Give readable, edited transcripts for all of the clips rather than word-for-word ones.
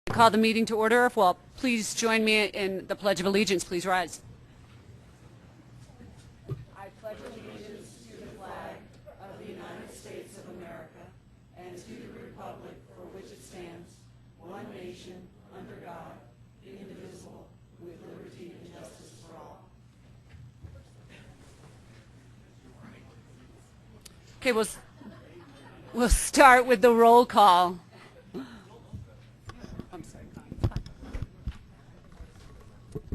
Call the meeting to order. Well, please join me in the Pledge of Allegiance. Please rise. I pledge allegiance to the flag of the United States of America and to the republic for which it stands, one nation, under God, indivisible, with liberty and justice for all. Okay, we'll start with the roll call.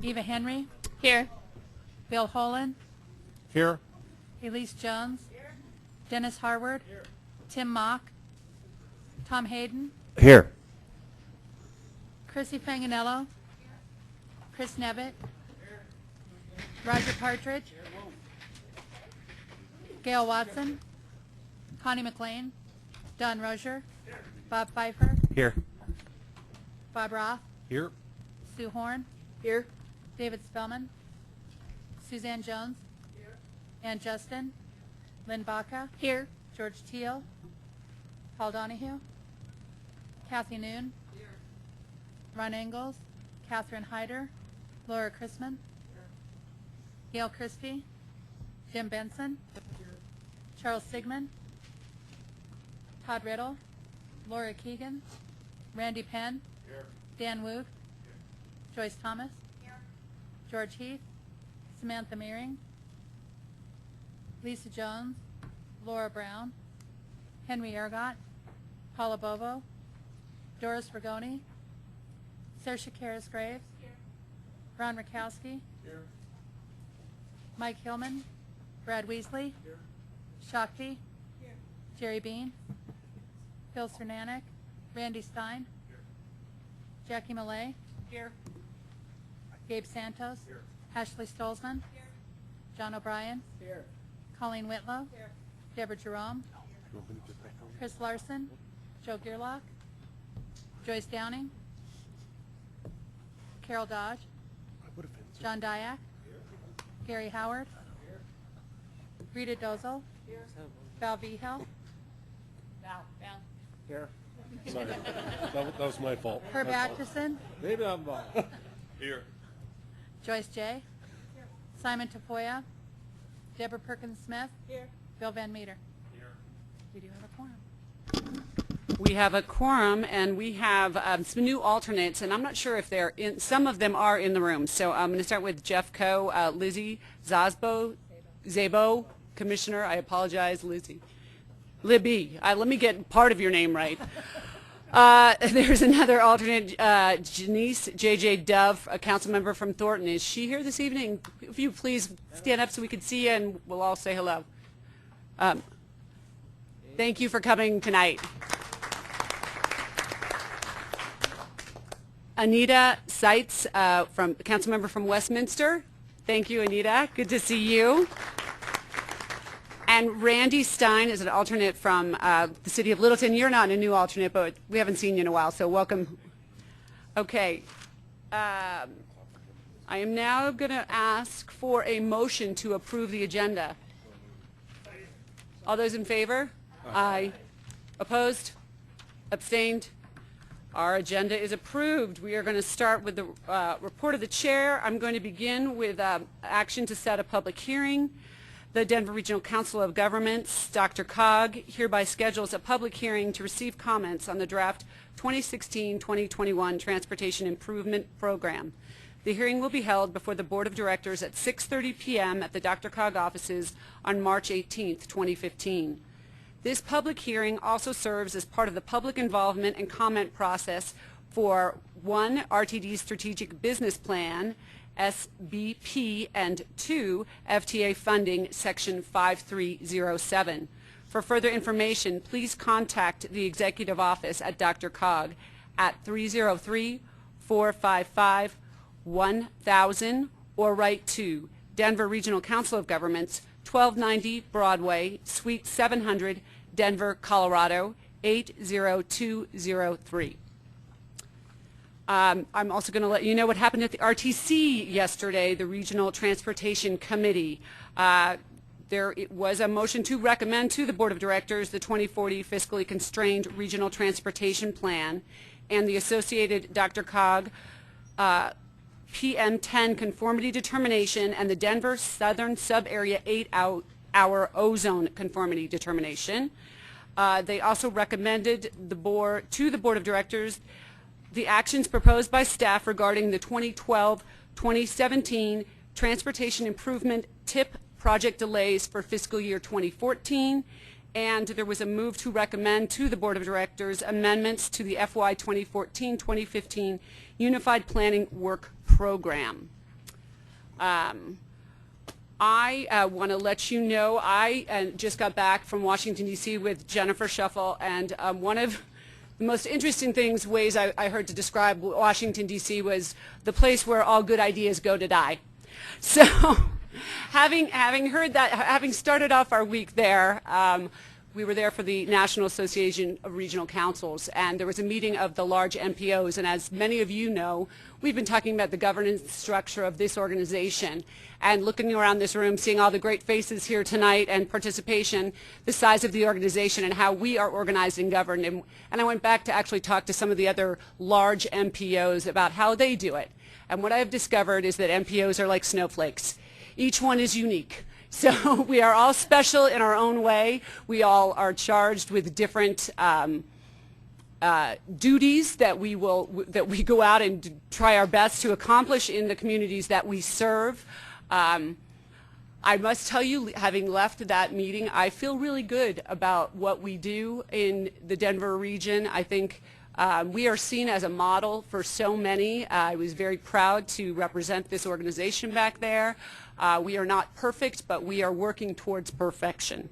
Eva Henry. Here. Bill Holen. Here. Elise Jones. Here. Dennis Harward. Here. Tim Mock. Tom Hayden. Here. Chrissy Fanganello. Here. Chris Nevitt. Here. Roger Partridge. Here. Gail Watson. Connie McLean. Don Rozier. Here. Bob Pfeiffer. Here. Bob Roth. Here. Sue Horn. Here. David Spellman. Suzanne Jones. Here. Ann Justin. Lynn Baca. Here. George Teal. Paul Donahue. Kathy Noon. Here. Ron Ingalls. Catherine Hyder. Laura Chrisman. Here. Gail Christie. Jim Benson. Here. Charles Sigmund. Todd Riddle. Laura Keegan. Randy Penn. Here. Dan Woog. Here. Joyce Thomas. George Heath, Samantha Meering, Lisa Jones, Laura Brown, Henry Ergott, Paula Bovo, Doris Rigoni, Saoirse Karras-Graves, Ron Rakowski, here. Mike Hillman, Brad Weasley, here. Shakti, here. Jerry Bean, Phil Cernanek, Randy Stein, here. Jackie Millay, here. Gabe Santos. Here. Ashley Stolzman. Here. John O'Brien. Here. Colleen Whitlow. Here. Deborah Jerome. Here. Chris Larson. Joe Gearlock. Joyce Downing. Carol Dodge. John Dyack. Here. Gary Howard. Here. Rita Dozel. Here. Val Vigel. Val. Here. Sorry. that was my fault. Herb Atchison. Maybe I'm wrong. Here. Joyce J. Here. Simon Tafoya. Deborah Perkins-Smith. Here. Bill Van Meter. Here. We do have a quorum. We have a quorum, and we have some new alternates, and I'm not sure if they're in. Some of them are in the room. So I'm going to start with Jeff Coe, Lizzie Zabo, Commissioner. I apologize, Lizzie. Libby. Let me get part of your name right. There's another alternate, Janice J.J. Dove, a council member from Thornton. Is she here this evening? If you please stand up so we can see you and we'll all say hello. Thank you for coming tonight. Anita Seitz, from council member from Westminster. Thank you, Anita. Good to see you. And Randy Stein is an alternate from the city of Littleton. You're not a new alternate, but we haven't seen you in a while, so welcome. Okay. I am now going to ask for a motion to approve the agenda. All those in favor? Aye. Opposed? Abstained? Our agenda is approved. We are going to start with the report of the chair. I'm going to begin with action to set a public hearing. The Denver Regional Council of Governments, DRCOG, hereby schedules a public hearing to receive comments on the draft 2016-2021 Transportation Improvement Program. The hearing will be held before the Board of Directors at 6:30 p.m. at the DRCOG offices on March 18, 2015. This public hearing also serves as part of the public involvement and comment process for 1, RTD's Strategic Business Plan, SBP, and 2, FTA funding, section 5307. For further information, please contact the executive office at DRCOG at 303-455-1000 or write to Denver Regional Council of Governments, 1290 Broadway, Suite 700, Denver, Colorado, 80203. I'm also going to let you know what happened at the RTC yesterday, the Regional Transportation Committee. There It was a motion to recommend to the Board of Directors the 2040 Fiscally Constrained Regional Transportation Plan and the associated DRCOG PM10 conformity determination and the Denver Southern Sub-Area 8-hour ozone conformity determination. They also recommended to the Board of Directors the actions proposed by staff regarding the 2012-2017 Transportation Improvement TIP project delays for fiscal year 2014, and there was a move to recommend to the Board of Directors amendments to the FY 2014-2015 Unified Planning Work Program. I want to let you know I just got back from Washington, D.C. with Jennifer Shuffle, and one of the most interesting ways I heard to describe Washington, D.C. was the place where all good ideas go to die. So having heard that, having started off our week there, we were there for the National Association of Regional Councils, and there was a meeting of the large MPOs, and as many of you know, we've been talking about the governance structure of this organization, and looking around this room, seeing all the great faces here tonight and participation, the size of the organization and how we are organized and governed, and I went back to actually talk to some of the other large MPOs about how they do it, and what I've discovered is that MPOs are like snowflakes. Each one is unique. So we are all special in our own way. We all are charged with different duties that we go out and try our best to accomplish in the communities that we serve. I must tell you, having left that meeting, I feel really good about what we do in the Denver region. I think we are seen as a model for so many. I was very proud to represent this organization back there. We are not perfect, but we are working towards perfection.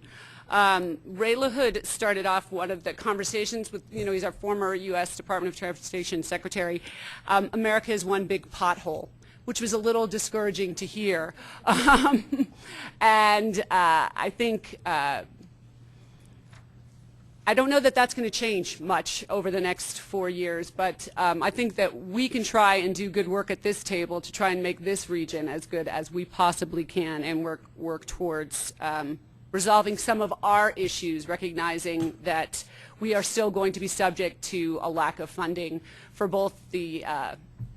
Ray LaHood started off one of the conversations with, he's our former U.S. Department of Transportation Secretary. America is one big pothole, which was a little discouraging to hear. And I think I don't know that that's going to change much over the next 4 years, but I think that we can try and do good work at this table to try and make this region as good as we possibly can and work towards resolving some of our issues, recognizing that we are still going to be subject to a lack of funding for both the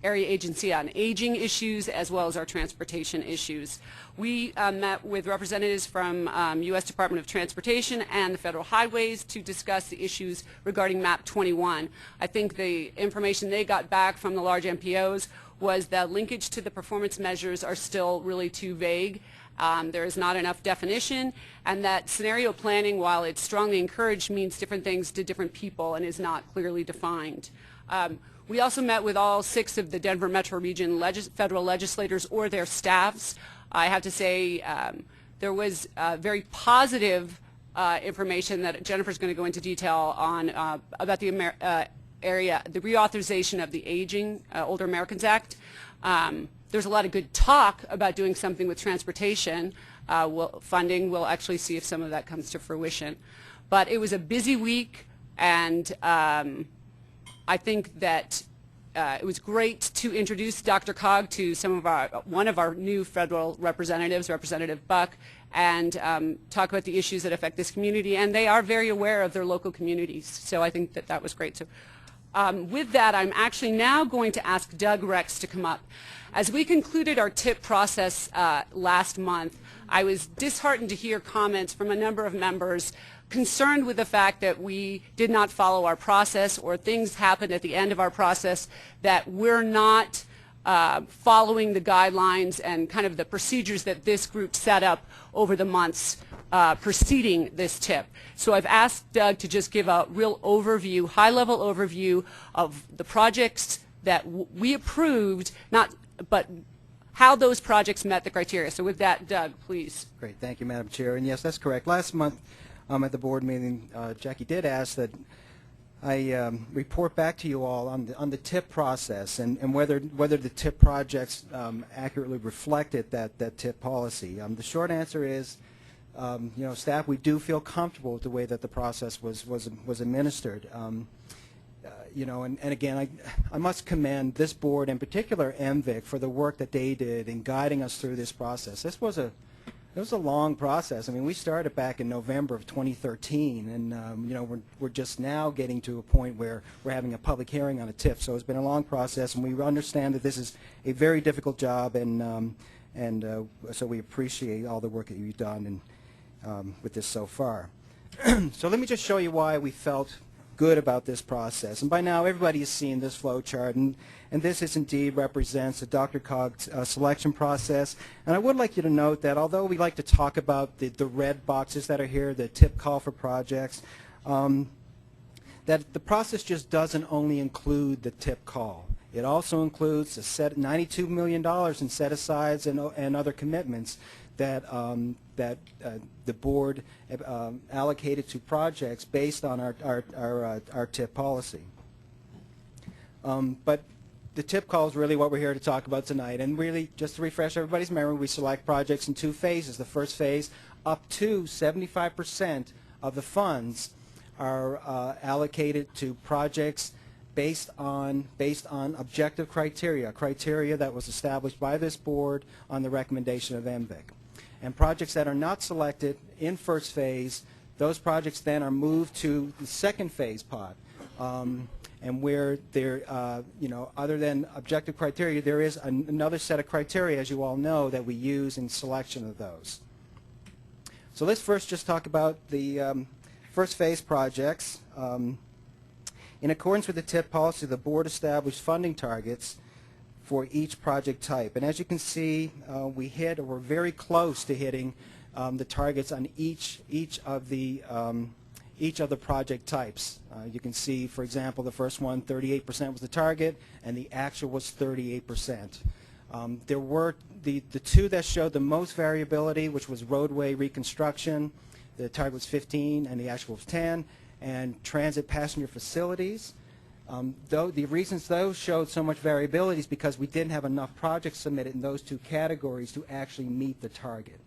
Area Agency on Aging issues as well as our transportation issues. We met with representatives from U.S. Department of Transportation and the Federal Highways to discuss the issues regarding MAP 21. I think the information they got back from the large MPOs was that linkage to the performance measures are still really too vague. There is not enough definition, and that scenario planning, while it's strongly encouraged, means different things to different people and is not clearly defined. We also met with all 6 of the Denver Metro Region federal legislators or their staffs. I have to say there was very positive information that Jennifer's going to go into detail on about the the reauthorization of the Aging Older Americans Act. There's a lot of good talk about doing something with transportation funding. We'll actually see if some of that comes to fruition. But it was a busy week, and I think that it was great to introduce DRCOG to one of our new federal representatives, Representative Buck, and talk about the issues that affect this community. And they are very aware of their local communities, so I think that that was great. So with that, I'm actually now going to ask Doug Rex to come up. As we concluded our TIP process last month, I was disheartened to hear comments from a number of members concerned with the fact that we did not follow our process, or things happened at the end of our process that we're not following the guidelines and kind of the procedures that this group set up over the months preceding this TIP. So I've asked Doug to just give a real overview, high-level overview of the projects that we approved, but how those projects met the criteria. So with that, Doug, please. Great. Thank you, Madam Chair. And yes, that's correct. Last month at the board meeting, Jackie did ask that I report back to you all on the TIP process and whether the TIP projects accurately reflected that TIP policy. The short answer is, staff, we do feel comfortable with the way that the process was administered. And again, I must commend this board, in particular MVIC, for the work that they did in guiding us through this process. This was a It was a long process. I mean, we started back in November of 2013, and you know, we're just now getting to a point where we're having a public hearing on a TIF. So it's been a long process, and we understand that this is a very difficult job, and so we appreciate all the work that you've done with this so far. So let me just show you why we felt good about this process. And by now, everybody has seen this flow chart, and this is indeed represents the DRCOG selection process. And I would like you to note that although we like to talk about the red boxes that are here, the tip call for projects, that the process just doesn't only include the tip call. It also includes a set $92 million in set-asides and other commitments that the board allocated to projects based on our TIP policy. But the TIP call is really what we're here to talk about tonight. And really, just to refresh everybody's memory, we select projects in two phases. The first phase, up to 75% of the funds are allocated to projects based on objective criteria that was established by this board on the recommendation of MVIC. And projects that are not selected in first phase, those projects then are moved to the second phase pot. And where there, you know, other than objective criteria, there is another set of criteria, as you all know, that we use in selection of those. So let's first just talk about the first phase projects. In accordance with the TIP policy, the board established funding targets for each project type. And as you can see, we hit, or we're very close to hitting the targets on each of the project types. You can see, for example, the first one, 38% was the target, and the actual was 38%. There were the two that showed the most variability, which was roadway reconstruction. The target was 15, and the actual was 10, and transit passenger facilities. Though the reasons those showed so much variability is because we didn't have enough projects submitted in those two categories to actually meet the target.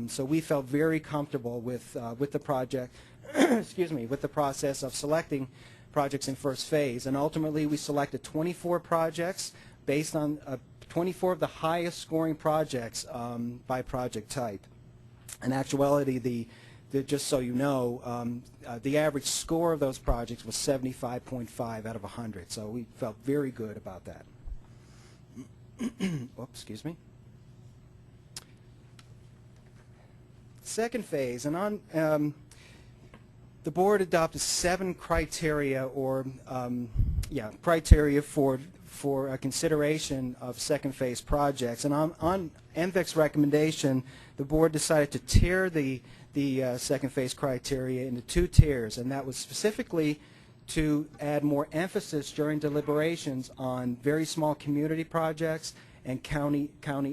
So we felt very comfortable with the project, excuse me, with the process of selecting projects in first phase. And ultimately, we selected 24 projects based on 24 of the highest scoring projects by project type. In actuality, just so you know, the average score of those projects was 75.5 out of 100. So we felt very good about that. Oops, excuse me. Second phase, and on the board adopted 7 criteria, or criteria for a consideration of second phase projects. And on MVIC's recommendation, the board decided to tier the second phase criteria into 2 tiers, and that was specifically to add more emphasis during deliberations on very small community projects and county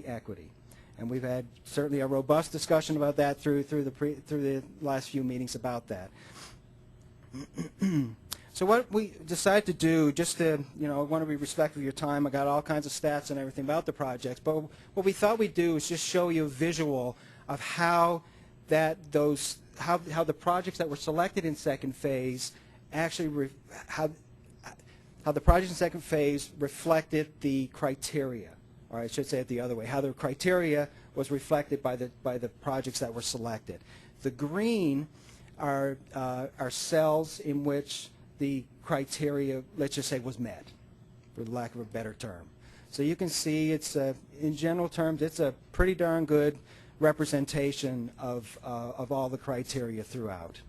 equity. And we've had certainly a robust discussion about that through the last few meetings about that. So what we decided to do, just to, you know, I want to be respectful of your time. I got all kinds of stats and everything about the projects, but what we thought we'd do is just show you a visual of how the projects that were selected in second phase actually how the projects in second phase reflected the criteria. Or I should say it the other way, how the criteria was reflected by the projects that were selected. The green are cells in which the criteria, let's just say, was met, for lack of a better term. So you can see it's in general terms, it's a pretty darn good representation of all the criteria throughout.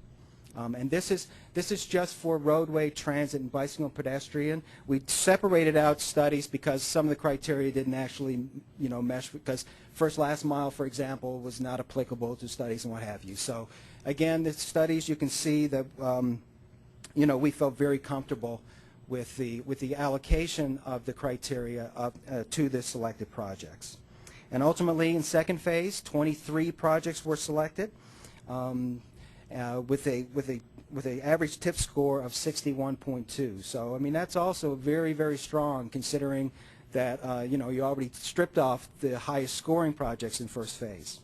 And this is just for roadway, transit, and bicycle and pedestrian. We separated out studies because some of the criteria didn't actually, you know, mesh, because first last mile, for example, was not applicable to studies and what have you. So again, the studies, you can see that you know, we felt very comfortable with the allocation of the criteria to the selected projects. And ultimately, in second phase, 23 projects were selected. With a average TIP score of 61.2. So I mean, that's also very, very strong, considering that you know, you already stripped off the highest scoring projects in first phase.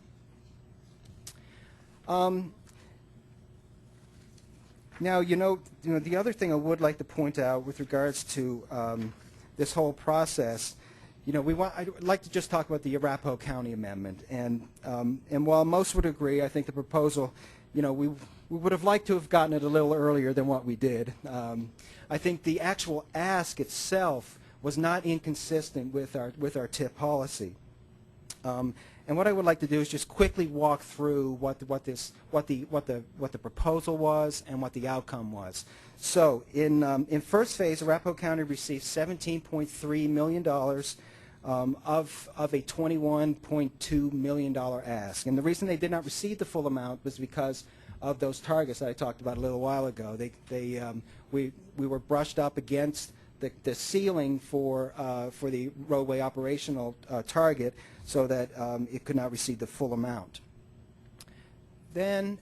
Now, you know, the other thing I would like to point out with regards to this whole process I'd like to just talk about the Arapahoe County amendment, and while most would agree, I think the proposal, we would have liked to have gotten it a little earlier than what we did. I think the actual ask itself was not inconsistent with our TIP policy. And what I would like to do is just quickly walk through what the proposal was and what the outcome was. So in first phase, Arapahoe County received $17.3 million of a $21.2 million ask. And the reason they did not receive the full amount was because of those targets that I talked about a little while ago. We were brushed up against the ceiling for the roadway operational target, so that it could not receive the full amount. Then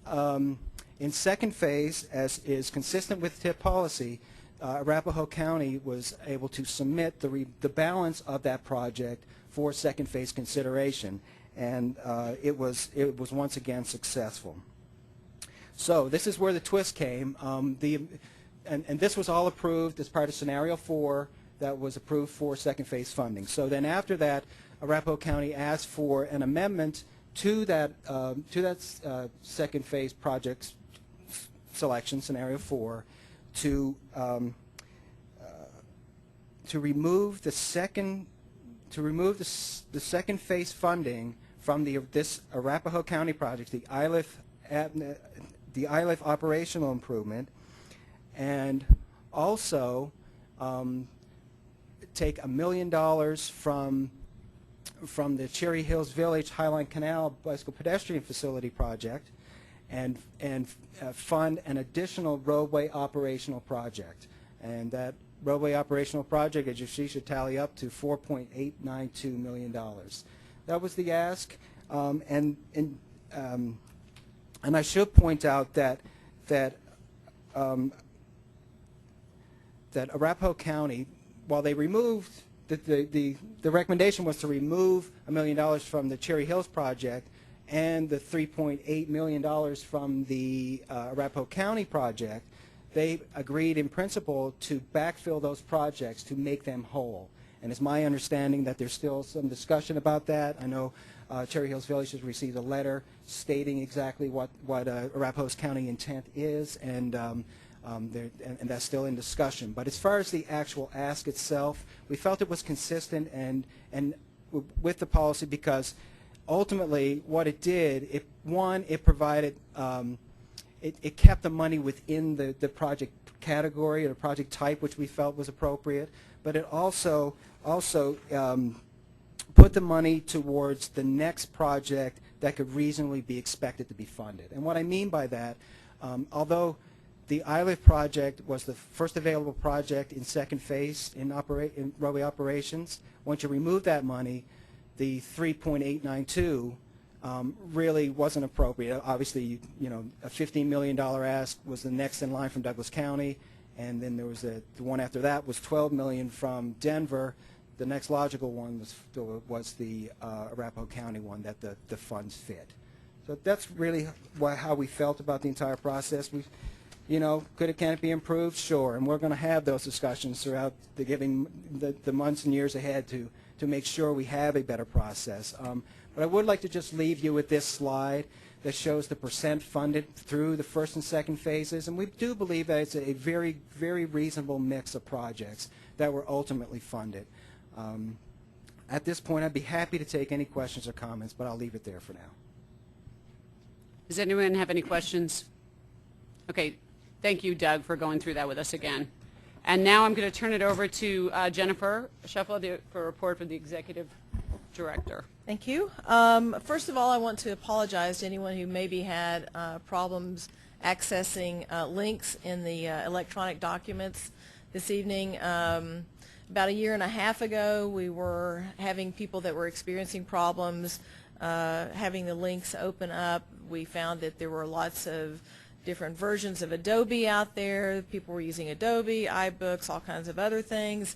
in second phase, as is consistent with TIP policy, Arapahoe County was able to submit the balance of that project for second phase consideration, and it was once again successful. So this is where the twist came. And this was all approved as part of Scenario 4 that was approved for second phase funding. So then after that, Arapahoe County asked for an amendment to that second phase project selection, Scenario 4, to remove the second phase funding from this Arapahoe County project, the ILIF operational improvement, and also take $1 million from the Cherry Hills Village Highline Canal Bicycle Pedestrian Facility project, and fund an additional roadway operational project. And that roadway operational project, as you see, should tally up to $4.892 million. That was the ask, and I should point out that Arapahoe County, while they removed the recommendation was to remove $1 million from the Cherry Hills project and the $3.8 million from the Arapahoe County project, they agreed in principle to backfill those projects to make them whole. And it's my understanding that there's still some discussion about that. I know Cherry Hills Village has received a letter stating exactly what Arapahoe County intent is, and that's still in discussion. But as far as the actual ask itself, we felt it was consistent and with the policy, because ultimately what it did, it provided, it kept the money within the project category or the project type, which we felt was appropriate, but it also put the money towards the next project that could reasonably be expected to be funded. And what I mean by that, although the ILIF project was the first available project in second phase in roadway operations, once you remove that money, the 3.892 really wasn't appropriate. Obviously, a $15 million ask was the next in line from Douglas County, and then there was the one after that was $12 million from Denver. The next logical one was the Arapahoe County one that the funds fit. So that's really how we felt about the entire process. Can it be improved? Sure, and we're going to have those discussions throughout the months and years ahead to make sure we have a better process. But I would like to just leave you with this slide that shows the percent funded through the first and second phases, and we do believe that it's a very, very reasonable mix of projects that were ultimately funded. At this point, I'd be happy to take any questions or comments, but I'll leave it there for now. Does anyone have any questions? Okay, thank you, Doug, for going through that with us again. And now I'm going to turn it over to Jennifer Shuffle for a report from the Executive Director. Thank you. First of all, I want to apologize to anyone who maybe had problems accessing links in the electronic documents this evening. About a year and a half ago, we were having people that were experiencing problems having the links open up. We found that there were lots of different versions of Adobe out there. People were using Adobe, iBooks, all kinds of other things.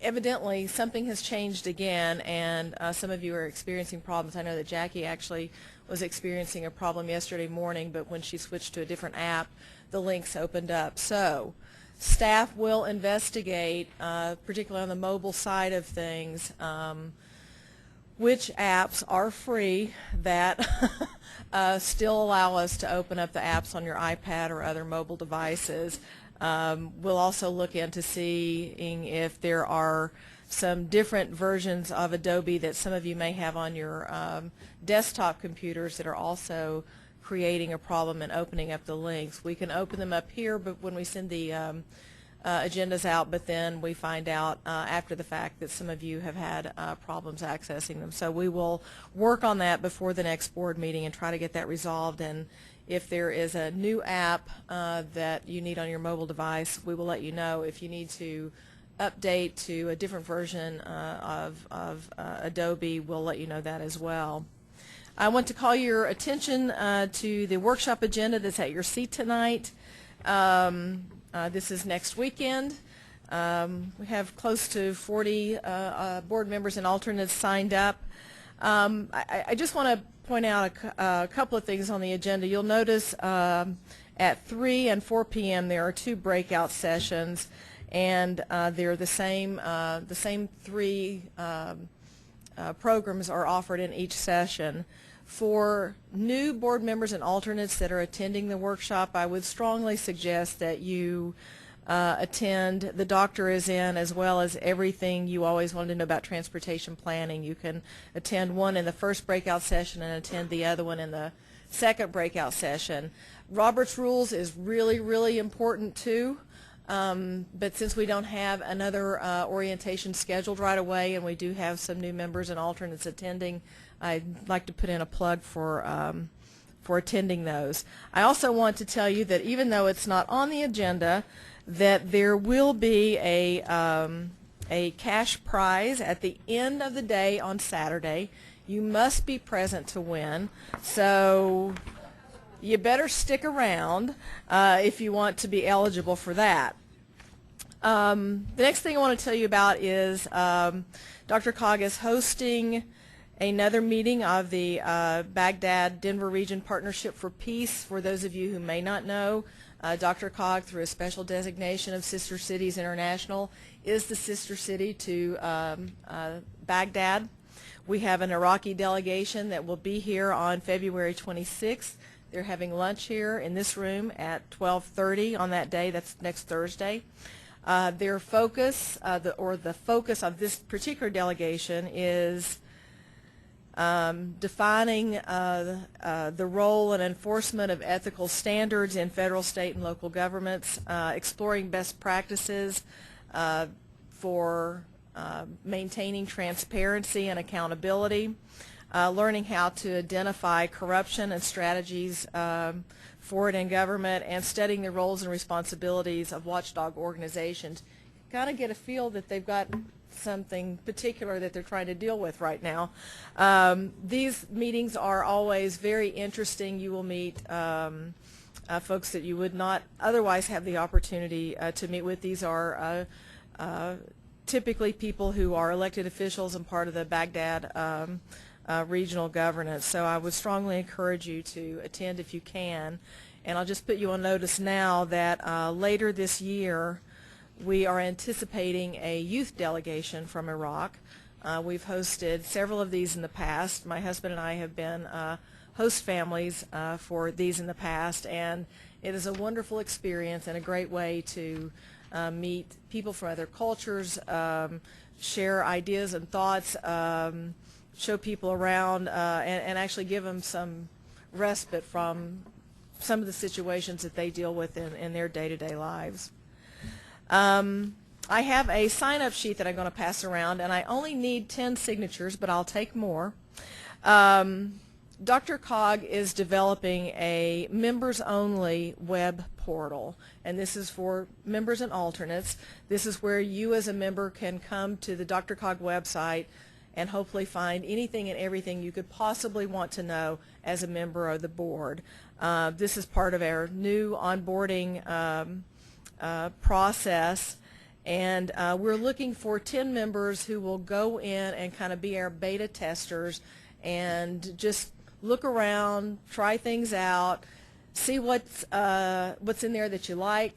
Evidently, something has changed again, and some of you are experiencing problems. I know that Jackie actually was experiencing a problem yesterday morning, but when she switched to a different app, the links opened up. So staff will investigate, particularly on the mobile side of things, which apps are free that still allow us to open up the apps on your iPad or other mobile devices. We'll also look into seeing if there are some different versions of Adobe that some of you may have on your desktop computers that are also creating a problem and opening up the links. We can open them up here, but when we send the agendas out, but then we find out after the fact that some of you have had problems accessing them. So we will work on that before the next board meeting and try to get that resolved. And if there is a new app that you need on your mobile device, we will let you know. If you need to update to a different version of Adobe, we'll let you know that as well. I want to call your attention to the workshop agenda that's at your seat tonight. This is next weekend. We have close to 40 board members and alternates signed up. I just want to point out a couple of things on the agenda. You'll notice at 3 and 4 p.m. there are 2 breakout sessions, and they're the same 3 programs are offered in each session. For new board members and alternates that are attending the workshop, I would strongly suggest that you attend. The doctor is in, as well as everything you always wanted to know about transportation planning. You can attend one in the first breakout session and attend the other one in the second breakout session. Robert's Rules is really, really important too. But since we don't have another orientation scheduled right away, and we do have some new members and alternates attending, I'd like to put in a plug for attending those. I also want to tell you that even though it's not on the agenda, that there will be a cash prize at the end of the day on Saturday. You must be present to win, so you better stick around if you want to be eligible for that. The next thing I want to tell you about is DRCOG is hosting another meeting of the Baghdad-Denver Region Partnership for Peace. For those of you who may not know, DRCOG, through a special designation of Sister Cities International, is the sister city to Baghdad. We have an Iraqi delegation that will be here on February 26th. They're having lunch here in this room at 12:30 on that day. That's next Thursday. Their focus, the focus of this particular delegation, is defining the role and enforcement of ethical standards in federal, state, and local governments, exploring best practices for maintaining transparency and accountability, learning how to identify corruption and strategies for it in government, and studying the roles and responsibilities of watchdog organizations. Kind of get a feel that they've got something particular that they're trying to deal with right now. These meetings are always very interesting. You will meet folks that you would not otherwise have the opportunity to meet with. These are typically people who are elected officials and part of the Baghdad regional governance. So I would strongly encourage you to attend if you can. And I'll just put you on notice now that later this year we are anticipating a youth delegation from Iraq. We've hosted several of these in the past. My husband and I have been host families for these in the past, and it is a wonderful experience and a great way to meet people from other cultures, share ideas and thoughts, show people around, and actually give them some respite from some of the situations that they deal with in their day-to-day lives. I have a sign-up sheet that I'm going to pass around, and I only need 10 signatures, but I'll take more. DRCOG is developing a members-only web portal, and this is for members and alternates. This is where you as a member can come to the DRCOG website and hopefully find anything and everything you could possibly want to know as a member of the board. This is part of our new onboarding process, and we're looking for 10 members who will go in and kind of be our beta testers and just look around, try things out, see what's in there that you like,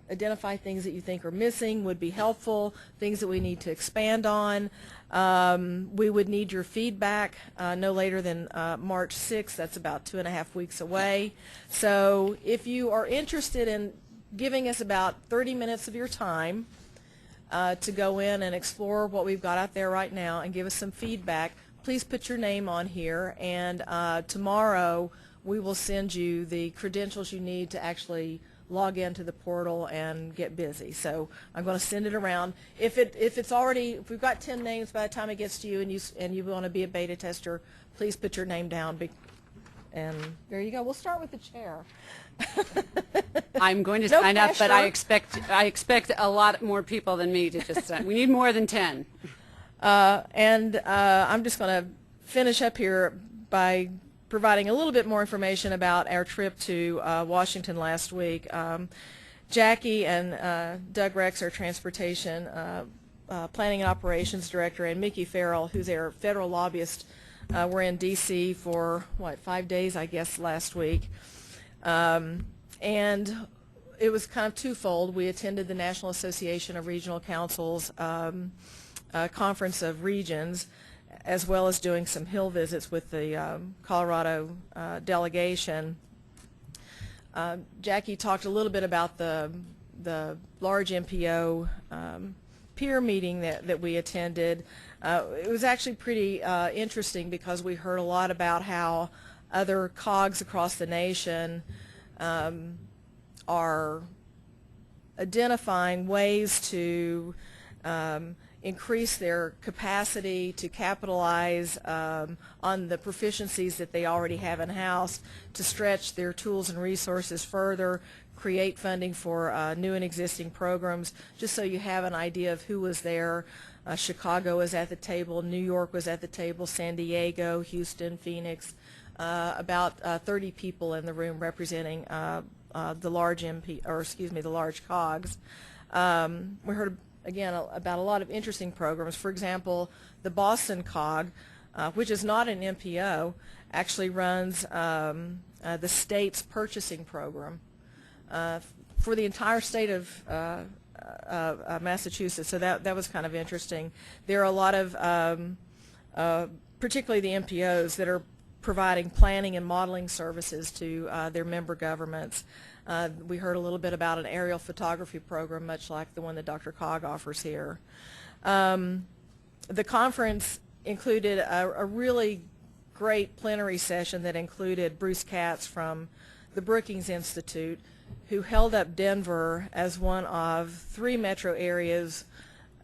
identify things that you think are missing, would be helpful, things that we need to expand on. We would need your feedback no later than March 6th. That's about 2.5 weeks away. So if you are interested in giving us about 30 minutes of your time to go in and explore what we've got out there right now and give us some feedback, please put your name on here, and tomorrow we will send you the credentials you need to actually log into the portal and get busy. So I'm going to send it around. If we've got 10 names by the time it gets to you and you want to be a beta tester, please put your name down. And there you go. We'll start with the chair. I'm going to No sign up, but I pressure. expect a lot more people than me to just sign. We need more than 10. I'm just going to finish up here by providing a little bit more information about our trip to Washington last week. Jackie and Doug Rex, our transportation planning and operations director, and Mickey Farrell, who's our federal lobbyist, were in D.C. for, 5 days, I guess, last week. And it was kind of twofold. We attended the National Association of Regional Councils Conference of Regions, as well as doing some Hill visits with the Colorado delegation. Jackie talked a little bit about the large MPO peer meeting that we attended. It was actually pretty interesting because we heard a lot about how other COGs across the nation are identifying ways to increase their capacity to capitalize on the proficiencies that they already have in-house, to stretch their tools and resources further, create funding for new and existing programs. Just so you have an idea of who was there, Chicago was at the table, New York was at the table, San Diego, Houston, Phoenix, about 30 people in the room representing the large the large COGs. We heard again about a lot of interesting programs. For example, the Boston COG, which is not an MPO, actually runs the state's purchasing program for the entire state of Massachusetts. So that was kind of interesting. There are a lot of, particularly the MPOs, that are providing planning and modeling services to their member governments. We heard a little bit about an aerial photography program, much like the one that DRCOG offers here. The conference included a really great plenary session that included Bruce Katz from the Brookings Institute, who held up Denver as one of 3 metro areas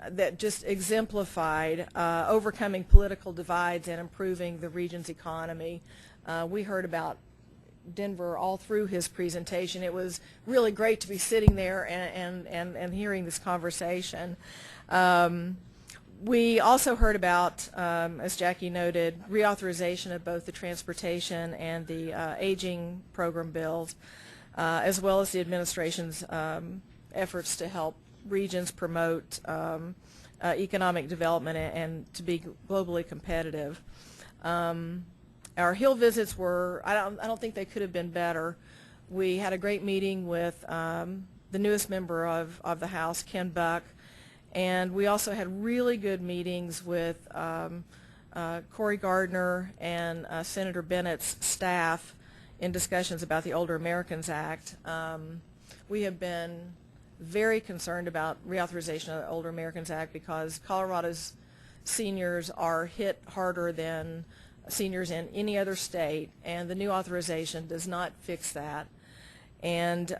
that just exemplified overcoming political divides and improving the region's economy. We heard about Denver all through his presentation. It was really great to be sitting there and hearing this conversation. We also heard about, as Jackie noted, reauthorization of both the transportation and the aging program bills, as well as the administration's efforts to help regions promote economic development and to be globally competitive. Our Hill visits were, I don't think they could have been better. We had a great meeting with the newest member of the House, Ken Buck, and we also had really good meetings with Cory Gardner and Senator Bennett's staff in discussions about the Older Americans Act. We have been very concerned about reauthorization of the Older Americans Act because Colorado's seniors are hit harder than seniors in any other state, and the new authorization does not fix that. And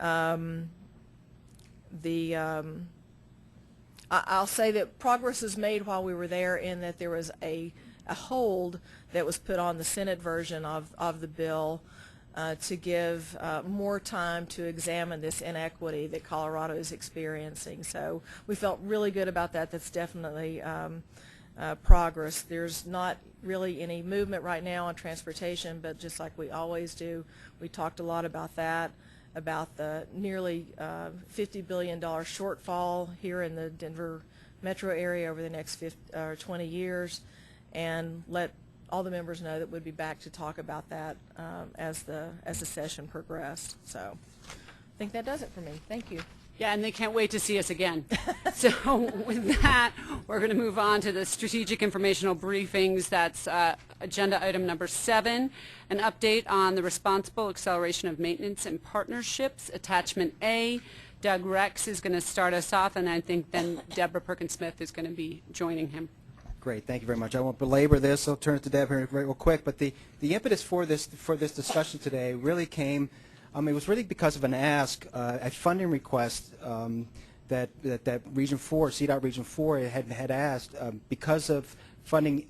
I'll say that progress was made while we were there in that there was a hold that was put on the Senate version of the bill to give more time to examine this inequity that Colorado is experiencing. So we felt really good about that. That's definitely progress. There's not really any movement right now on transportation, but just like we always do, we talked a lot about that, about the nearly $50 billion shortfall here in the Denver metro area over the next 20 years, and let all the members know that we'd be back to talk about that as the session progressed. So I think that does it for me. Thank you. Yeah, and they can't wait to see us again. So with that, we're going to move on to the strategic informational briefings. That's agenda item number 7, an update on the responsible acceleration of maintenance and partnerships, attachment A. Doug Rex is going to start us off, and I think then Deborah Perkins-Smith is going to be joining him. Great, thank you very much. I won't belabor this. I'll turn it to Deb here real quick. But the impetus for this discussion today really came. It was really because of an ask, a funding request that Region 4, CDOT Region 4 had asked because of funding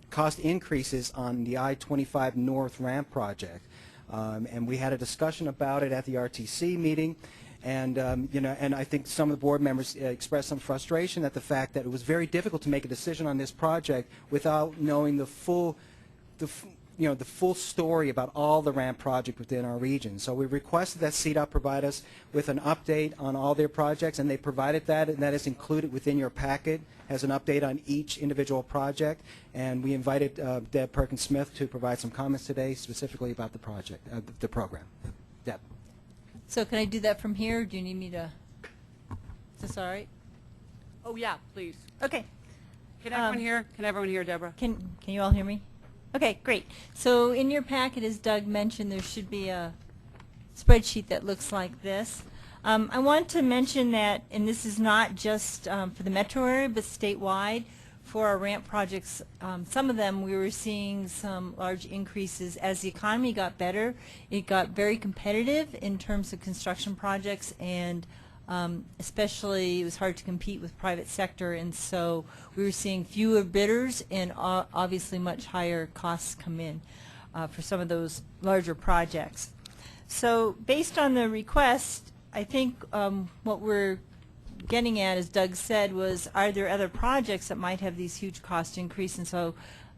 cost increases on the I-25 North ramp project, and we had a discussion about it at the RTC meeting. And and I think some of the board members expressed some frustration at the fact that it was very difficult to make a decision on this project without knowing the full story about all the ramp project within our region. So we requested that CDOT provide us with an update on all their projects, and they provided that, and that is included within your packet as an update on each individual project. And we invited Deb Perkins-Smith to provide some comments today specifically about the project, the program. Deb. So can I do that from here, or do you need me to? Is this all right? Oh, yeah, please. Okay. Can everyone hear? Can everyone hear, Deborah? Can you all hear me? Okay, great. So in your packet, as Doug mentioned, there should be a spreadsheet that looks like this. I want to mention that, and this is not just for the metro area, but statewide, for our ramp projects, some of them we were seeing some large increases as the economy got better. It got very competitive in terms of construction projects, and especially it was hard to compete with private sector, and so we were seeing fewer bidders and obviously much higher costs come in for some of those larger projects. So based on the request, I think what we're getting at, as Doug said, was are there other projects that might have these huge cost increase, and so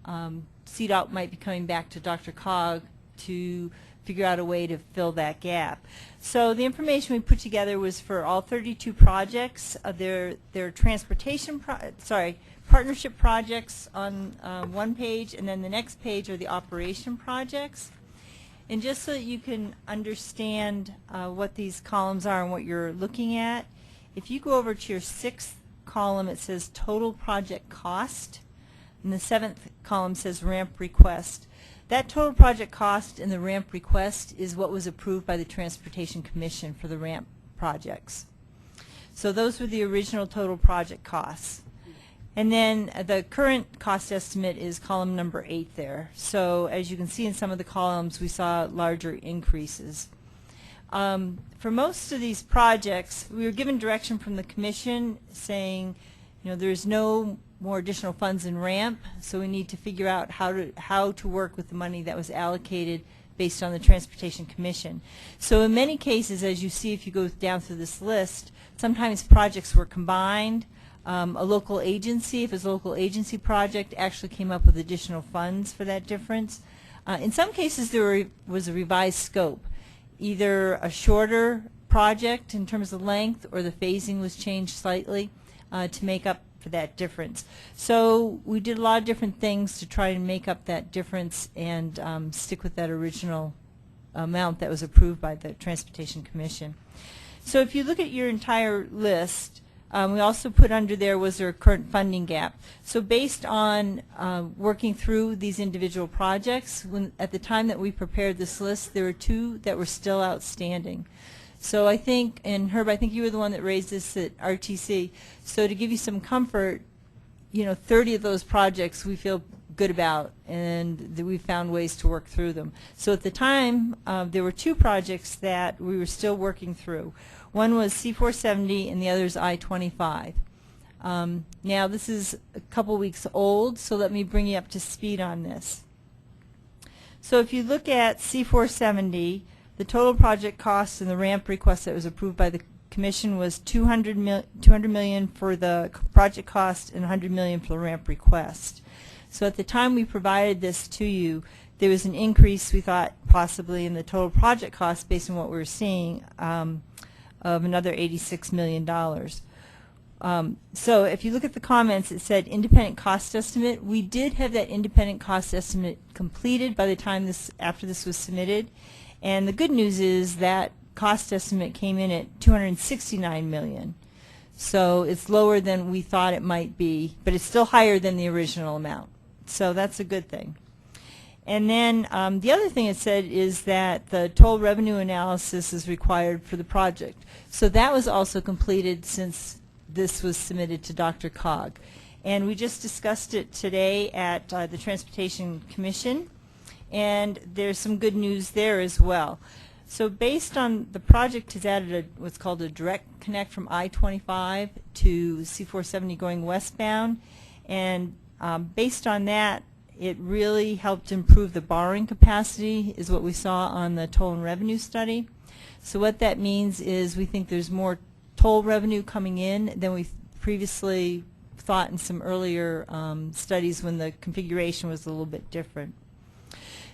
CDOT might be coming back to DRCOG to figure out a way to fill that gap. So the information we put together was for all 32 projects. Their transportation, partnership projects on one page, and then the next page are the operation projects. And just so that you can understand what these columns are and what you're looking at, if you go over to your 6th column, it says total project cost, and the 7th column says ramp request. That total project cost in the ramp request is what was approved by the Transportation Commission for the ramp projects. So those were the original total project costs. And then the current cost estimate is column number 8 there. So as you can see in some of the columns, we saw larger increases. For most of these projects, we were given direction from the Commission saying, there's no more additional funds in ramp, so we need to figure out how to work with the money that was allocated based on the Transportation Commission. So in many cases, as you see if you go down through this list, sometimes projects were combined. A local agency, if it's a local agency project, actually came up with additional funds for that difference. In some cases, there was a revised scope. Either a shorter project in terms of length, or the phasing was changed slightly to make up for that difference. So we did a lot of different things to try and make up that difference and stick with that original amount that was approved by the Transportation Commission. So if you look at your entire list, we also put under there was there a current funding gap. So based on working through these individual projects, at the time that we prepared this list, there were 2 that were still outstanding. So I think, and Herb, I think you were the one that raised this at RTC. So to give you some comfort, 30 of those projects we feel good about, and we found ways to work through them. So at the time, there were 2 projects that we were still working through. One was C470 and the other is I-25. Now this is a couple weeks old, so let me bring you up to speed on this. So if you look at C470, the total project cost and the ramp request that was approved by the Commission was $200 million for the project cost and $100 million for the ramp request. So at the time we provided this to you, there was an increase, we thought, possibly in the total project cost based on what we were seeing, of another $86 million. So if you look at the comments, it said independent cost estimate. We did have that independent cost estimate completed by the time after this was submitted, and the good news is that cost estimate came in at $269 million. So it's lower than we thought it might be, but it's still higher than the original amount. So that's a good thing. And then the other thing it said is that the toll revenue analysis is required for the project. So that was also completed since this was submitted to DRCOG. And we just discussed it today at the Transportation Commission, and there's some good news there as well. So based on the project has added what's called a direct connect from I-25 to C-470 going westbound, and based on that, it really helped improve the borrowing capacity, is what we saw on the toll and revenue study. So what that means is we think there's more toll revenue coming in than we previously thought in some earlier studies when the configuration was a little bit different.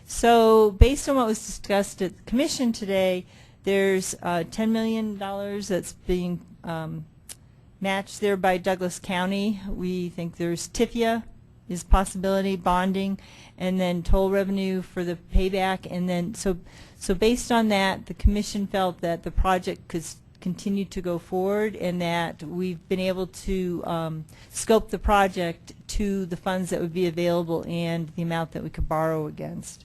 So based on what was discussed at the Commission today, there's $10 million that's being matched there by Douglas County. We think there's TIFIA is possibility, bonding, and then toll revenue for the payback. And then so based on that, the Commission felt that the project could continue to go forward, and that we've been able to scope the project to the funds that would be available and the amount that we could borrow against.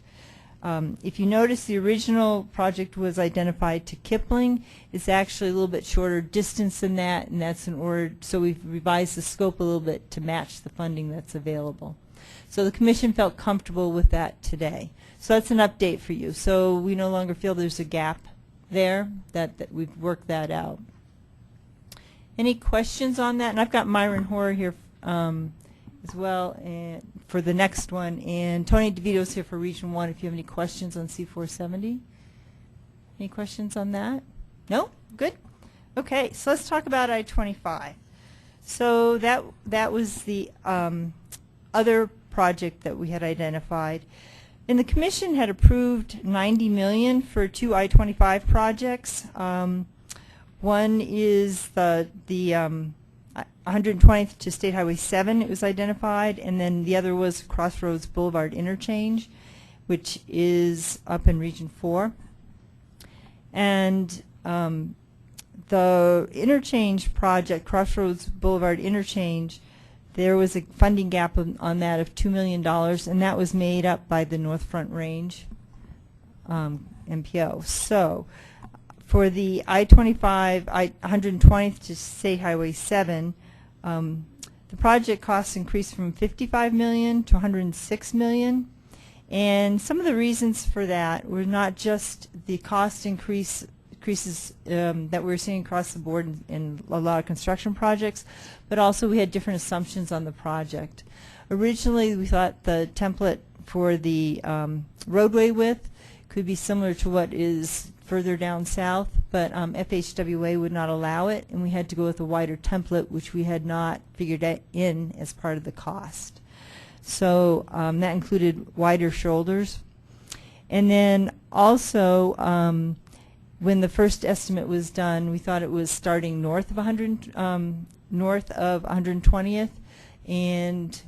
If you notice, the original project was identified to Kipling. It's actually a little bit shorter distance than that, and that's in order, so we've revised the scope a little bit to match the funding that's available. So the Commission felt comfortable with that today. So that's an update for you. So we no longer feel there's a gap there, that we've worked that out. Any questions on that? And I've got Myron Hoare here as well, and for the next one, and Tony DeVito's here for Region 1 if you have any questions on C470. Any questions on that? No? Good. Okay, so let's talk about I-25. So that was the other project that we had identified. And the Commission had approved $90 million for 2 I-25 projects. One is the 120th to State Highway 7, it was identified, and then the other was Crossroads Boulevard Interchange, which is up in Region 4. And the interchange project, Crossroads Boulevard Interchange, there was a funding gap on that of $2 million, and that was made up by the North Front Range MPO. So for the I-25, 120th to State Highway 7, the project costs increased from $55 million to $106 million. And some of the reasons for that were not just the cost increases that we're seeing across the board in a lot of construction projects, but also we had different assumptions on the project. Originally, we thought the template for the roadway width could be similar to what is further down south, but FHWA would not allow it, and we had to go with a wider template, which we had not figured in as part of the cost. So that included wider shoulders. And then also, when the first estimate was done, we thought it was starting north of 120th, and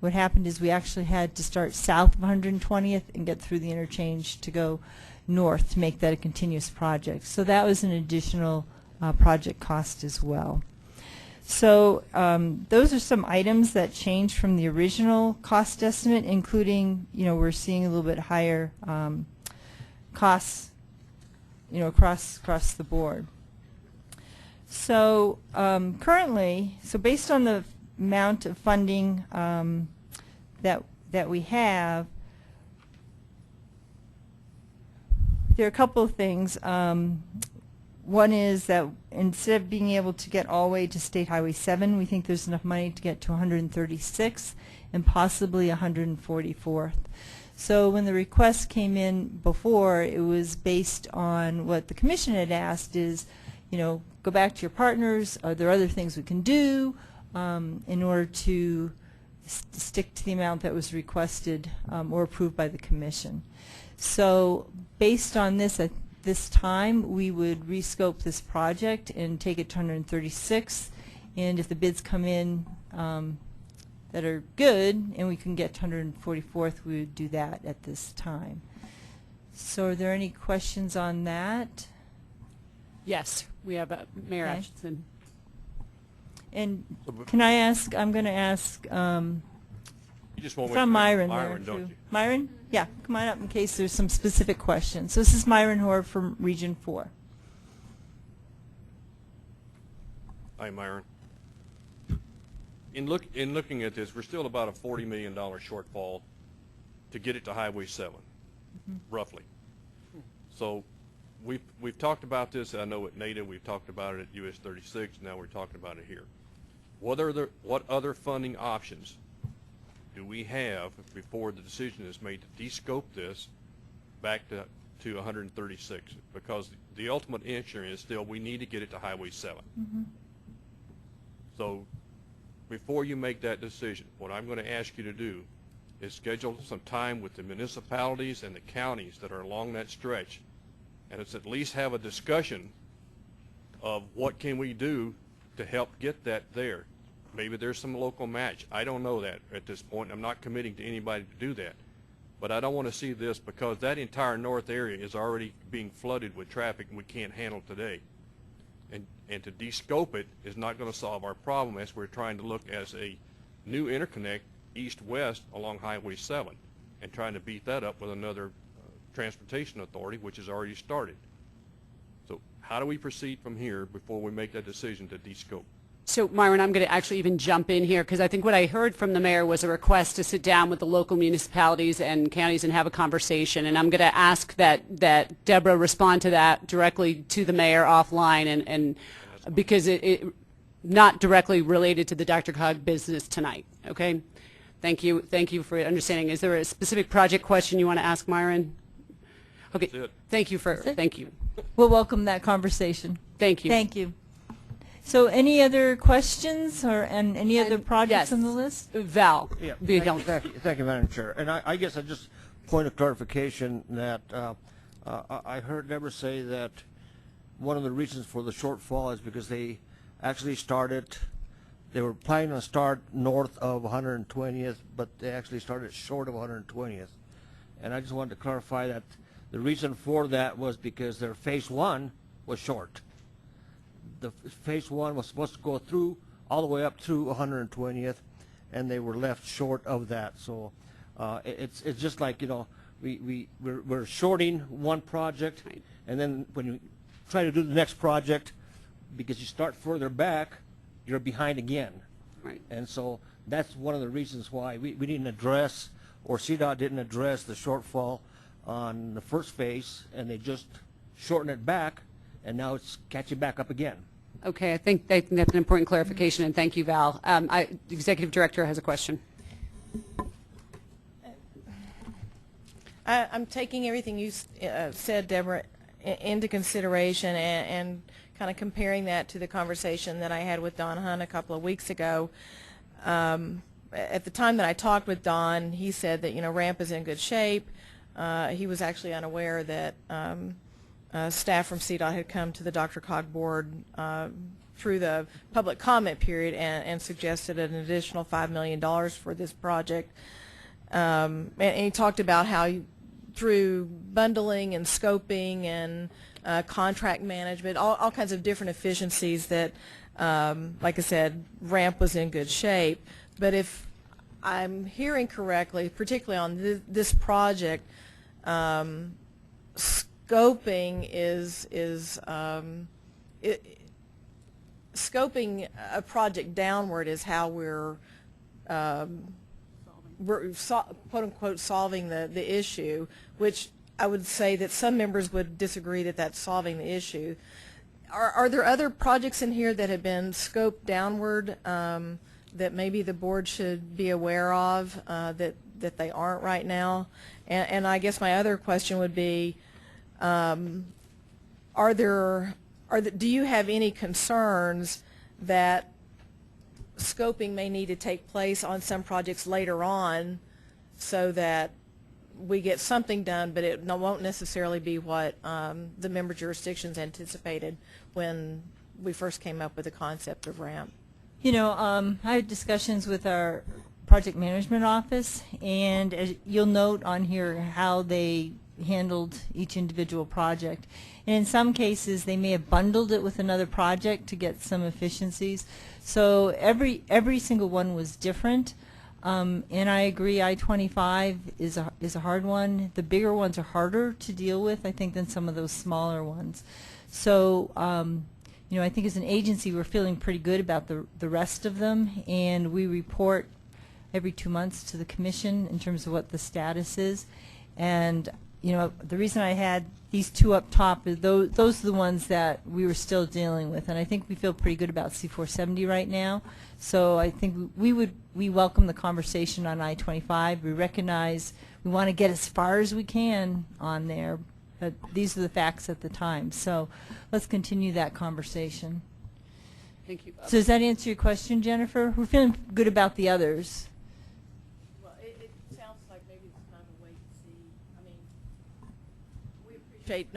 what happened is we actually had to start south of 120th and get through the interchange to go north to make that a continuous project. So that was an additional project cost as well. So those are some items that changed from the original cost estimate, including, we're seeing a little bit higher costs, across the board. So currently, based on the amount of funding that we have, there are a couple of things. One is that instead of being able to get all the way to State Highway 7, we think there's enough money to get to 136th and possibly 144th. So when the request came in before, it was based on what the Commission had asked is, go back to your partners. Are there other things we can do in order to stick to the amount that was requested or approved by the Commission? So based on this, at this time, we would rescope this project and take it to 136th. And if the bids come in that are good and we can get to 144th, we would do that at this time. So are there any questions on that? Yes, we have Mayor Okay. Atchison. And can I ask, I'm going to ask, You just want from Myron there, Myron, don't too. you? Myron? Yeah, come on up in case there's some specific questions. So this is Myron Hoare from Region 4. Hi, Myron. In looking at this, we're still about a $40 million shortfall to get it to Highway 7, roughly. So we've talked about this, I know at NADA, we've talked about it at US 36, now we're talking about it here. What other funding options do we have before the decision is made to de-scope this back to 136? Because the ultimate answer is still we need to get it to Highway 7. So before you make that decision, what I'm going to ask you to do is schedule some time with the municipalities and the counties that are along that stretch, and it's at least have a discussion of what can we do to help get that there. Maybe there's some local match. I don't know that at this point. I'm not committing to anybody to do that. But I don't want to see this, because that entire north area is already being flooded with traffic and we can't handle today. And to de-scope it is not going to solve our problem, as we're trying to look as a new interconnect east-west along Highway 7 and trying to beat that up with another transportation authority, which has already started. So how do we proceed from here before we make that decision to de-scope? So, Myron, I'm going to actually even jump in here, because I think what I heard from the mayor was a request to sit down with the local municipalities and counties and have a conversation. And I'm going to ask that Deborah respond to that directly to the mayor offline, and because it not directly related to the DRCOG business tonight. Okay? Thank you for understanding. Is there a specific project question you want to ask Myron? Okay. That's it. Thank you. We'll welcome that conversation. Thank you. Thank you. So any other questions and any other projects yes. on the list? Val. Yeah, Be thank you, Madam Chair. And I guess I just point of clarification that I heard Deborah say that one of the reasons for the shortfall is because they actually they were planning to start north of 120th, but they actually started short of 120th. And I just wanted to clarify that the reason for that was because their phase 1 was short. The phase 1 was supposed to go through all the way up through 120th, and they were left short of that. So it's just like, you know, we're shorting one project, and then when you try to do the next project, because you start further back, you're behind again. Right. And so that's one of the reasons why we didn't address, or CDOT didn't address the shortfall on the first phase, and they just shortened it back, and now it's catching back up again. Okay, I think that's an important clarification, and thank you, Val. The Executive Director has a question. I'm taking everything you said, Deborah, into consideration, and kind of comparing that to the conversation that I had with Don Hunt a couple of weeks ago. At the time that I talked with Don, he said that, you know, ramp is in good shape. He was actually unaware that staff from CDOT had come to the DRCOG board through the public comment period and suggested an additional $5 million for this project. And he talked about how through bundling and scoping and contract management, all kinds of different efficiencies that, like I said, ramp was in good shape. But if I'm hearing correctly, particularly on this project, scoping scoping a project downward is how we're quote unquote solving the issue, which I would say that some members would disagree that that's solving the issue. Are there other projects in here that have been scoped downward that maybe the board should be aware of that they aren't right now? And I guess my other question would be, do you have any concerns that scoping may need to take place on some projects later on so that we get something done, but it won't necessarily be what the member jurisdictions anticipated when we first came up with the concept of ramp? You know, I had discussions with our project management office, and as you'll note on here how they handled each individual project. And in some cases, they may have bundled it with another project to get some efficiencies. So every single one was different. And I agree, I-25 is a hard one. The bigger ones are harder to deal with, I think, than some of those smaller ones. So, you know, I think as an agency, we're feeling pretty good about the rest of them, and we report every 2 months to the commission in terms of what the status is. And, you know, the reason I had these two up top is those are the ones that we were still dealing with, and I think we feel pretty good about C-470 right now. So I think we welcome the conversation on I-25. We recognize we want to get as far as we can on there, but these are the facts at the time. So let's continue that conversation. Thank you. So does that answer your question, Jennifer? We're feeling good about the others. Well, it sounds like maybe it's kind of a wait and see. I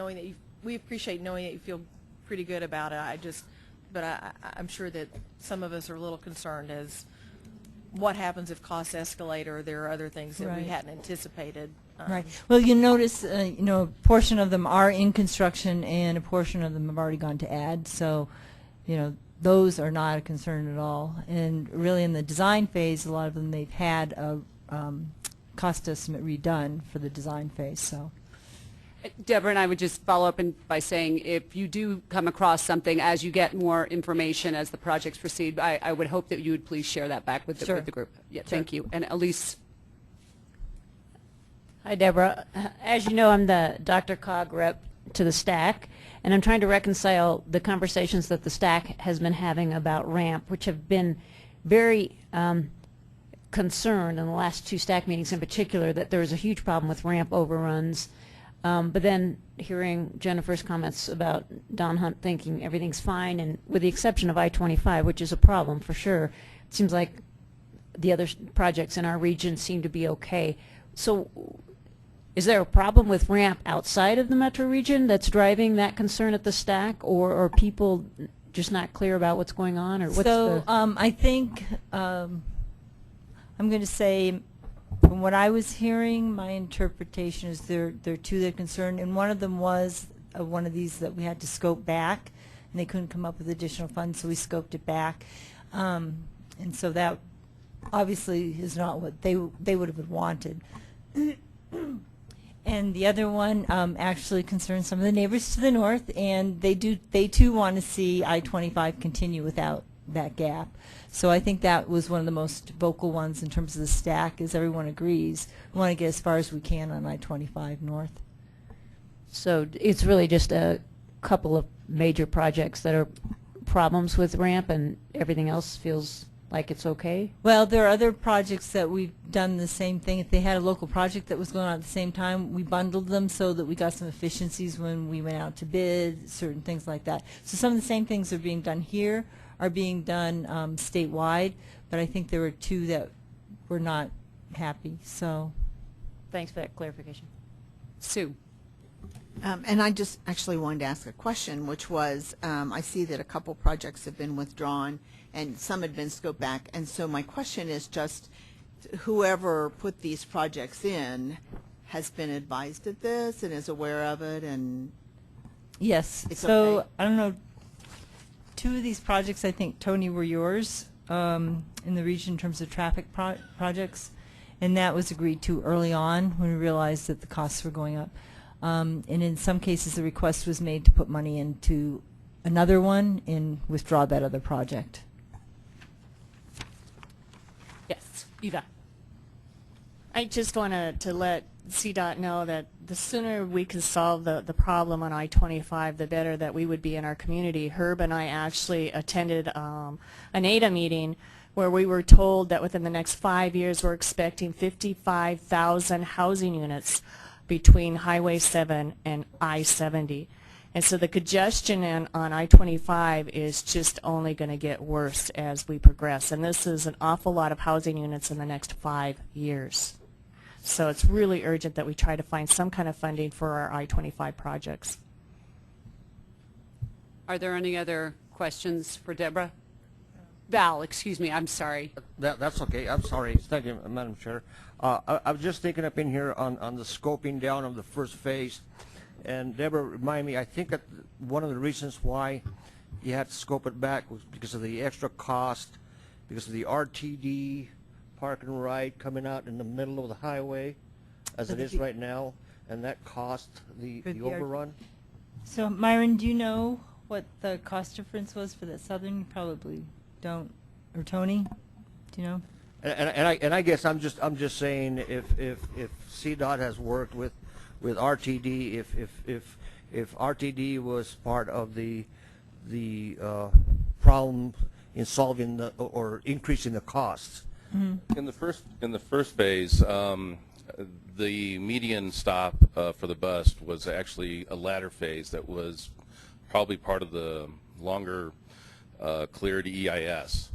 mean, we appreciate knowing that you feel pretty good about it. But I'm sure that some of us are a little concerned as what happens if costs escalate or there are other things that we Right. hadn't anticipated. Right. Well, you notice, you know, a portion of them are in construction and a portion of them have already gone to ad. So, you know, those are not a concern at all. And really in the design phase, a lot of them they've had a cost estimate redone for the design phase. So. Deborah and I would just follow up by saying if you do come across something as you get more information as the projects proceed, I would hope that you would please share that back with the, Sure. with the group. Yeah, thank you. And Elise. Hi, Deborah. As you know, I'm the DRCOG rep to the STAC, and I'm trying to reconcile the conversations that the STAC has been having about RAMP, which have been very concerned in the last two STAC meetings in particular that there is a huge problem with RAMP overruns. But then hearing Jennifer's comments about Don Hunt thinking everything's fine, and with the exception of I-25, which is a problem for sure, it seems like the other projects in our region seem to be okay. So is there a problem with RAMP outside of the metro region that's driving that concern at the STAC, or are people just not clear about what's going on? Or what's So I think I'm going to say, from what I was hearing, my interpretation is there are two that are concerned, and one of them was one of these that we had to scope back, and they couldn't come up with additional funds, so we scoped it back. And so that obviously is not what they would have wanted. And the other one actually concerns some of the neighbors to the north, and they too want to see I-25 continue without that gap. So I think that was one of the most vocal ones in terms of the STAC, is everyone agrees we want to get as far as we can on I-25 north. So it's really just a couple of major projects that are problems with RAMP, and everything else feels like it's okay? Well, there are other projects that we've done the same thing. If they had a local project that was going on at the same time, we bundled them so that we got some efficiencies when we went out to bid, certain things like that. So some of the same things are being done here are being done statewide, but I think there were two that were not happy. So, thanks for that clarification. Sue. And I just actually wanted to ask a question, which was, I see that a couple projects have been withdrawn and some had been scoped back. And so my question is just, whoever put these projects in has been advised of this and is aware of it, and yes. It's so okay. I don't know. Two of these projects, I think, Tony, were yours in the region in terms of traffic projects, and that was agreed to early on when we realized that the costs were going up. And in some cases, the request was made to put money into another one and withdraw that other project. Yes, Eva. I just wanted to let CDOT know that the sooner we can solve the problem on I-25, the better that we would be in our community. Herb and I actually attended an ADA meeting where we were told that within the next 5 years we're expecting 55,000 housing units between Highway 7 and I-70. And so the congestion on I-25 is just only going to get worse as we progress. And this is an awful lot of housing units in the next 5 years. So it's really urgent that we try to find some kind of funding for our I-25 projects. Are there any other questions for Deborah? Val, excuse me, I'm sorry. That's okay. I'm sorry. Thank you, Madam Chair. I was just thinking up in here on the scoping down of the first phase, and Deborah remind me, I think that one of the reasons why you had to scope it back was because of the extra cost, because of the RTD park and ride coming out in the middle of the highway, as it is right now, and that cost the overrun. So Myron, do you know what the cost difference was for the southern? You probably don't. Or Tony, do you know? And I guess I'm just saying if CDOT has worked with RTD, if RTD was part of the problem in solving or increasing the costs. Mm-hmm. In the first phase, the median stop for the bus was actually a latter phase that was probably part of the longer cleared EIS.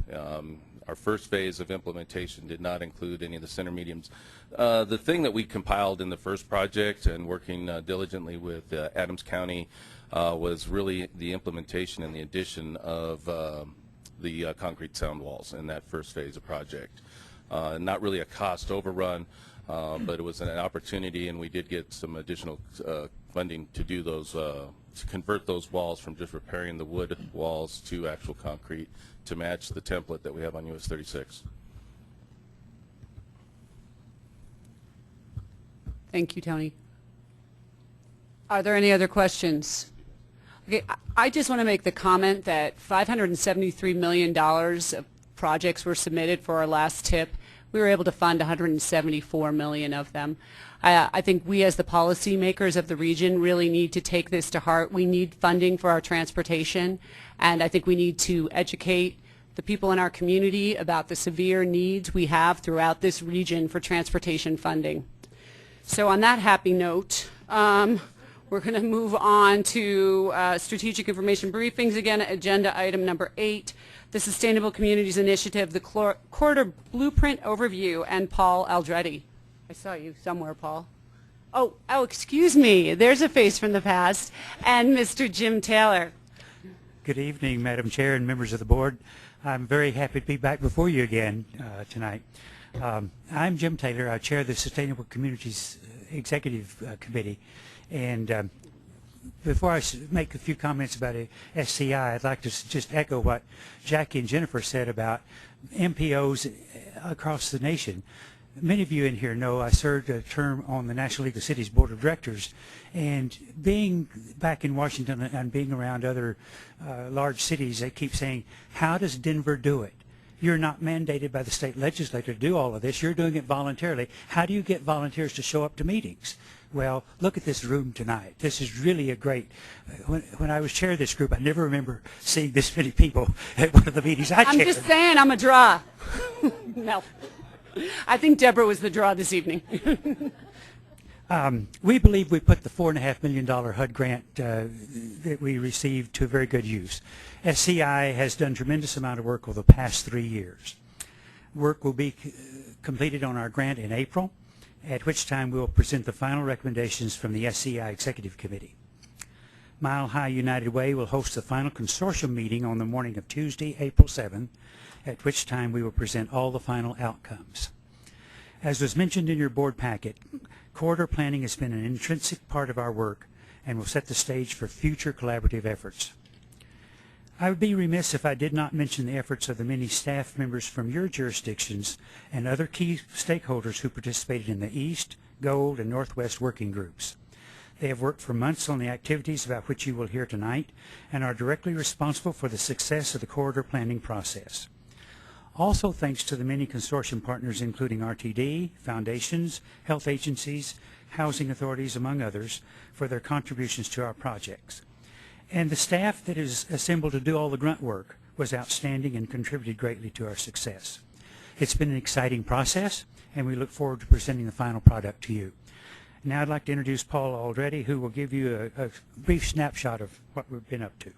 Our first phase of implementation did not include any of the center mediums. The thing that we compiled in the first project and working diligently with Adams County was really the implementation and the addition of the concrete sound walls in that first phase of project. Not really a cost overrun, but it was an opportunity, and we did get some additional funding to do those, to convert those walls from just repairing the wood walls to actual concrete to match the template that we have on US 36. Thank you, Tony. Are there any other questions? Okay, I just want to make the comment that $573 million of projects were submitted for our last TIP. We were able to fund 174 million of them. I think we as the policymakers of the region really need to take this to heart. We need funding for our transportation, and I think we need to educate the people in our community about the severe needs we have throughout this region for transportation funding. So on that happy note, we're going to move on to strategic information briefings again, agenda item number 8. The Sustainable Communities Initiative, the Corridor Blueprint Overview, and Paul Aldretti. I saw you somewhere, Paul. Oh, excuse me. There's a face from the past. And Mr. Jim Taylor. Good evening, Madam Chair and members of the board. I'm very happy to be back before you again tonight. I'm Jim Taylor. I chair the Sustainable Communities Executive Committee. And before I make a few comments about SCI, I'd like to just echo what Jackie and Jennifer said about MPOs across the nation. Many of you in here know I served a term on the National League of Cities Board of Directors, and being back in Washington and being around other large cities, they keep saying, how does Denver do it? You're not mandated by the state legislature to do all of this. You're doing it voluntarily. How do you get volunteers to show up to meetings? Well, look at this room tonight. This is really a great, when I was chair of this group, I never remember seeing this many people at one of the meetings I chaired. I'm just saying I'm a draw. No. I think Deborah was the draw this evening. We believe we put the $4.5 million HUD grant that we received to very good use. SCI has done a tremendous amount of work over the past 3 years. Work will be completed on our grant in April, at which time we will present the final recommendations from the SCI Executive Committee. Mile High United Way will host the final consortium meeting on the morning of Tuesday, April 7th, at which time we will present all the final outcomes. As was mentioned in your board packet, corridor planning has been an intrinsic part of our work and will set the stage for future collaborative efforts. I would be remiss if I did not mention the efforts of the many staff members from your jurisdictions and other key stakeholders who participated in the East, Gold, and Northwest working groups. They have worked for months on the activities about which you will hear tonight and are directly responsible for the success of the corridor planning process. Also thanks to the many consortium partners including RTD, foundations, health agencies, housing authorities, among others, for their contributions to our projects. And the staff that is assembled to do all the grunt work was outstanding and contributed greatly to our success. It's been an exciting process, and we look forward to presenting the final product to you. Now I'd like to introduce Paul Aldretti, who will give you a brief snapshot of what we've been up to.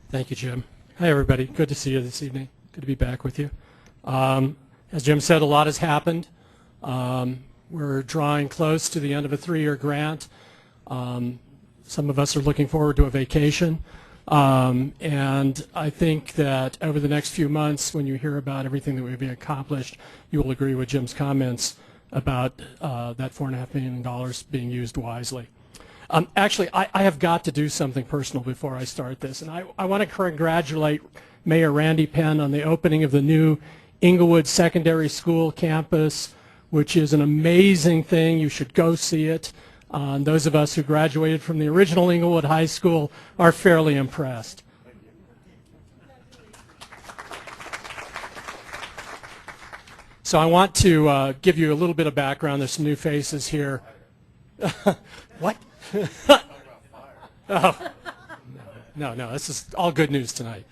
Thank you, Jim. Hi, everybody. Good to see you this evening. Good to be back with you. As Jim said, a lot has happened. We're drawing close to the end of a 3-year grant. Some of us are looking forward to a vacation. And I think that over the next few months, when you hear about everything that we've accomplished, you will agree with Jim's comments about that $4.5 million being used wisely. Actually, I have got to do something personal before I start this, and I want to congratulate Mayor Randy Penn on the opening of the new Inglewood Secondary School campus, which is an amazing thing. You should go see it. Those of us who graduated from the original Inglewood High School are fairly impressed. So I want to give you a little bit of background. There's some new faces here. What? Oh. No, this is all good news tonight.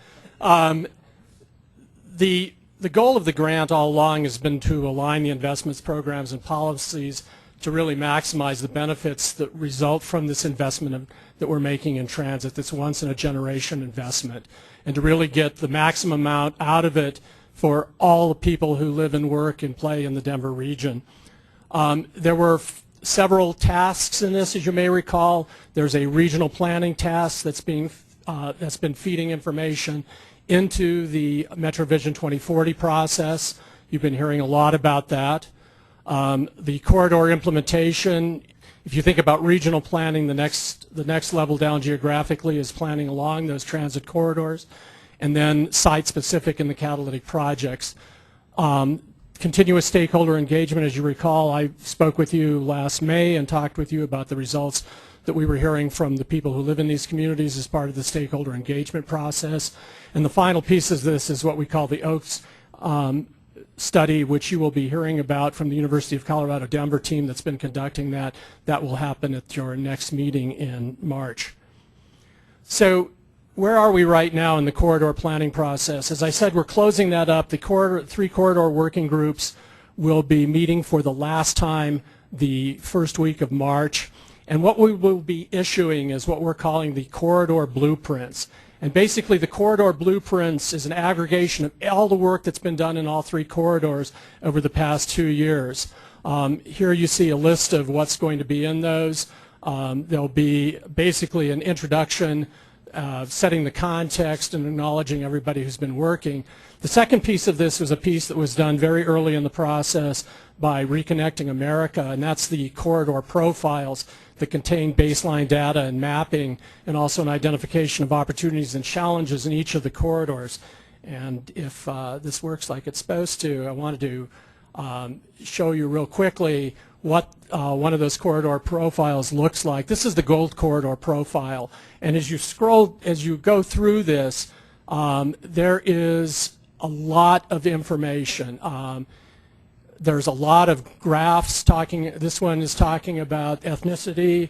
The goal of the grant all along has been to align the investments, programs, and policies to really maximize the benefits that result from this investment that we're making in transit, this once-in-a-generation investment, and to really get the maximum amount out of it for all the people who live and work and play in the Denver region. There were several tasks in this, as you may recall. There's a regional planning task that's been feeding information into the MetroVision 2040 process. You've been hearing a lot about that. The corridor implementation, if you think about regional planning, the next level down geographically is planning along those transit corridors, and then site-specific in the catalytic projects. Continuous stakeholder engagement, as you recall, I spoke with you last May and talked with you about the results that we were hearing from the people who live in these communities as part of the stakeholder engagement process. And the final piece of this is what we call the OAKS study, which you will be hearing about from the University of Colorado Denver team that's been conducting that. That will happen at your next meeting in March. So where are we right now in the corridor planning process? As I said, we're closing that up. The three corridor working groups will be meeting for the last time the first week of March. And what we will be issuing is what we're calling the corridor blueprints. And basically the corridor blueprints is an aggregation of all the work that's been done in all three corridors over the past 2 years. Here you see a list of what's going to be in those. There'll be basically an introduction, setting the context and acknowledging everybody who's been working. The second piece of this was a piece that was done very early in the process by Reconnecting America, and that's the corridor profiles that contain baseline data and mapping, and also an identification of opportunities and challenges in each of the corridors. And if this works like it's supposed to, I wanted to show you real quickly what one of those corridor profiles looks like. This is the gold corridor profile, and as you go through this, there is a lot of information. There's a lot of graphs talking. This one is talking about ethnicity.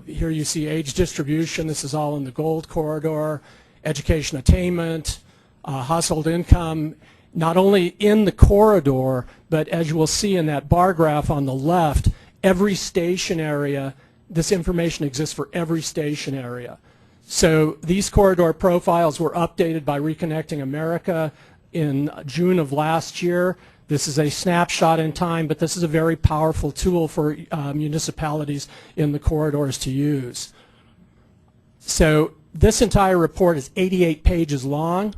Here you see age distribution. This is all in the gold corridor. Education attainment, household income, not only in the corridor, but as you will see in that bar graph on the left, every station area, this information exists for every station area. So these corridor profiles were updated by Reconnecting America in June of last year. This is a snapshot in time, but this is a very powerful tool for municipalities in the corridors to use. So this entire report is 88 pages long,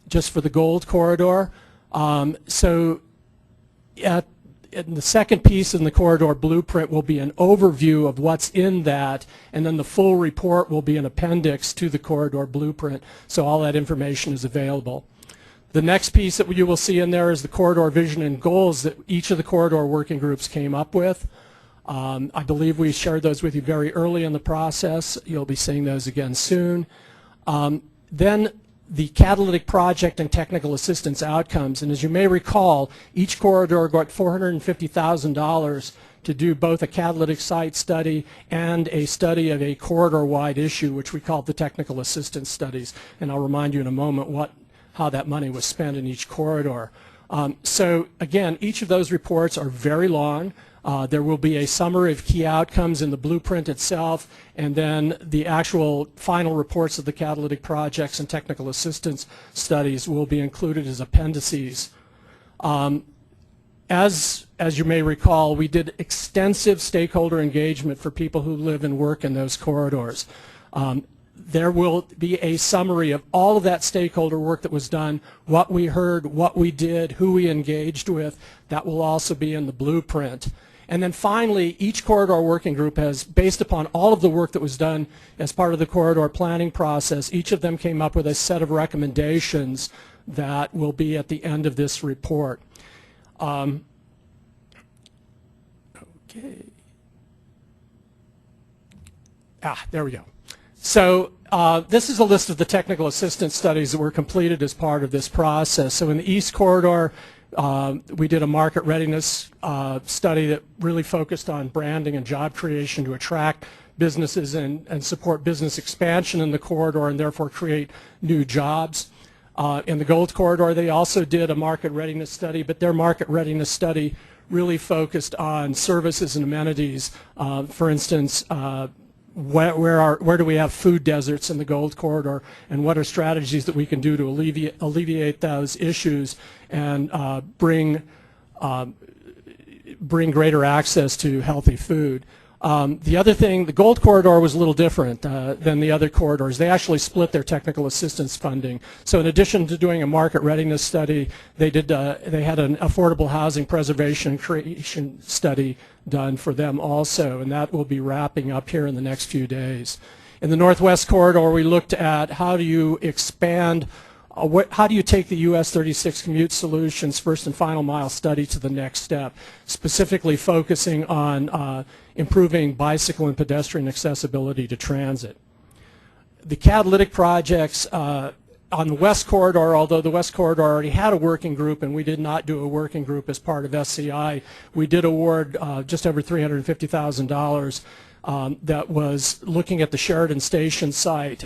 just for the gold corridor. In the second piece in the corridor blueprint will be an overview of what's in that, and then the full report will be an appendix to the corridor blueprint, so all that information is available. The next piece that you will see in there is the corridor vision and goals that each of the corridor working groups came up with. I believe we shared those with you very early in the process. You'll be seeing those again soon. Then the catalytic project and technical assistance outcomes, and as you may recall, each corridor got $450,000 to do both a catalytic site study and a study of a corridor-wide issue, which we call the technical assistance studies, and I'll remind you in a moment how that money was spent in each corridor. So again, each of those reports are very long. There will be a summary of key outcomes in the blueprint itself, and then the actual final reports of the catalytic projects and technical assistance studies will be included as appendices. As you may recall, we did extensive stakeholder engagement for people who live and work in those corridors. there will be a summary of all of that stakeholder work that was done, what we heard, what we did, who we engaged with. That will also be in the blueprint. And then finally, each corridor working group has, based upon all of the work that was done as part of the corridor planning process, each of them came up with a set of recommendations that will be at the end of this report. Okay. There we go. So this is a list of the technical assistance studies that were completed as part of this process. So in the East Corridor, we did a market readiness study that really focused on branding and job creation to attract businesses and support business expansion in the corridor and therefore create new jobs. In the Gold Corridor, they also did a market readiness study, but their market readiness study really focused on services and amenities. For instance, where do we have food deserts in the Gold Corridor, and what are strategies that we can do to alleviate those issues and bring greater access to healthy food. The other thing, the Gold Corridor was a little different than the other corridors. They actually split their technical assistance funding. So in addition to doing a market readiness study, they had an affordable housing preservation and creation study done for them also, and that will be wrapping up here in the next few days. In the Northwest Corridor, we looked at how do you expand how do you take the US 36 commute solutions first and final mile study to the next step, specifically focusing on improving bicycle and pedestrian accessibility to transit. The catalytic projects on the West Corridor, although the West Corridor already had a working group and we did not do a working group as part of SCI, we did award just over $350,000 that was looking at the Sheridan Station site.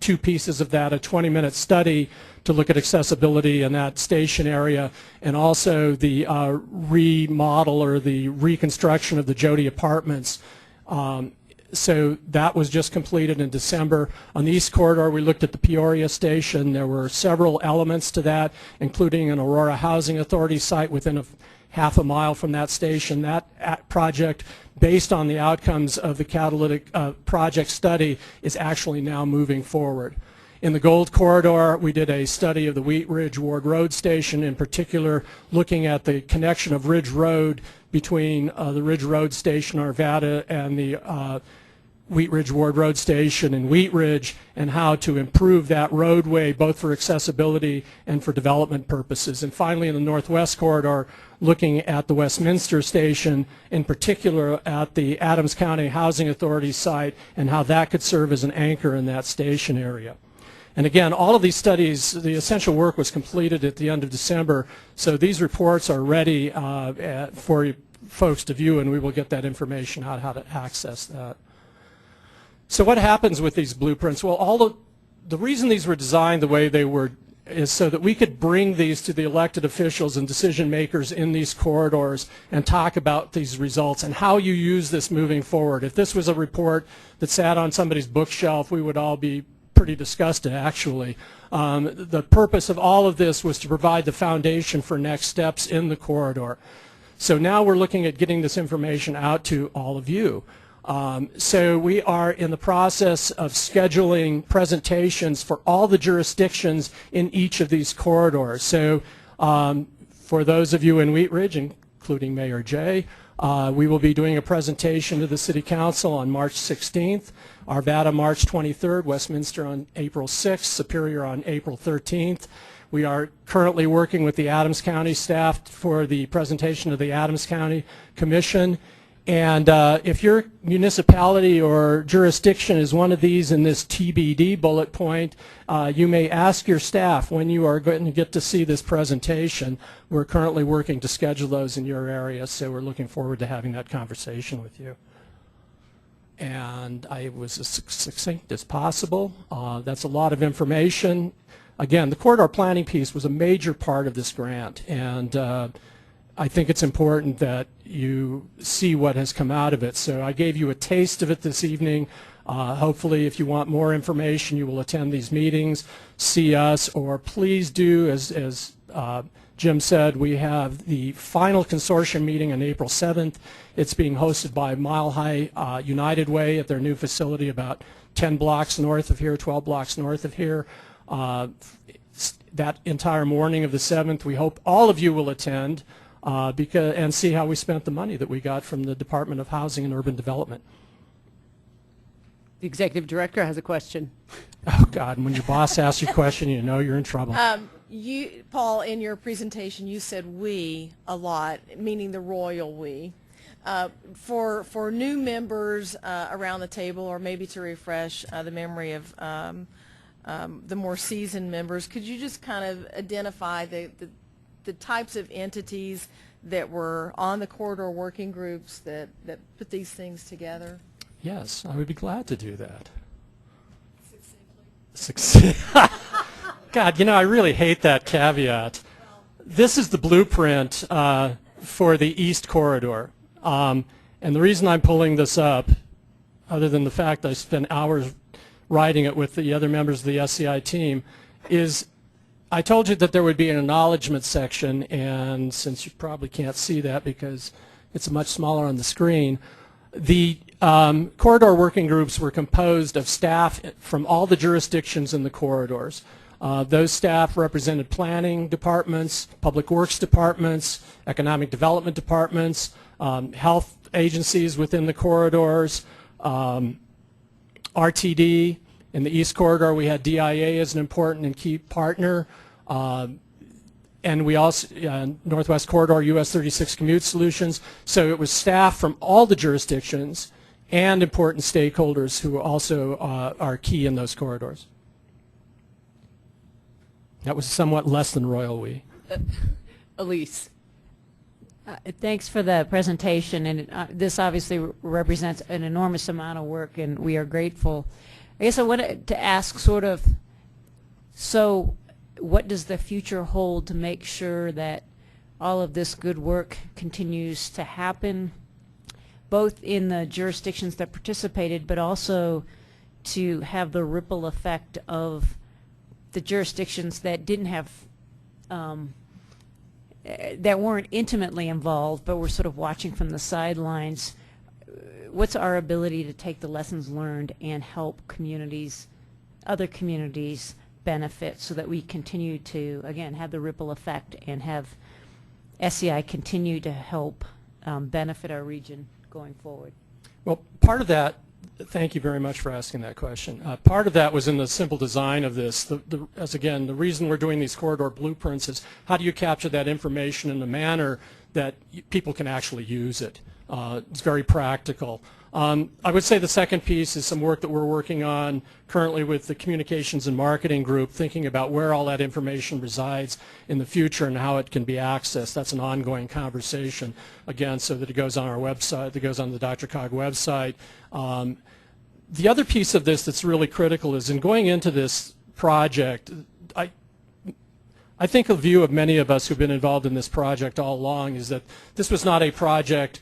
Two pieces of that, a 20-minute study to look at accessibility in that station area, and also the remodel or the reconstruction of the Jody Apartments. So that was just completed in December. On the East Corridor, we looked at the Peoria Station. There were several elements to that, including an Aurora Housing Authority site within half a mile from that station. That project, based on the outcomes of the catalytic project study, is actually now moving forward. In the Gold Corridor, we did a study of the Wheat Ridge Ward Road Station, in particular looking at the connection of Ridge Road between the Ridge Road Station, Arvada, and the Wheat Ridge Ward Road Station in Wheat Ridge, and how to improve that roadway both for accessibility and for development purposes. And finally, in the Northwest Corridor, looking at the Westminster Station, in particular at the Adams County Housing Authority site, and how that could serve as an anchor in that station area. And again, all of these studies, the essential work was completed at the end of December, so these reports are ready for folks to view, and we will get that information out how to access that. So what happens with these blueprints? Well, the reason these were designed the way they were is so that we could bring these to the elected officials and decision makers in these corridors and talk about these results and how you use this moving forward. If this was a report that sat on somebody's bookshelf, we would all be pretty disgusted, actually. The purpose of all of this was to provide the foundation for next steps in the corridor. So now we're looking at getting this information out to all of you. So we are in the process of scheduling presentations for all the jurisdictions in each of these corridors. So for those of you in Wheat Ridge, including Mayor Jay, we will be doing a presentation to the City Council on March 16th, Arvada March 23rd, Westminster on April 6th, Superior on April 13th. We are currently working with the Adams County staff for the presentation of the Adams County Commission. And if your municipality or jurisdiction is one of these in this TBD bullet point, you may ask your staff when you are going to get to see this presentation. We're currently working to schedule those in your area, so we're looking forward to having that conversation with you. And I was as succinct as possible. That's a lot of information. Again, the corridor planning piece was a major part of this grant, and I think it's important that you see what has come out of it. So I gave you a taste of it this evening. Hopefully, if you want more information, you will attend these meetings, see us, or please do, as Jim said, we have the final consortium meeting on April 7th. It's being hosted by Mile High United Way at their new facility about 10 blocks north of here, 12 blocks north of here. That entire morning of the 7th, we hope all of you will attend and see how we spent the money that we got from the Department of Housing and Urban Development. The executive director has a question. Oh, God, and when your boss asks you a question, you know you're in trouble. Paul, in your presentation, you said "we" a lot, meaning the royal we. For new members around the table, or maybe to refresh the memory of the more seasoned members, could you just kind of identify the types of entities that were on the corridor working groups that put these things together? Yes, I would be glad to do that. God, you know, I really hate that caveat. This is the blueprint for the East Corridor. And the reason I'm pulling this up, other than the fact I spent hours writing it with the other members of the SCI team, is I told you that there would be an acknowledgement section, and since you probably can't see that because it's much smaller on the screen, the corridor working groups were composed of staff from all the jurisdictions in the corridors. Those staff represented planning departments, public works departments, economic development departments, health agencies within the corridors, RTD. In the East Corridor, we had DIA as an important and key partner. And we also, Northwest Corridor, US 36 Commute Solutions. So it was staff from all the jurisdictions and important stakeholders who also are key in those corridors. That was somewhat less than royal we. Elise. Thanks for the presentation, and this obviously represents an enormous amount of work, and we are grateful. I guess I wanted to ask sort of, so what does the future hold to make sure that all of this good work continues to happen, both in the jurisdictions that participated, but also to have the ripple effect of the jurisdictions that didn't have, that weren't intimately involved, but were sort of watching from the sidelines? What's our ability to take the lessons learned and help communities, other communities, benefit so that we continue to, again, have the ripple effect and have SCI continue to help benefit our region going forward? Well, part of that, thank you very much for asking that question. Part of that was in the simple design of this. As again, the reason we're doing these corridor blueprints is how do you capture that information in a manner that people can actually use it? It's very practical. I would say the second piece is some work that we're working on currently with the communications and marketing group, thinking about where all that information resides in the future and how it can be accessed. That's an ongoing conversation, again, so that it goes on our website, that goes on the DRCOG website. The other piece of this that's really critical is in going into this project, I think a view of many of us who've been involved in this project all along is that this was not a project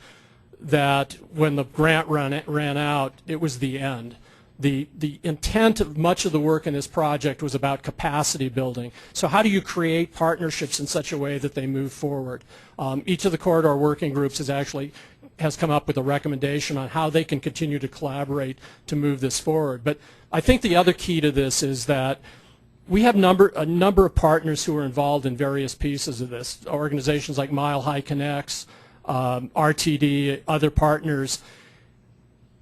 that when the grant ran out, it was the end. The intent of much of the work in this project was about capacity building. So how do you create partnerships in such a way that they move forward? Each of the corridor working groups has come up with a recommendation on how they can continue to collaborate to move this forward. But I think the other key to this is that we have a number of partners who are involved in various pieces of this. Organizations like Mile High Connects, RTD, other partners.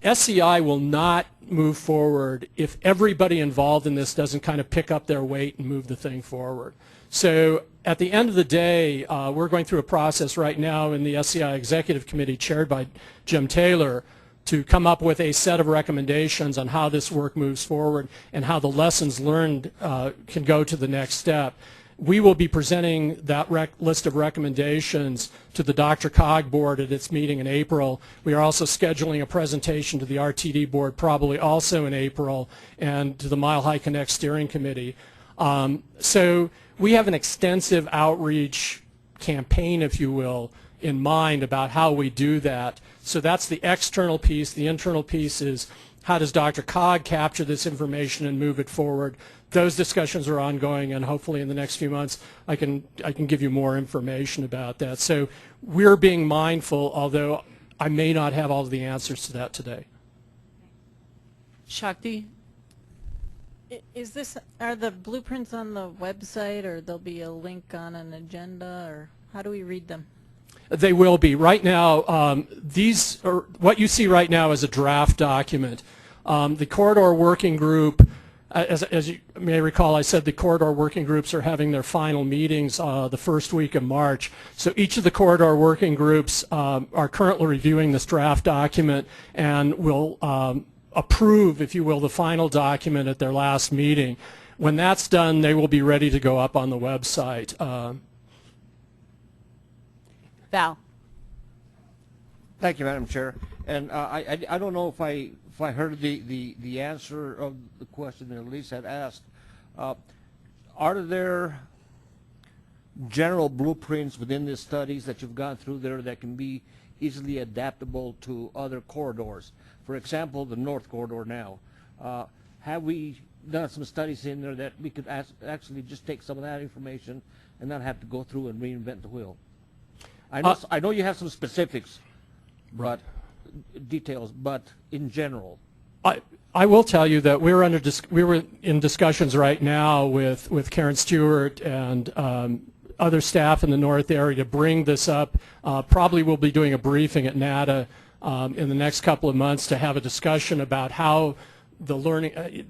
SCI will not move forward if everybody involved in this doesn't kind of pick up their weight and move the thing forward. So at the end of the day, we're going through a process right now in the SCI Executive Committee chaired by Jim Taylor to come up with a set of recommendations on how this work moves forward and how the lessons learned can go to the next step. We will be presenting that list of recommendations to the DRCOG board at its meeting in April. We are also scheduling a presentation to the RTD board probably also in April and to the Mile High Connect Steering Committee. So we have an extensive outreach campaign, if you will, in mind about how we do that. So that's the external piece. The internal piece is how does DRCOG capture this information and move it forward. Those discussions are ongoing, and hopefully in the next few months I can give you more information about that. So we're being mindful, although I may not have all of the answers to that today. Shakti? Are the blueprints on the website, or there'll be a link on an agenda, or how do we read them? They will be. Right now, what you see right now is a draft document. The corridor working group, as you may recall, I said the corridor working groups are having their final meetings the first week of March. So each of the corridor working groups are currently reviewing this draft document and will approve, if you will, the final document at their last meeting. When that's done, they will be ready to go up on the website. Val? Thank you, Madam Chair. And I don't know if I heard the answer of the question that Elise had asked. Are there general blueprints within the studies that you've gone through there that can be easily adaptable to other corridors? For example, the North Corridor now. Have we done some studies in there that we could actually just take some of that information and not have to go through and reinvent the wheel? I know you have some specifics, but details, but in general. I will tell you that we were in discussions right now with Karen Stewart and other staff in the North area to bring this up. Probably we'll be doing a briefing at NATA in the next couple of months to have a discussion about how the learning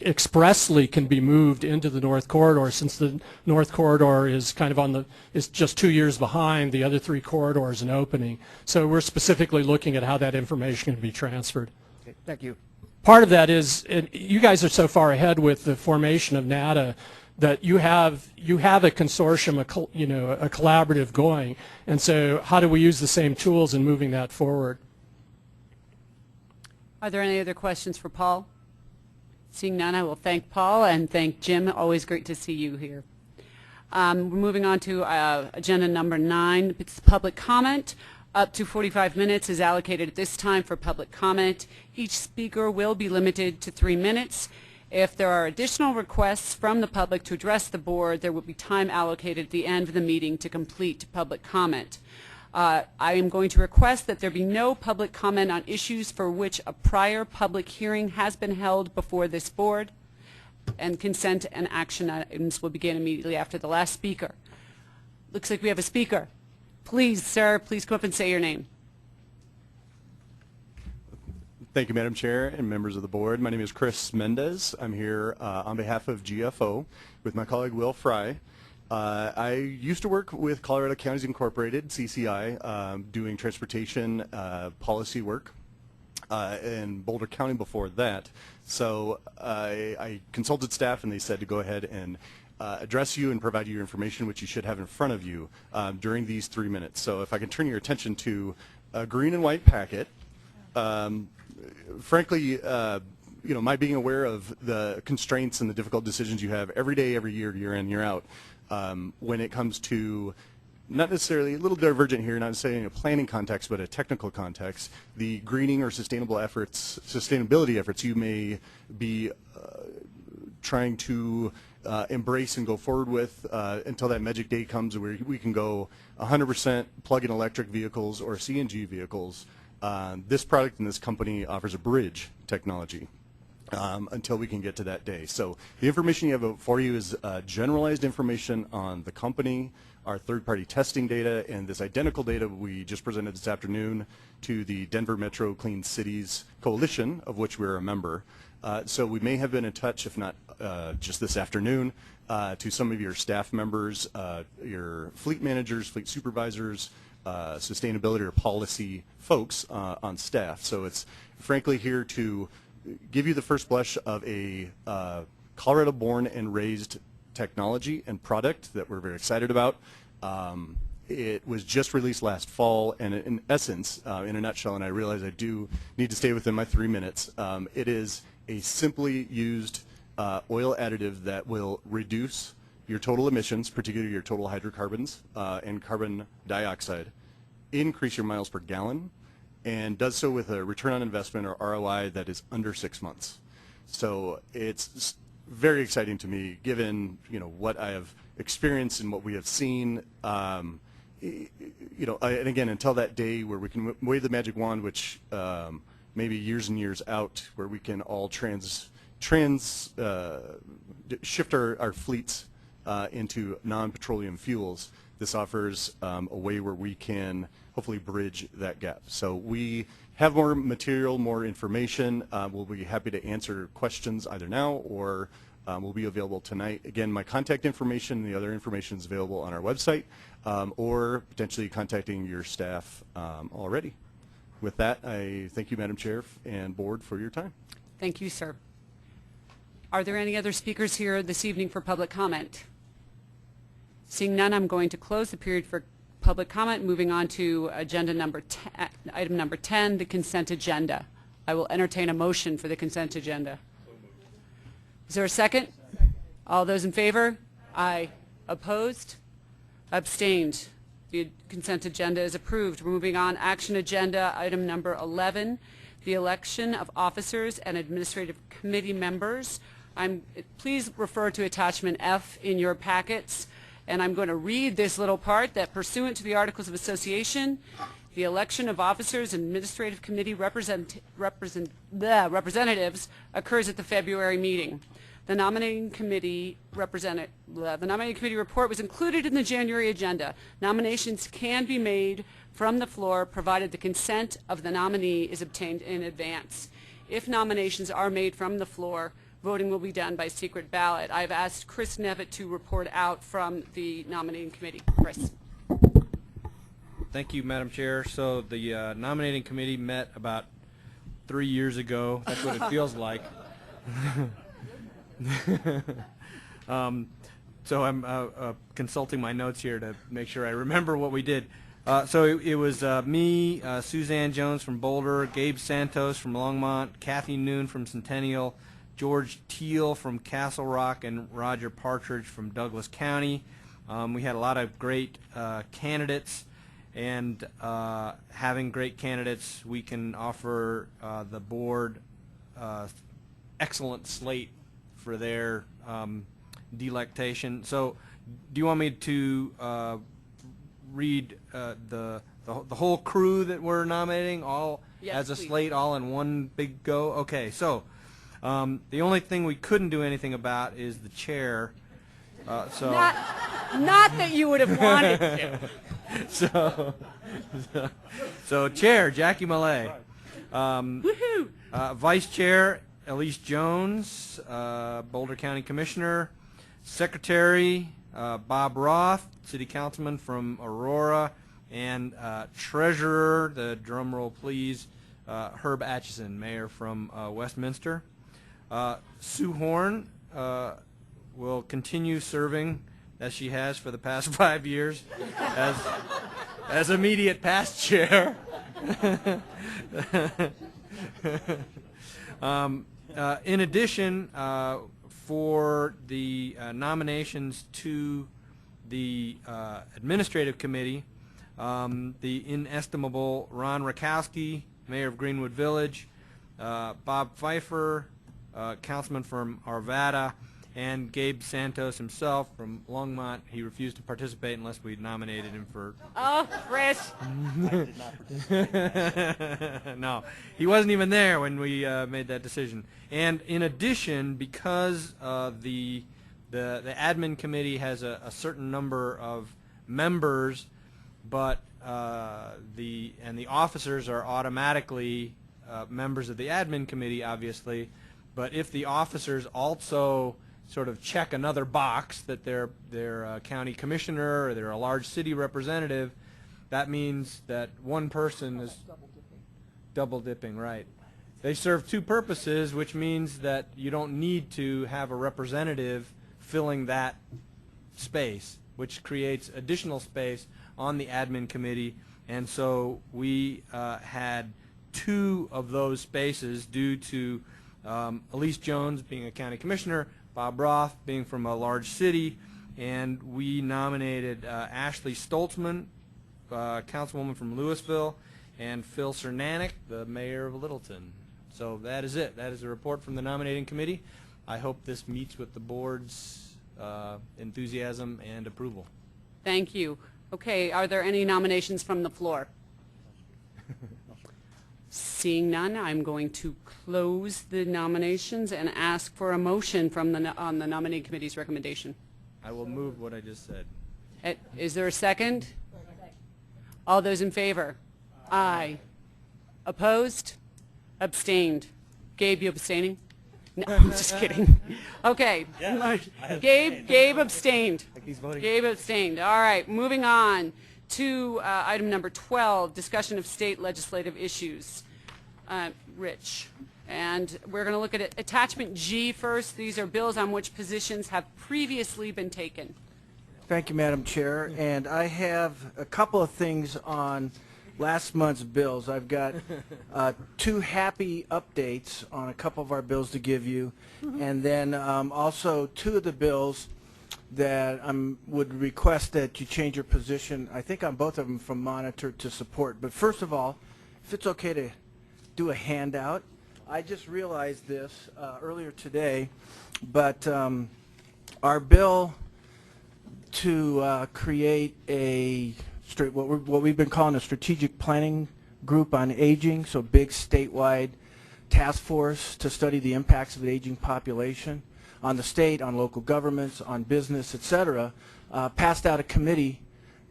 expressly can be moved into the North Corridor, since the North Corridor is kind of is just 2 years behind the other 3 corridors in opening. So we're specifically looking at how that information can be transferred. Okay, thank you. Part of that is, you guys are so far ahead with the formation of NATA that you have a consortium, a collaborative going, and so how do we use the same tools in moving that forward? Are there any other questions for Paul? Seeing none, I will thank Paul and thank Jim. Always great to see you here. We're moving on to agenda number 9. It's public comment. Up to 45 minutes is allocated at this time for public comment. Each speaker will be limited to 3 minutes. If there are additional requests from the public to address the board, there will be time allocated at the end of the meeting to complete public comment. I am going to request that there be no public comment on issues for which a prior public hearing has been held before this board, and consent and action items will begin immediately after the last speaker. Looks like we have a speaker. Please, sir, please come up and say your name. Thank you, Madam Chair and members of the board. My name is Chris Mendez. I'm here on behalf of GFO with my colleague Will Fry. I used to work with Colorado Counties Incorporated, CCI, doing transportation policy work in Boulder County before that. So I consulted staff and they said to go ahead and address you and provide you your information, which you should have in front of you during these 3 minutes. So if I can turn your attention to a green and white packet. Frankly, my being aware of the constraints and the difficult decisions you have every day, every year, year in, year out, when it comes to, not necessarily, a little divergent here, not necessarily in a planning context, but a technical context, the greening or sustainability efforts you may be trying to embrace and go forward with until that magic day comes where we can go 100% plug-in electric vehicles or CNG vehicles. This product and this company offers a bridge technology until we can get to that day. So the information you have for you is generalized information on the company, our third-party testing data, and this identical data we just presented this afternoon to the Denver Metro Clean Cities Coalition, of which we're a member. So we may have been in touch, if not just this afternoon, to some of your staff members, your fleet managers, fleet supervisors, sustainability or policy folks on staff. So it's frankly here to give you the first blush of a Colorado-born and raised technology and product that we're very excited about. It was just released last fall, and in essence, in a nutshell, and I realize I do need to stay within my 3 minutes, it is a simply used oil additive that will reduce your total emissions, particularly your total hydrocarbons and carbon dioxide, increase your miles per gallon, and does so with a return on investment, or ROI, that is under 6 months. So it's very exciting to me, given what I have experienced and what we have seen. And again, until that day where we can wave the magic wand, which maybe years and years out, where we can all shift our fleets into non-petroleum fuels, this offers a way where we can hopefully bridge that gap. So we have more material, more information. We'll be happy to answer questions either now or will be available tonight. Again, my contact information and the other information is available on our website, or potentially contacting your staff already. With that, I thank you, Madam Chair and Board, for your time. Thank you, sir. Are there any other speakers here this evening for public comment? Seeing none, I'm going to close the period for public comment, moving on to agenda number item number 10, the consent agenda. I will entertain a motion for the consent agenda. Is there a second? All those in favor? Aye. Opposed? Abstained? The consent agenda is approved. We're moving on. Action agenda item number 11, the election of officers and administrative committee members. Please refer to attachment F in your packets, and I'm going to read this little part that, pursuant to the Articles of Association, the election of officers and administrative committee representatives occurs at the February meeting. The nominating committee report was included in the January agenda. Nominations can be made from the floor provided the consent of the nominee is obtained in advance. If nominations are made from the floor, voting will be done by secret ballot. I've asked Chris Nevitt to report out from the nominating committee. Chris. Thank you, Madam Chair. So the nominating committee met about 3 years ago. That's what it feels like. So I'm consulting my notes here to make sure I remember what we did. So it was me, Suzanne Jones from Boulder, Gabe Santos from Longmont, Kathy Noon from Centennial, George Teal from Castle Rock, and Roger Partridge from Douglas County. We had a lot of great candidates, and having great candidates, we can offer the board excellent slate for their delectation. So do you want me to read the whole crew that we're nominating all as a slate, all in one big go? Okay, so the only thing we couldn't do anything about is the chair. So not that you would have wanted to. So chair, Jackie Millay. Woohoo! Vice chair, Elise Jones, Boulder County Commissioner. Secretary, Bob Roth, City Councilman from Aurora. And treasurer, the drum roll please, Herb Atchison, Mayor from Westminster. Sue Horn will continue serving as she has for the past 5 years as immediate past chair. In addition, for the nominations to the administrative committee, the inestimable Ron Rakowski, Mayor of Greenwood Village, Bob Pfeiffer, Councilman from Arvada, and Gabe Santos himself from Longmont. He refused to participate unless we nominated him for... Oh, Chris! No, he wasn't even there when we made that decision. And in addition, because the admin committee has a certain number of members, but the officers are automatically members of the admin committee, obviously. But if the officers also sort of check another box that they're a county commissioner or they're a large city representative, that means that one person is double dipping, right? They serve two purposes, which means that you don't need to have a representative filling that space, which creates additional space on the admin committee. And so we had 2 of those spaces due to Elise Jones being a county commissioner, Bob Roth being from a large city, and we nominated Ashley Stoltzman, councilwoman from Louisville, and Phil Cernanek, the mayor of Littleton. So that is it. That is a report from the nominating committee. I hope this meets with the board's enthusiasm and approval. Thank you. Okay, are there any nominations from the floor? Seeing none, I'm going to close the nominations and ask for a motion from on the nominating committee's recommendation. I will move what I just said. Is there a second? All those in favor? Aye. Opposed? Abstained. Gabe, you abstaining? No, I'm just kidding. Okay. Gabe abstained. Gabe abstained. All right, moving on to item number 12, discussion of state legislative issues. Rich. And we're going to look at attachment G first. These are bills on which positions have previously been taken. Thank you, Madam Chair. And I have a couple of things on last month's bills. I've got two happy updates on a couple of our bills to give you, and then also two of the bills that I would request that you change your position, I think on both of them, from monitor to support. But first of all, if it's okay to do a handout, I just realized this earlier today, but our bill to create a what we've been calling a strategic planning group on aging, so big statewide task force to study the impacts of the aging population on the state, on local governments, on business, etc., passed out a committee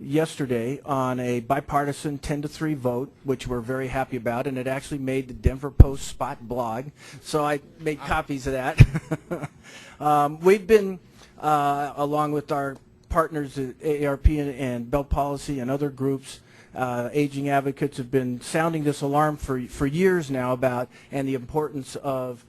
yesterday on a bipartisan 10-3 vote, which we're very happy about, and it actually made the Denver Post spot blog, so I made copies of that. We've been, along with our partners at AARP and Bell Policy and other groups, aging advocates, have been sounding this alarm for years now about and the importance of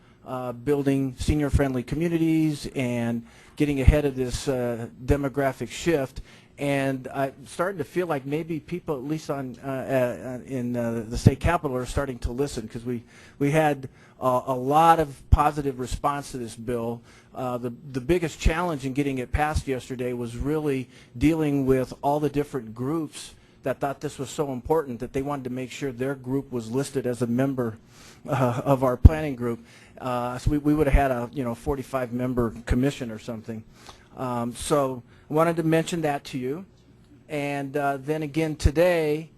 building senior-friendly communities and getting ahead of this demographic shift. And I'm starting to feel like maybe people, at least in the state capitol, are starting to listen, because we had a lot of positive response to this bill. The biggest challenge in getting it passed yesterday was really dealing with all the different groups that thought this was so important that they wanted to make sure their group was listed as a member of our planning group. So we would have had a 45-member commission or something. So I wanted to mention that to you. And then again today,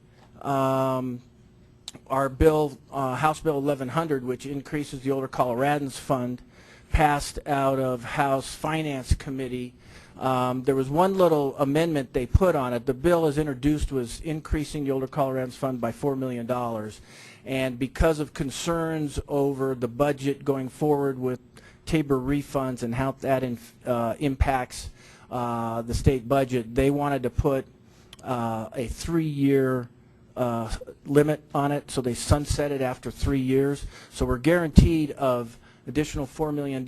our bill, House Bill 1100, which increases the Older Coloradans Fund, passed out of House Finance Committee. There was one little amendment they put on it. The bill as introduced was increasing the Older Coloradans Fund by $4 million. And because of concerns over the budget going forward with Tabor refunds and how that impacts the state budget, they wanted to put a 3-year limit on it, so they sunset it after 3 years. So we're guaranteed of additional $4 million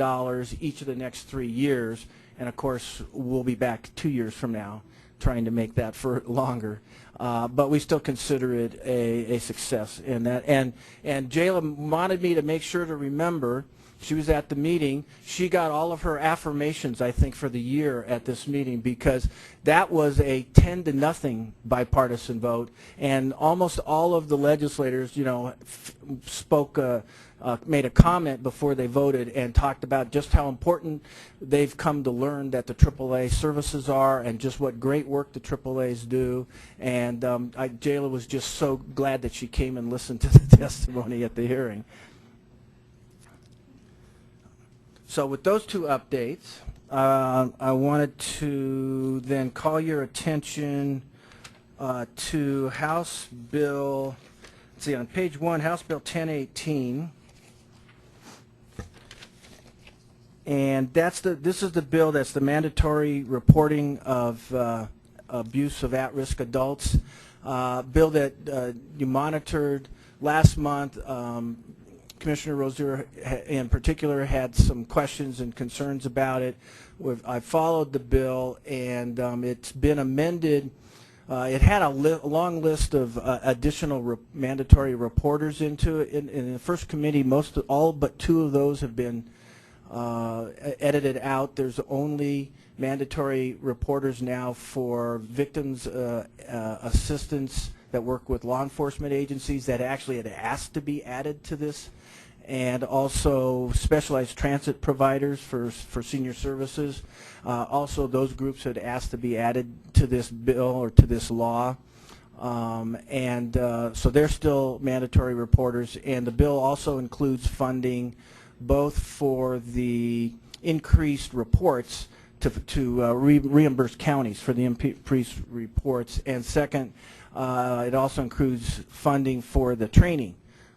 each of the next 3 years, and of course we'll be back 2 years from now trying to make that for longer. But we still consider it a success. And Jayla wanted me to make sure to remember, she was at the meeting, she got all of her affirmations, I think, for the year at this meeting, because that was a 10-0 bipartisan vote, and almost all of the legislators, spoke, made a comment before they voted and talked about just how important they've come to learn that the AAA services are and just what great work the AAAs do. And Jayla was just so glad that she came and listened to the testimony at the hearing. So with those two updates, I wanted to then call your attention to House Bill, let's see, on page 1, House Bill 1018. And this is the bill that's the mandatory reporting of abuse of at-risk adults. Bill that you monitored last month. Commissioner Rozier in particular had some questions and concerns about it. I followed the bill, and it's been amended. It had a long list of additional mandatory reporters into it. In the first committee, all but 2 of those have been edited out. There's only mandatory reporters now for victims assistance that work with law enforcement agencies that actually had asked to be added to this, and also specialized transit providers for senior services. Also, those groups had asked to be added to this bill or to this law. So they're still mandatory reporters, and the bill also includes funding both for the increased reports to reimburse counties for the increased reports, and second, it also includes funding for the training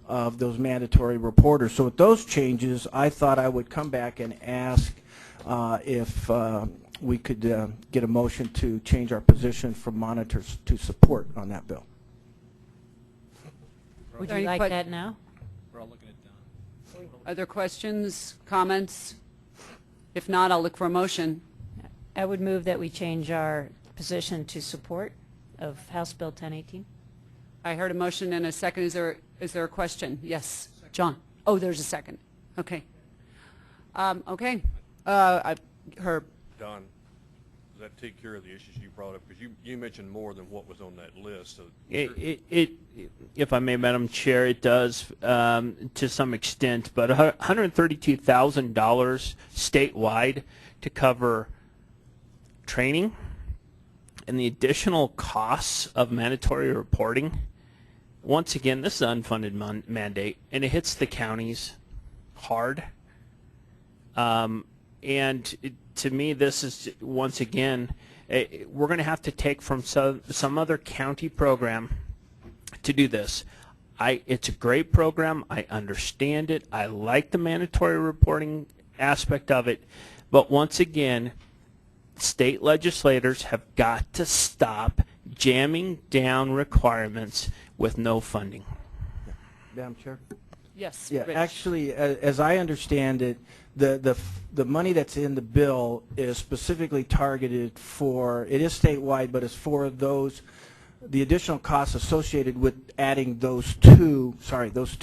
of those mandatory reporters. So with those changes, I thought I would come back and ask if we could get a motion to change our position from monitors to support on that bill. Would you like that now? We're all looking at Don. Are there questions, comments? If not, I'll look for a motion. I would move that we change our position to support of House Bill 1018. I heard a motion and a second. Is there a question? Yes, John. Oh, there's a second. Okay. Okay. Herb. Don, does that take care of the issues you brought up? Because you mentioned more than what was on that list. So if I may, Madam Chair, it does to some extent, but $132,000 statewide to cover training and the additional costs of mandatory reporting. Once again, this is an unfunded mandate, and it hits the counties hard. To me, this is, once again, we're going to have to take from some other county program to do this. It's a great program. I understand it. I like the mandatory reporting aspect of it. But once again, state legislators have got to stop jamming down requirements with no funding. Madam Chair? Yes, Yeah, Rich. actually, as I understand it, the money that's in the bill is specifically targeted for, it is statewide, but it's for those, the additional costs associated with adding those two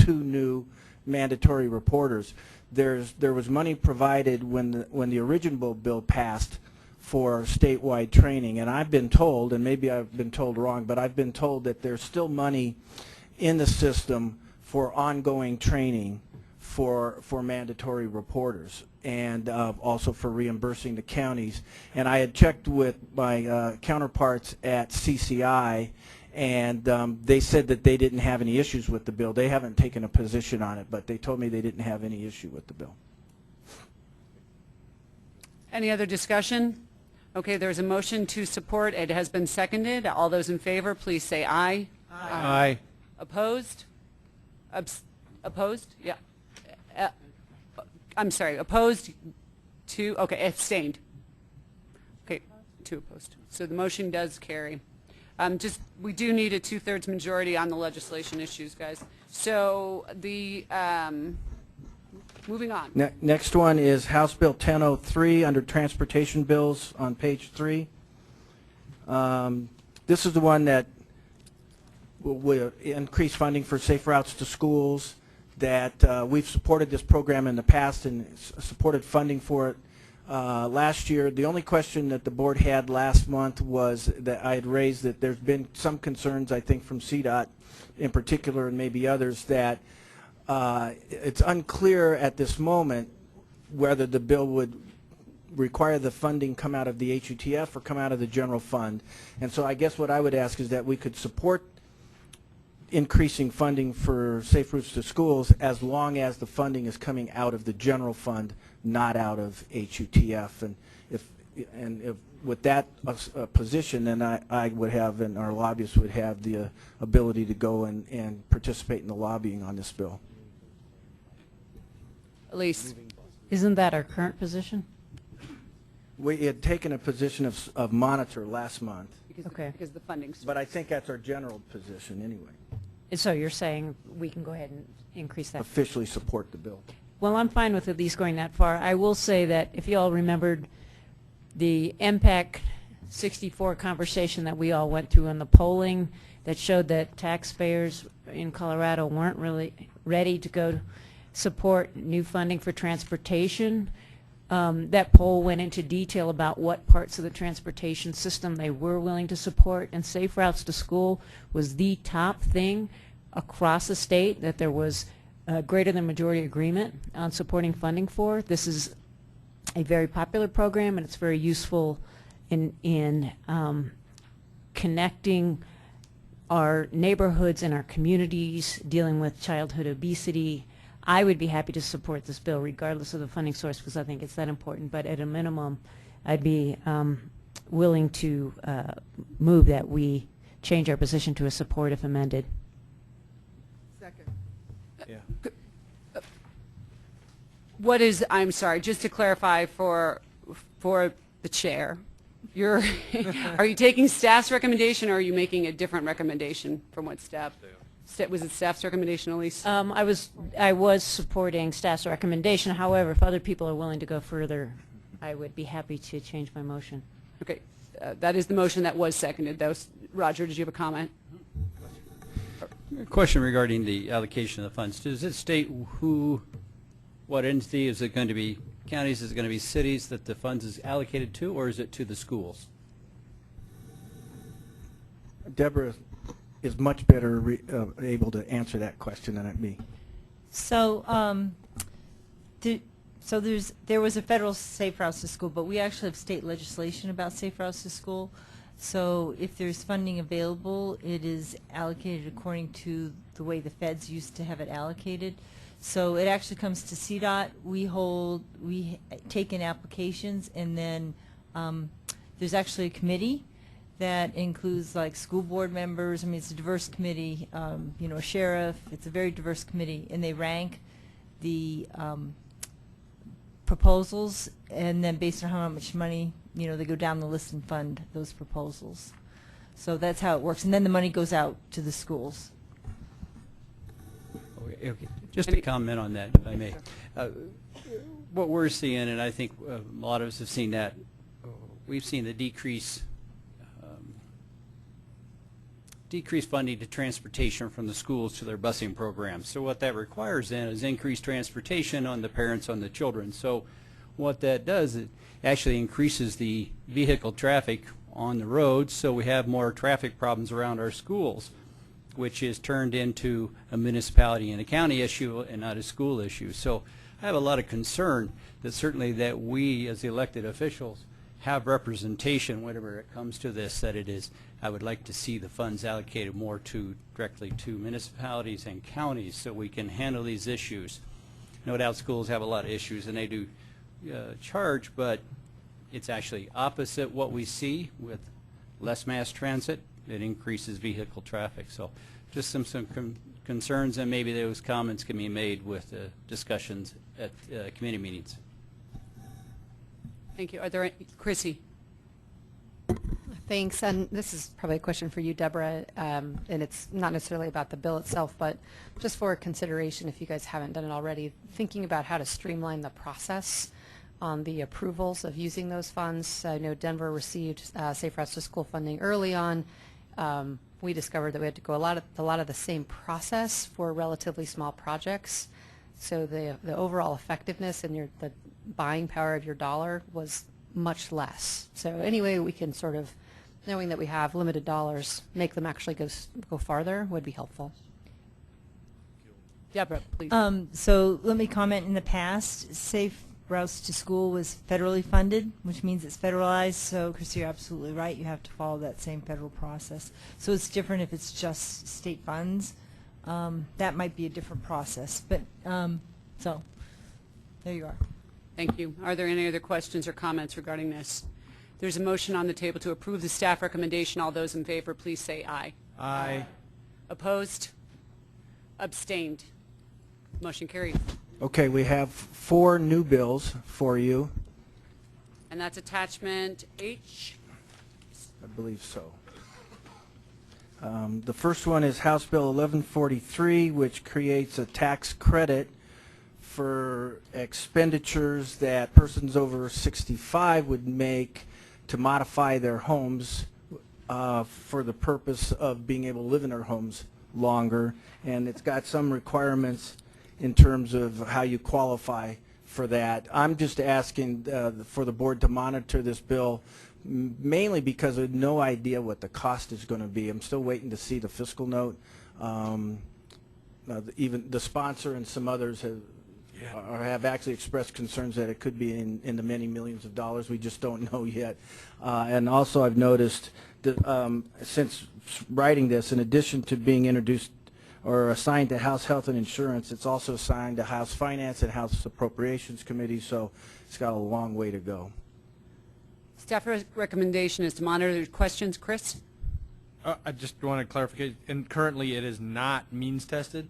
new mandatory reporters. There was money provided when the original bill passed for statewide training, and I've been told, and maybe I've been told wrong, but I've been told that there's still money in the system for ongoing training for mandatory reporters, and also for reimbursing the counties. And I had checked with my counterparts at CCI, and they said that they didn't have any issues with the bill. They haven't taken a position on it, but they told me they didn't have any issue with the bill. Any other discussion? Okay, there's a motion to support. It has been seconded. All those in favor, please say aye. Aye. Opposed? Opposed? Yeah. I'm sorry, opposed? 2? Okay, abstained. Okay, 2 opposed. So the motion does carry. We do need a 2/3 majority on the legislation issues, guys. So the, moving on. Next one is House Bill 1003 under transportation bills on page 3. This is the one that will increase funding for safe routes to schools, that we've supported this program in the past and supported funding for it last year. The only question that the board had last month was that I had raised that there's been some concerns, I think, from CDOT in particular, and maybe others, that it's unclear at this moment whether the bill would require the funding come out of the HUTF or come out of the general fund. And so I guess what I would ask is that we could support increasing funding for safe routes to schools as long as the funding is coming out of the general fund, not out of HUTF. And if with that position, then I would have, and our lobbyists would have, the ability to go and participate in the lobbying on this bill. Elise. Isn't that our current position? We had taken a position of monitor last month. Because the funding's... But I think that's our general position anyway. So you're saying we can go ahead and increase that? Officially support the bill. Well, I'm fine with at least going that far. I will say that if you all remembered the MPAC 64 conversation that we all went through in the polling that showed that taxpayers in Colorado weren't really ready to go support new funding for transportation, that poll went into detail about what parts of the transportation system they were willing to support, and safe routes to school was the top thing across the state that there was greater than majority agreement on supporting funding for. This is a very popular program, and it's very useful in connecting our neighborhoods and our communities, dealing with childhood obesity. I would be happy to support this bill regardless of the funding source because I think it's that important, but at a minimum I'd be willing to move that we change our position to a support if amended. Second. Yeah. What is, I'm sorry, just to clarify for the chair, are you taking staff's recommendation or are you making a different recommendation from what staff? Was it staff's recommendation, Elise? I was supporting staff's recommendation. However, if other people are willing to go further, I would be happy to change my motion. Okay, that is the motion that was seconded. That was, Roger, did you have a comment? A question regarding the allocation of the funds. Does it state what entity? Is it going to be counties? Is it going to be cities that the funds is allocated to, or is it to the schools? Deborah is much better able to answer that question than me. So, there was a federal safe routes to school, but we actually have state legislation about safe routes to school. So if there's funding available, it is allocated according to the way the feds used to have it allocated. So it actually comes to CDOT. We take in applications, and then there's actually a committee that includes like school board members. I mean, it's a diverse committee, you know, a sheriff. It's a very diverse committee, and they rank the proposals, and then based on how much money, you know, they go down the list and fund those proposals. So that's how it works, and then the money goes out to the schools. Okay. Just to comment on that, if I may. What we're seeing, and I think a lot of us have seen that, we've seen the decrease funding to transportation from the schools to their busing programs. So what that requires then is increased transportation on the parents, on the children. So what that does, it actually increases the vehicle traffic on the roads, so we have more traffic problems around our schools, which is turned into a municipality and a county issue and not a school issue. So I have a lot of concern that certainly that we as the elected officials have representation whenever it comes to this, that it is, I would like to see the funds allocated more directly to municipalities and counties so we can handle these issues. No doubt schools have a lot of issues and they do charge, but it's actually opposite what we see with less mass transit. It increases vehicle traffic. So just some concerns, and maybe those comments can be made with discussions at committee meetings. Thank you. Are there any, Chrissy? Thanks, and this is probably a question for you, Deborah, and it's not necessarily about the bill itself, but just for consideration, if you guys haven't done it already, thinking about how to streamline the process on the approvals of using those funds. I know Denver received Safe Routes to School funding early on. We discovered that we had to go a lot of the same process for relatively small projects, so the overall effectiveness and the buying power of your dollar was much less. So anyway, we can sort of, knowing that we have limited dollars, make them actually go farther would be helpful. Deborah, please. So let me comment. In the past, Safe Routes to School was federally funded, which means it's federalized. So, Chris, you're absolutely right. You have to follow that same federal process. So it's different if it's just state funds. That might be a different process. But so there you are. Thank you. Are there any other questions or comments regarding this? There's a motion on the table to approve the staff recommendation. All those in favor, please say aye. Aye. Opposed? Abstained? Motion carried. Okay, we have 4 new bills for you. And that's attachment H. I believe so. The first one is House Bill 1143, which creates a tax credit for expenditures that persons over 65 would make to modify their homes for the purpose of being able to live in their homes longer. And it's got some requirements in terms of how you qualify for that. I'm just asking for the board to monitor this bill, mainly because I have no idea what the cost is going to be. I'm still waiting to see the fiscal note. Even the sponsor and some others have actually expressed concerns that it could be in the many millions of dollars. We just don't know yet. And also I've noticed that since writing this, in addition to being introduced or assigned to House Health and Insurance, it's also assigned to House Finance and House Appropriations Committee, so it's got a long way to go. Staff recommendation is to monitor the questions. Chris? I just want to clarify, and currently it is not means tested?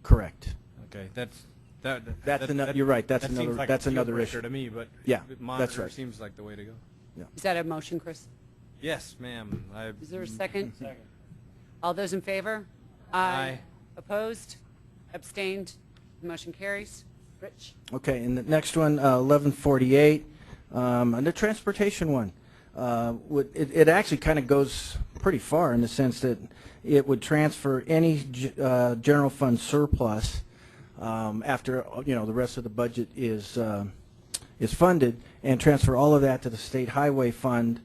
Correct. Okay, you're right. That's that another. seems like That's a deal another breaker issue to me, but yeah, monitor that's right. seems like the way to go. Yeah. Is that a motion, Chris? Yes, ma'am. Is there a second? Second. All those in favor? Aye. Opposed? Abstained? Motion carries. Rich? Okay, and the next one, 1148, and the transportation one. It actually kind of goes pretty far in the sense that it would transfer any general fund surplus after the rest of the budget is funded, and transfer all of that to the state highway fund.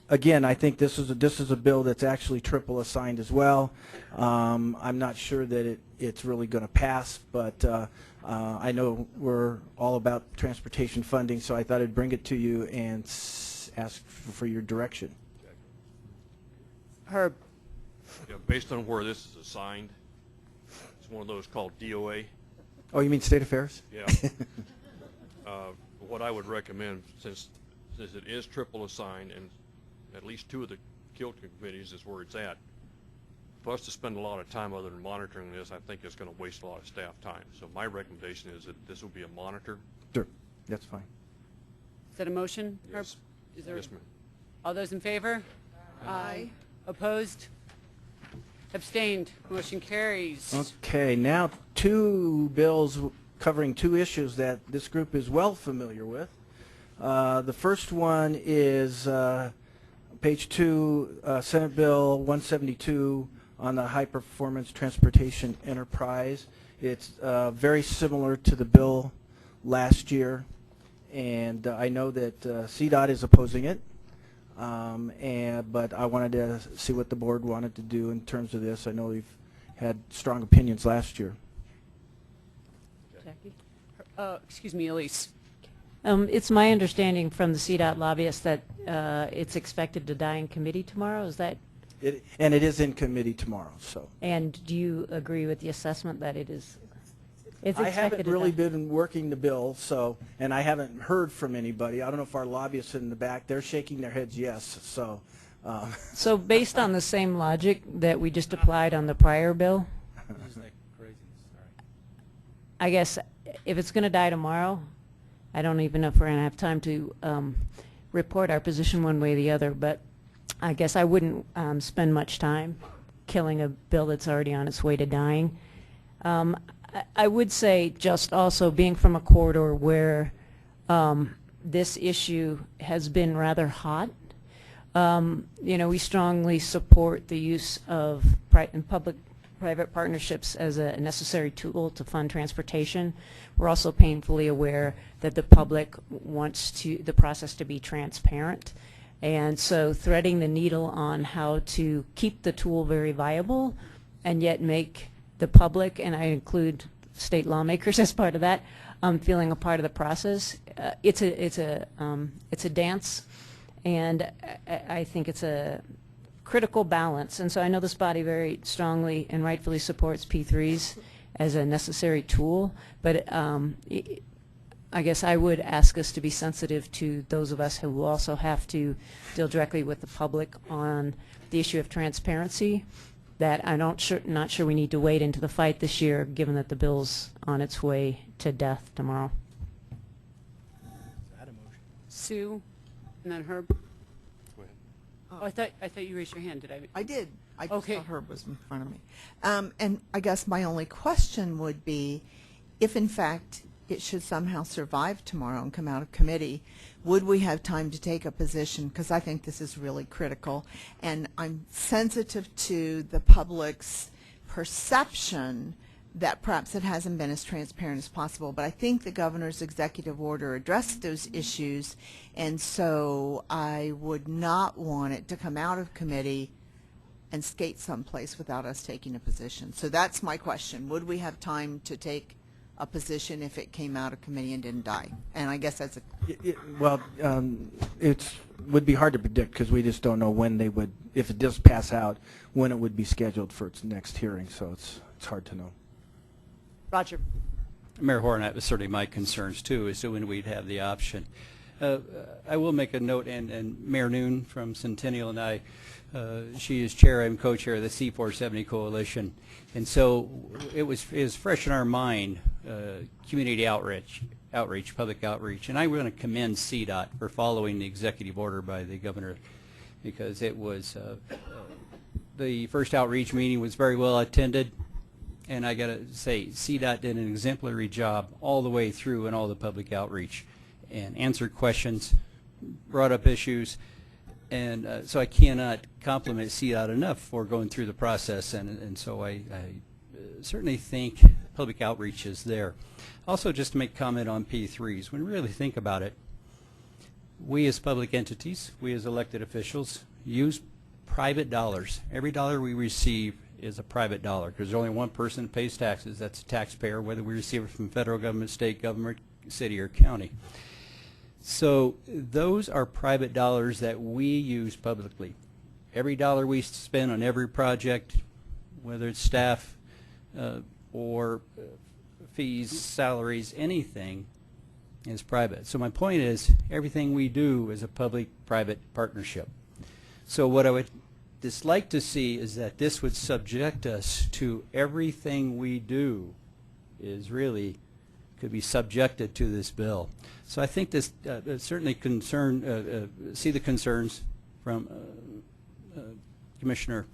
Again, I think this is a bill that's actually triple assigned as well. I'm not sure that it's really going to pass, but I know we're all about transportation funding, so I thought I'd bring it to you and ask for your direction. Herb? Based on where this is assigned, it's one of those called DOA. Oh, you mean State Affairs? Yeah. What I would recommend, since it is triple assigned, and at least two of the Kill committees is where it's at, for us to spend a lot of time other than monitoring this, I think it's going to waste a lot of staff time. So my recommendation is that this will be a monitor. Sure, that's fine. Is that a motion? Yes. Is there, Yes, ma'am. all those in favor? Aye. Opposed? Abstained? Motion carries. Okay, now two bills covering two issues that this group is well familiar with. The first one is page 2, Senate Bill 172 on the High Performance Transportation Enterprise. It's very similar to the bill last year, and I know that CDOT is opposing it, but I wanted to see what the board wanted to do in terms of this. I know we've had strong opinions last year. Jackie? Excuse me, Elise. It's my understanding from the CDOT lobbyists that it's expected to die in committee tomorrow. Is that? And it is in committee tomorrow. So. And do you agree with the assessment that it is? It's I expected haven't to really die? been working the bill, so, and I haven't heard from anybody. I don't know if our lobbyists in the back, they're shaking their heads yes. So. So based on the same logic that we just applied on the prior bill, I guess if it's going to die tomorrow, I don't even know if we're going to have time to report our position one way or the other, but I guess I wouldn't spend much time killing a bill that's already on its way to dying. I would say just also being from a corridor where this issue has been rather hot, we strongly support the use of public-private partnerships as a necessary tool to fund transportation. We're also painfully aware that the public wants the process to be transparent. And so threading the needle on how to keep the tool very viable and yet make the public, and I include state lawmakers as part of that, feeling a part of the process. It's a dance, and I think it's a critical balance. And so I know this body very strongly and rightfully supports P3s as a necessary tool, but I guess I would ask us to be sensitive to those of us who also have to deal directly with the public on the issue of transparency, that I'm not sure we need to wait into the fight this year, given that the bill's on its way to death tomorrow. Sue, and then Herb. Go ahead. Oh, I thought you raised your hand. Did I? I did. I just Okay. thought Herb was in front of me. And I guess my only question would be, if in fact it should somehow survive tomorrow and come out of committee, would we have time to take a position? Because I think this is really critical, and I'm sensitive to the public's perception that perhaps it hasn't been as transparent as possible. But I think the governor's executive order addressed those issues, and so I would not want it to come out of committee and skate someplace without us taking a position. So that's my question. Would we have time to take a position if it came out of committee and didn't die? And I guess that's a... Well, it would be hard to predict because we just don't know when they would, if it does pass out, when it would be scheduled for its next hearing. So it's hard to know. Roger. Mayor Horan, that was certainly my concerns too, as to when we'd have the option. I will make a note, and Mayor Noon from Centennial and I, she is chair, I'm co-chair of the C470 Coalition, and so it was fresh in our mind, community outreach, public outreach, and I want to commend CDOT for following the executive order by the governor, because it was the first outreach meeting was very well attended. And I got to say, CDOT did an exemplary job all the way through in all the public outreach and answered questions, brought up issues, and so I cannot compliment CDOT enough for going through the process, and so I certainly think public outreach is there. Also, just to make comment on P3s, when we really think about it, we as public entities, we as elected officials, use private dollars. Every dollar we receive is a private dollar, because there's only one person that pays taxes. That's a taxpayer, whether we receive it from federal government, state government, city, or county. So those are private dollars that we use publicly. Every dollar we spend on every project, whether it's staff or fees, salaries, anything, is private. So my point is, everything we do is a public-private partnership. So what I would dislike to see is that this would subject us to everything we do is really could be subjected to this bill. So I think this certainly see the concerns from Commissioner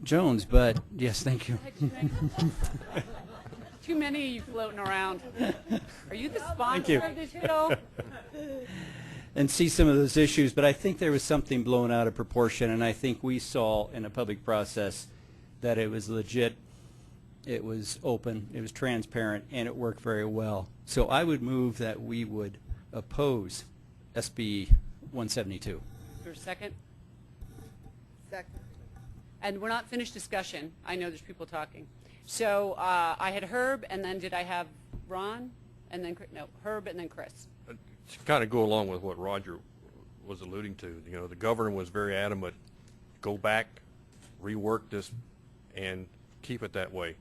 Jones, but yes, thank you. Too many of you floating around. Are you the sponsor of this bill? And see some of those issues, but I think there was something blown out of proportion, and I think we saw in a public process that it was legit, it was open, it was transparent, and it worked very well. So I would move that we would oppose SB 172. For a second? Second. And we're not finished discussion. I know there's people talking. So I had Herb, and then did I have Ron? And then, no, Herb and then Chris. To kind of go along with what Roger was alluding to, you know, the governor was very adamant, go back, rework this, and keep it that way.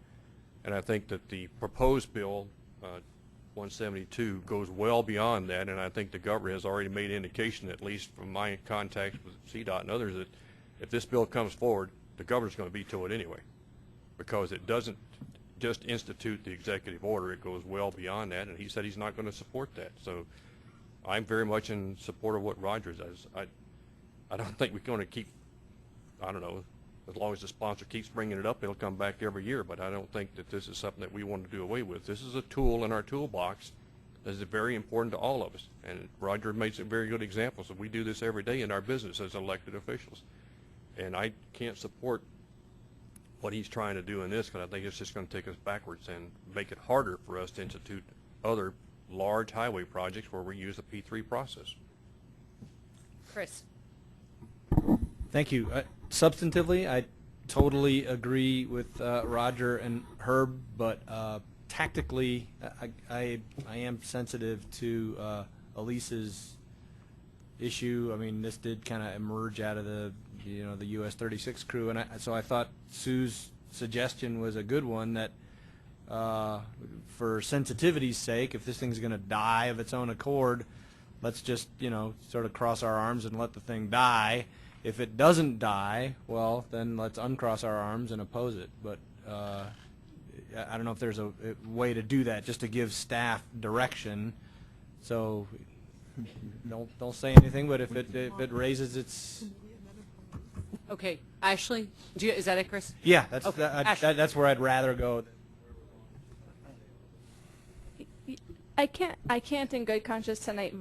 And I think that the proposed bill, 172, goes well beyond that, and I think the governor has already made indication, at least from my contacts with CDOT and others, that if this bill comes forward, the governor's going to veto it anyway, because it doesn't just institute the executive order, it goes well beyond that, and he said he's not going to support that. So I'm very much in support of what Roger does. I don't think we're going to keep, I don't know, as long as the sponsor keeps bringing it up, it'll come back every year, but I don't think that this is something that we want to do away with. This is a tool in our toolbox that is very important to all of us, and Roger makes a very good example. So we do this every day in our business as elected officials, and I can't support what he's trying to do in this, because I think it's just going to take us backwards and make it harder for us to institute other large highway projects where we use the P3 process. Chris. Thank you. Substantively, I totally agree with Roger and Herb, but tactically, I am sensitive to Elise's issue. I mean, this did kind of emerge out of the the US 36 crew, and so I thought Sue's suggestion was a good one, that for sensitivity's sake, if this thing's going to die of its own accord, let's just sort of cross our arms and let the thing die. If it doesn't die, well, then let's uncross our arms and oppose it. But I don't know if there's a way to do that, just to give staff direction. So don't say anything, but if it raises its... Okay, Ashley, is that it, Chris? Yeah, that's where I'd rather go. I can't in good conscience tonight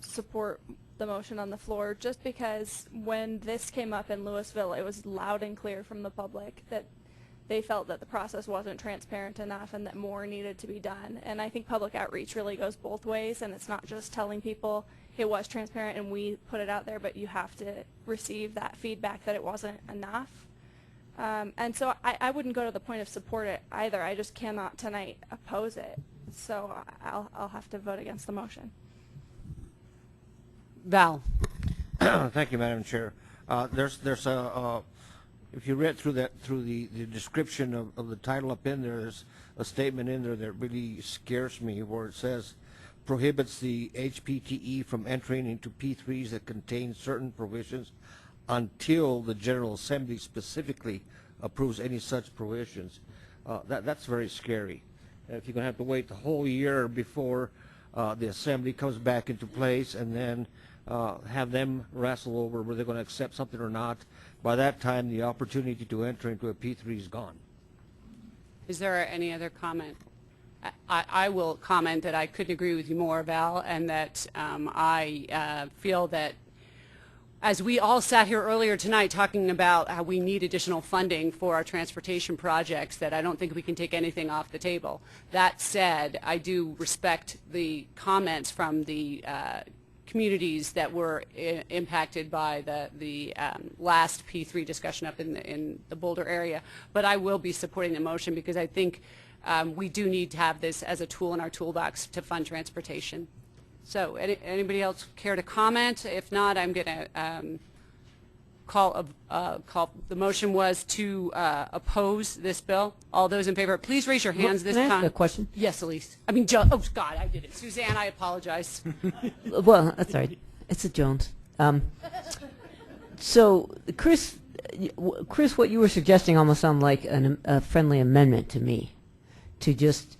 support the motion on the floor, just because when this came up in Louisville, it was loud and clear from the public that they felt that the process wasn't transparent enough and that more needed to be done. And I think public outreach really goes both ways, and it's not just telling people it was transparent and we put it out there, but you have to receive that feedback that it wasn't enough. And so I wouldn't go to the point of support it either. I just cannot tonight oppose it. So I'll have to vote against the motion. Val. Thank you, Madam Chair. There's a if you read through the description of the title up in there, there's a statement in there that really scares me, where it says prohibits the HPTE from entering into P3s that contain certain provisions until the General Assembly specifically approves any such provisions. That's very scary. If you're going to have to wait the whole year before the Assembly comes back into place, and then have them wrestle over whether they're going to accept something or not, by that time the opportunity to enter into a P3 is gone. Is there any other comment? I will comment that I couldn't agree with you more, Val, and that I feel that as we all sat here earlier tonight talking about how we need additional funding for our transportation projects, that I don't think we can take anything off the table. That said, I do respect the comments from the communities that were impacted by the last P3 discussion up in the Boulder area. But I will be supporting the motion because I think we do need to have this as a tool in our toolbox to fund transportation. So anybody else care to comment? If not, I'm going to call the motion was to oppose this bill. All those in favor, please raise your hands this time. Can I ask a question? Yes, Elise. I mean, oh God, I did it. Suzanne, I apologize. Well, that's all right. It's a Jones. So, Chris, what you were suggesting almost sounded like a friendly amendment to me, to just,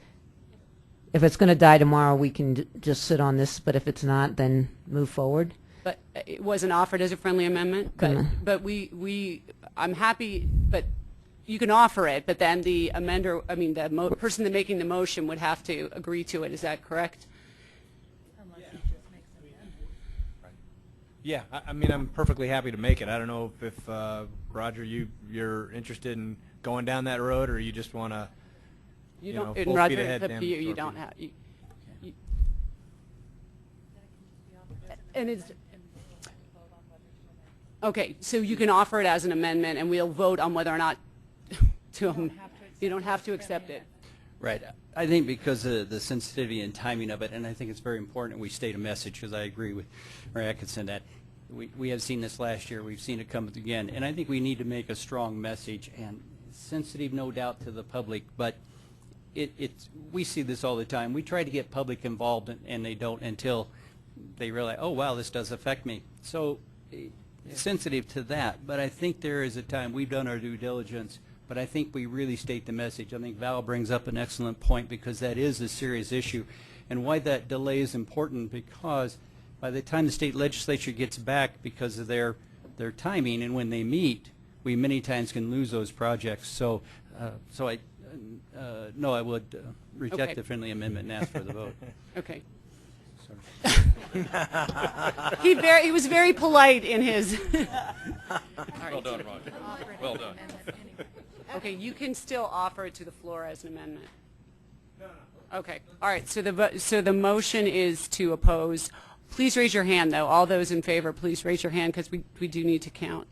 if it's going to die tomorrow, we can just sit on this, but if it's not, then move forward. But it wasn't offered as a friendly amendment. But I'm happy. But you can offer it. But then the amender, I mean, the person that making the motion would have to agree to it. Is that correct? Yeah, I mean, I'm perfectly happy to make it. I don't know if Roger, you're interested in going down that road, or you just want to, you know, full Roger, speed ahead. it's up to you. You don't have. And it's. Okay, so you can offer it as an amendment, and we'll vote on whether or not you don't have to accept it. Right. I think because of the sensitivity and timing of it, and I think it's very important we state a message, because I agree with Ray Atkinson that we have seen this last year, we've seen it come again, and I think we need to make a strong message, and sensitive, no doubt, to the public, but we see this all the time. We try to get public involved, and they don't until they realize, oh, wow, this does affect me. So sensitive to that, but I think there is a time, we've done our due diligence, but I think we really state the message. I think Val brings up an excellent point, because that is a serious issue. And why that delay is important, because by the time the state legislature gets back, because of their timing and when they meet, we many times can lose those projects. So no, I would reject the friendly amendment and ask for the vote. Okay. He was very polite in his. Well done, Roger. Well done. Okay, you can still offer it to the floor as an amendment. Okay. All right. So the motion is to oppose. Please raise your hand, though. All those in favor, please raise your hand, because we do need to count.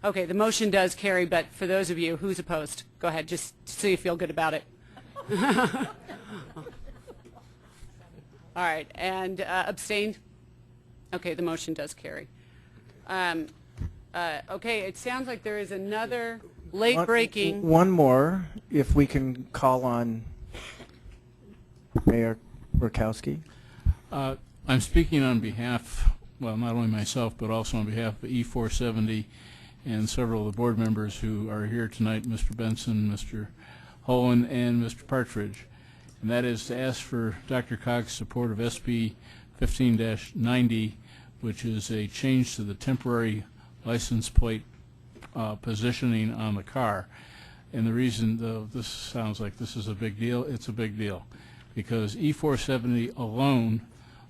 Okay, the motion does carry, but for those of you who's opposed, go ahead, just so you feel good about it. All right, and abstained? Okay, the motion does carry. Okay, it sounds like there is another late-breaking. One more, if we can call on Mayor Burkowski. I'm speaking on behalf, well, not only myself, but also on behalf of E470 and several of the board members who are here tonight, Mr. Benson, Mr. Hohen, and Mr. Partridge. And that is to ask for DRCOG's support of SB 15-90, which is a change to the temporary license plate positioning on the car. And the reason this sounds like this is a big deal, it's a big deal, because E470 alone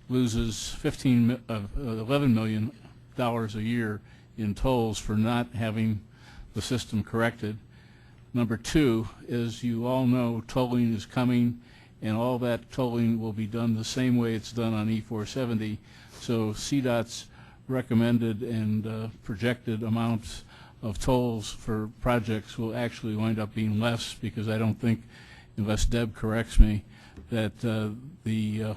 loses $11 million a year in tolls for not having the system corrected. Number two is, you all know, tolling is coming, and all that tolling will be done the same way it's done on E470. So CDOT's recommended and projected amounts of tolls for projects will actually wind up being less, because I don't think, unless Deb corrects me, that the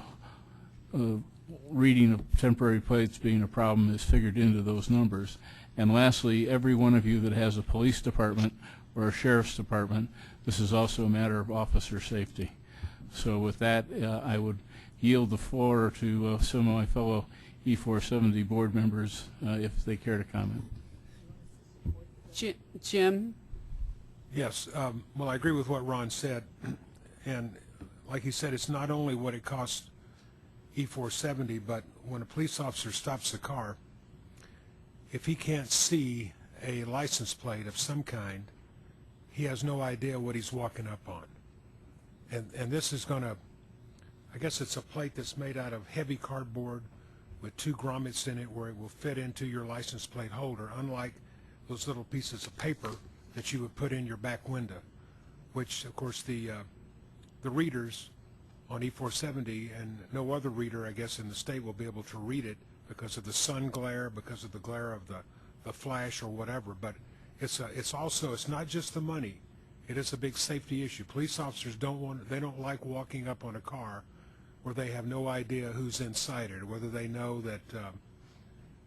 reading of temporary plates being a problem is figured into those numbers. And lastly, every one of you that has a police department or a sheriff's department, this is also a matter of officer safety. So with that, I would yield the floor to some of my fellow E470 board members if they care to comment. Jim? Yes. Well, I agree with what Ron said. And like he said, it's not only what it costs E470, but when a police officer stops the car, if he can't see a license plate of some kind, he has no idea what he's walking up on. And this is going to, I guess it's a plate that's made out of heavy cardboard with 2 grommets in it where it will fit into your license plate holder, unlike those little pieces of paper that you would put in your back window, which of course the readers on E470 and no other reader, I guess, in the state will be able to read it because of the sun glare, because of the glare of the flash or whatever. But it's not just the money. It is a big safety issue. Police officers don't like walking up on a car where they have no idea who's inside it, or whether they know that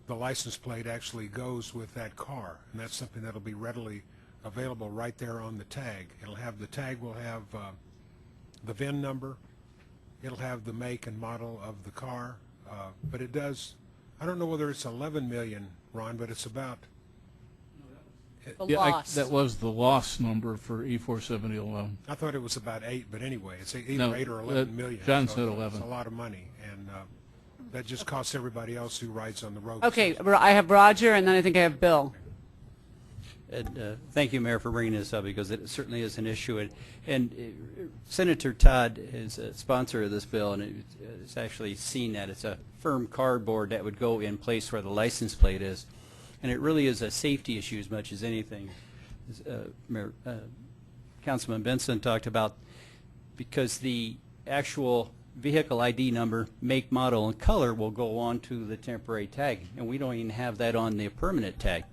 the license plate actually goes with that car, and that's something that'll be readily available right there on the tag. The tag will have the VIN number, it'll have the make and model of the car, but it does, I don't know whether it's 11 million, Ron, but it's about that was the loss number for E470 alone. I thought it was about 8, but anyway, it's either 8 or 11 million. John so said 11. It's a lot of money, and that just costs everybody else who rides on the road. Okay, I have Roger, and then I think I have Bill. And, thank you, Mayor, for bringing this up, because it certainly is an issue. And Senator Todd is a sponsor of this bill, and it's actually seen that it's a firm cardboard that would go in place where the license plate is. And it really is a safety issue as much as anything. Councilman Benson talked about, because the actual vehicle ID number, make, model, and color will go on to the temporary tag, and we don't even have that on the permanent tag.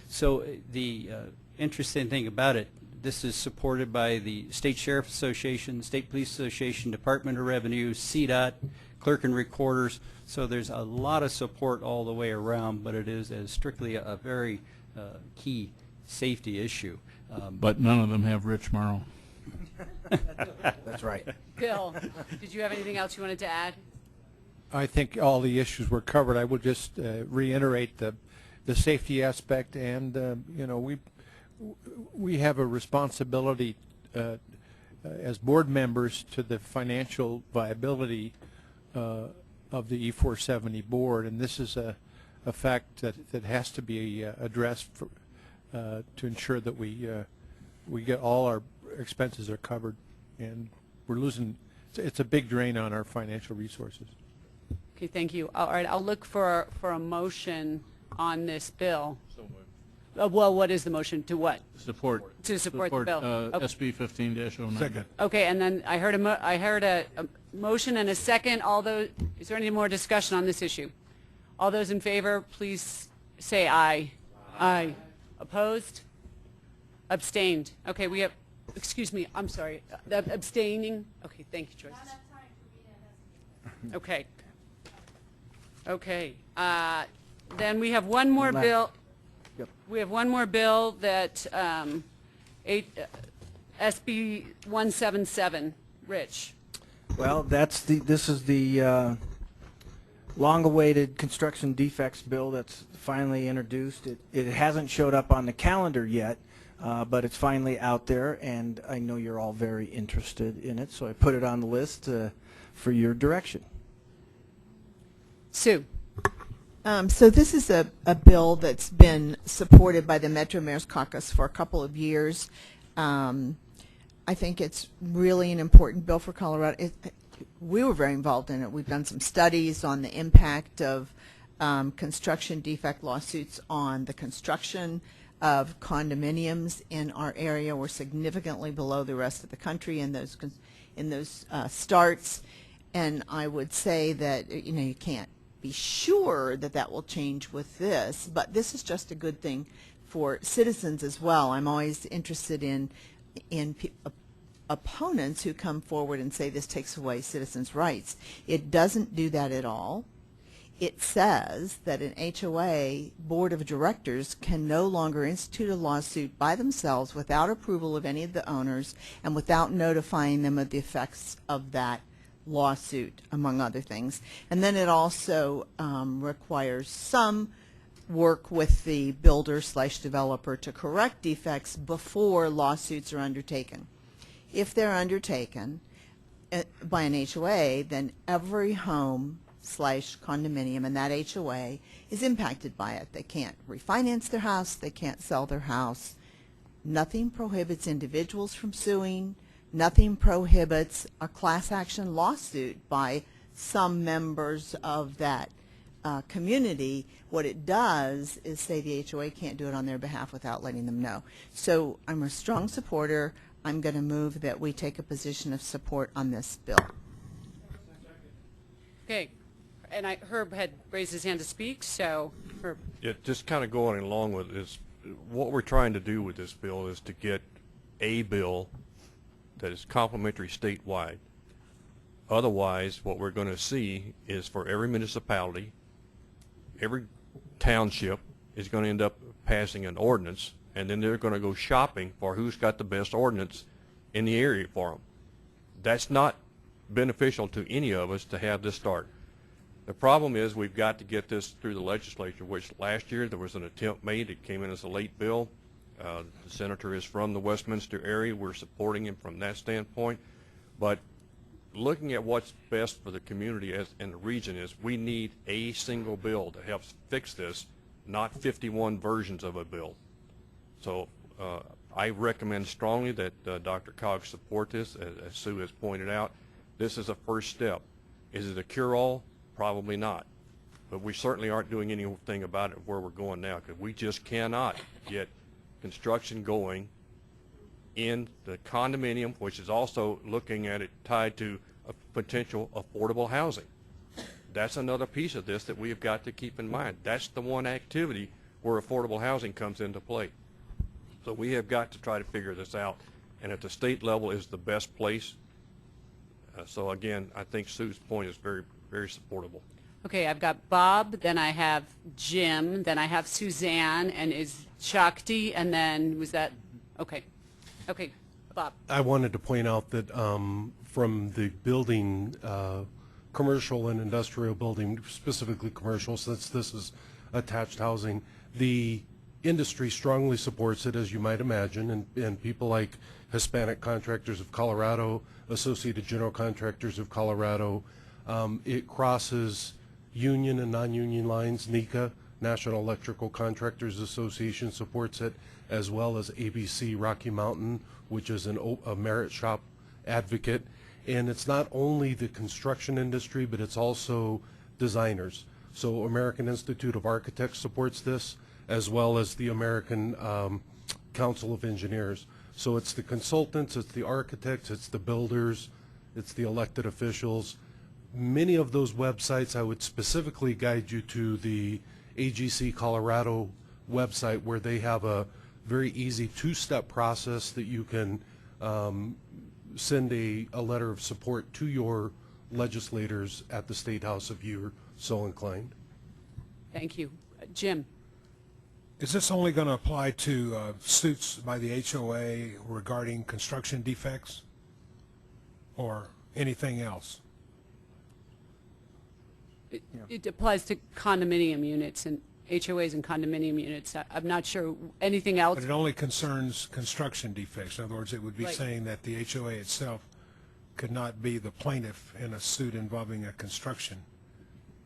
So the interesting thing about it, this is supported by the State Sheriff Association, State Police Association, Department of Revenue, CDOT, clerk and recorders. So there's a lot of support all the way around, but it is strictly a very key safety issue. But none of them have Rich Morrow. That's right. Bill, did you have anything else you wanted to add? I think all the issues were covered. I would just reiterate the safety aspect, and you know, we have a responsibility as board members to the financial viability of the E470 board, and this is a fact that has to be addressed to ensure that we get all our expenses are covered, and we're losing. It's a big drain on our financial resources. Okay, thank you. All right, I'll look for a motion on this bill. Well, what is the motion? To what? Support. To support the bill. Okay. SB 15-09. Second. Okay, and then I heard a motion and a second. All those, is there any more discussion on this issue? All those in favor, please say aye. Aye. Opposed? Abstained. Okay, we have, excuse me, I'm sorry. Abstaining? Okay, thank you, Joyce. Okay. Okay. Then we have one more bill. Yep. We have one more bill that SB 177. Rich. Well, this is the long-awaited construction defects bill that's finally introduced. It hasn't showed up on the calendar yet, but it's finally out there, and I know you're all very interested in it, so I put it on the list for your direction. Sue. So this is a bill that's been supported by the Metro Mayor's Caucus for a couple of years. I think it's really an important bill for Colorado. We were very involved in it. We've done some studies on the impact of construction defect lawsuits on the construction of condominiums in our area. We're significantly below the rest of the country in those starts, and I would say that you can't be sure that that will change with this, but this is just a good thing for citizens as well. I'm always interested in opponents who come forward and say this takes away citizens' rights. It doesn't do that at all. It says that an HOA board of directors can no longer institute a lawsuit by themselves without approval of any of the owners and without notifying them of the effects of that lawsuit, among other things. And then it also requires some work with the builder/developer to correct defects before lawsuits are undertaken. If they're undertaken by an HOA, then every home/condominium in that HOA is impacted by it. They can't refinance their house. They can't sell their house. Nothing prohibits individuals from suing. Nothing prohibits a class action lawsuit by some members of that community. What it does is say the HOA can't do it on their behalf without letting them know. So I'm a strong supporter. I'm going to move that we take a position of support on this bill. Okay. And Herb had raised his hand to speak, so Herb. Yeah, just kind of going along with this, what we're trying to do with this bill is to get a bill that is complementary statewide. Otherwise, what we're going to see is for every municipality, every township is going to end up passing an ordinance, and then they're going to go shopping for who's got the best ordinance in the area for them. That's not beneficial to any of us to have this start. The problem is we've got to get this through the legislature, which last year there was an attempt made. It came in as a late bill. The senator is from the Westminster area. We're supporting him from that standpoint. But looking at what's best for the community and the region is we need a single bill that helps fix this, not 51 versions of a bill. So I recommend strongly that DRCOG support this. As Sue has pointed out, this is a first step. Is it a cure-all? Probably not. But we certainly aren't doing anything about it where we're going now, because we just cannot get construction going in the condominium, which is also looking at it tied to a potential affordable housing. That's another piece of this that we have got to keep in mind. That's the one activity where affordable housing comes into play. So we have got to try to figure this out, and at the state level is the best place. So again, I think Sue's point is very, very supportable. Okay, I've got Bob, then I have Jim, then I have Suzanne, and is Shakti, and then was that, okay. Okay, Bob. I wanted to point out that from the building, commercial and industrial building, specifically commercial, since this is attached housing, the industry strongly supports it, as you might imagine, and people like Hispanic Contractors of Colorado, Associated General Contractors of Colorado. It crosses union and non-union lines. NECA, National Electrical Contractors Association, supports it, as well as ABC Rocky Mountain, which is a merit shop advocate. And it's not only the construction industry, but it's also designers. So American Institute of Architects supports this, as well as the American Council of Engineers. So it's the consultants, it's the architects, it's the builders, it's the elected officials. Many of those websites, I would specifically guide you to the AGC Colorado website, where they have a very easy two-step process that you can send a letter of support to your legislators at the State House if you're so inclined. Thank you. Jim. Is this only going to apply to suits by the HOA regarding construction defects or anything else? It applies to condominium units and HOAs and condominium units. I'm not sure anything else. But it only concerns construction defects. In other words, it would be saying that the HOA itself could not be the plaintiff in a suit involving a construction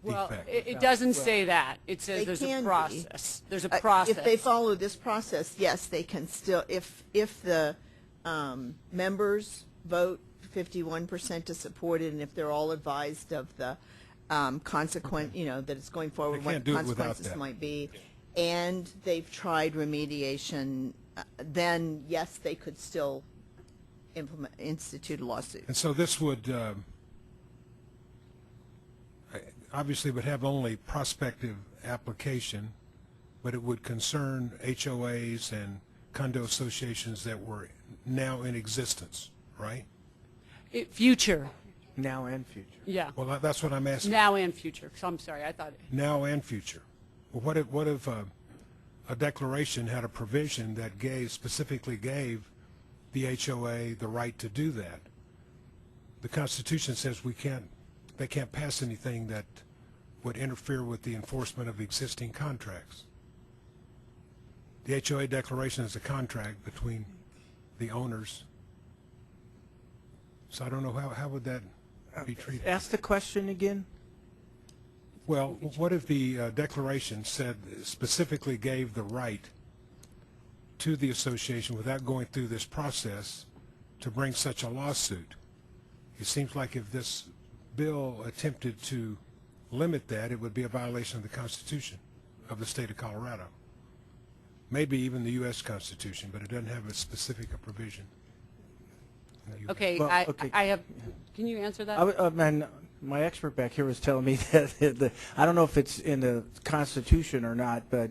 defect. It doesn't say that. It says there's a process. There's a process. If they follow this process, yes, they can still, if the members vote 51% to support it, and if they're all advised of the consequent, you know, that it's going forward, They what can't the do it without consequences that. might be, and they've tried remediation, then yes, they could still institute a lawsuit. And so this would obviously would have only prospective application, but it would concern HOAs and condo associations that were now in existence, right? Future. Now and future. Yeah. Well, that's what I'm asking. Now and future. So I'm sorry, I thought. Now and future. Well, what if a declaration had a provision that specifically gave the HOA the right to do that? The Constitution says they can't pass anything that would interfere with the enforcement of existing contracts. The HOA declaration is a contract between the owners. So I don't know how would that be treated. Ask the question again. Well, what if the declaration specifically gave the right to the association without going through this process to bring such a lawsuit? It seems like if this bill attempted to limit that, it would be a violation of the Constitution of the state of Colorado. Maybe even the U.S. Constitution, but it doesn't have a specific provision. Okay, Well, I have. Can you answer that? Man, my expert back here was telling me that I don't know if it's in the Constitution or not, but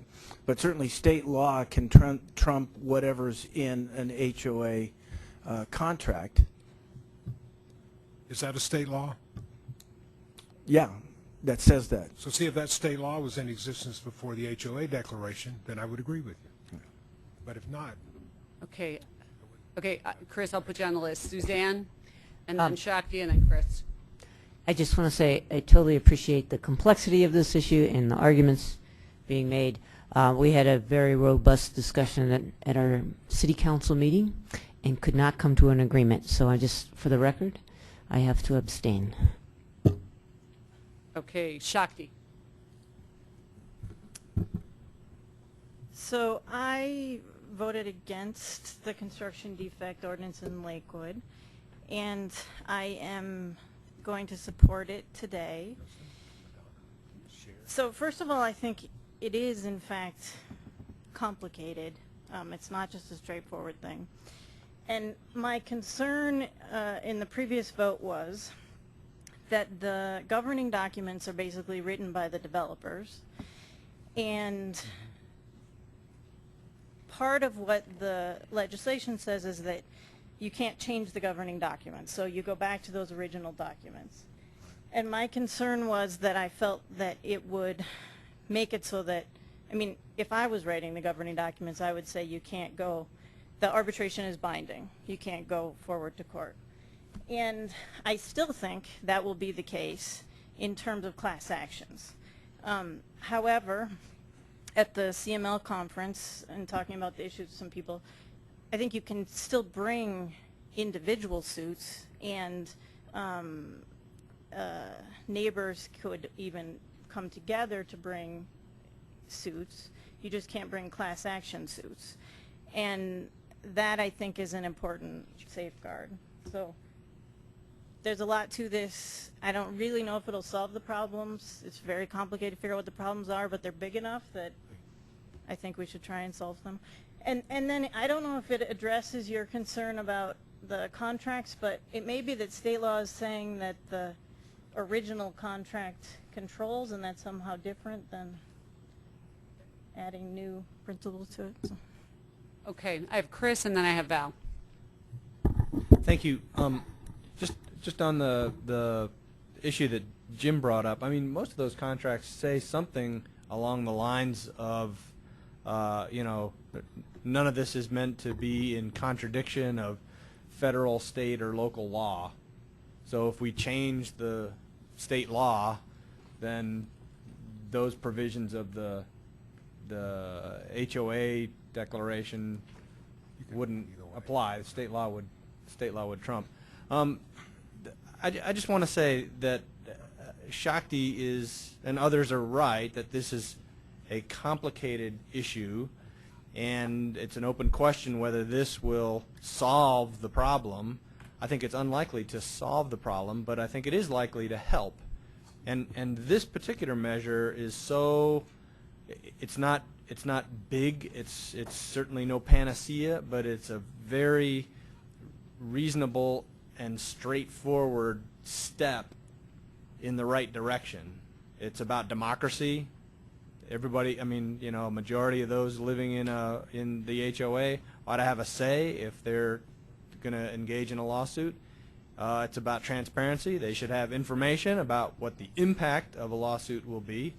certainly state law can trump whatever's in an HOA contract. Is that a state law? Yeah, that says that. So see, if that state law was in existence before the HOA declaration, then I would agree with you. But if not, Okay. Okay, Chris, I'll put you on the list. Suzanne, and then Shakti, and then Chris. I just want to say I totally appreciate the complexity of this issue and the arguments being made. We had a very robust discussion at our city council meeting and could not come to an agreement. So I just, for the record, I have to abstain. Okay, Shakti. So I voted against the construction defect ordinance in Lakewood, and I am going to support it today. So first of all, I think it is in fact complicated. It's not just a straightforward thing. And my concern in the previous vote was that the governing documents are basically written by the developers, and part of what the legislation says is that you can't change the governing documents, so you go back to those original documents. And my concern was that I felt that it would make it so that, I mean, if I was writing the governing documents, I would say you can't go, the arbitration is binding, you can't go forward to court. And I still think that will be the case in terms of class actions. However, at the CML conference and talking about the issues with some people, I think you can still bring individual suits, and neighbors could even come together to bring suits. You just can't bring class action suits. And that, I think, is an important safeguard. So there's a lot to this. I don't really know if it'll solve the problems. It's very complicated to figure out what the problems are, but they're big enough that I think we should try and solve them. And then I don't know if it addresses your concern about the contracts, but it may be that state law is saying that the original contract controls, and that's somehow different than adding new principles to it. So. Okay, I have Chris, and then I have Val. Thank you. Just on the issue that Jim brought up, I mean, most of those contracts say something along the lines of, you know, none of this is meant to be in contradiction of federal, state, or local law. So if we change the state law, then those provisions of the HOA declaration wouldn't apply. The state law would trump. I just want to say that Shakti is, and others are right, that this is a complicated issue, and it's an open question whether this will solve the problem. I think it's unlikely to solve the problem, but I think it is likely to help. And this particular measure is so, it's not big, it's certainly no panacea, but it's a very reasonable and straightforward step in the right direction. It's about democracy. Everybody, I mean, you know, a majority of those living in the HOA ought to have a say if they're going to engage in a lawsuit. It's about transparency. They should have information about what the impact of a lawsuit will be,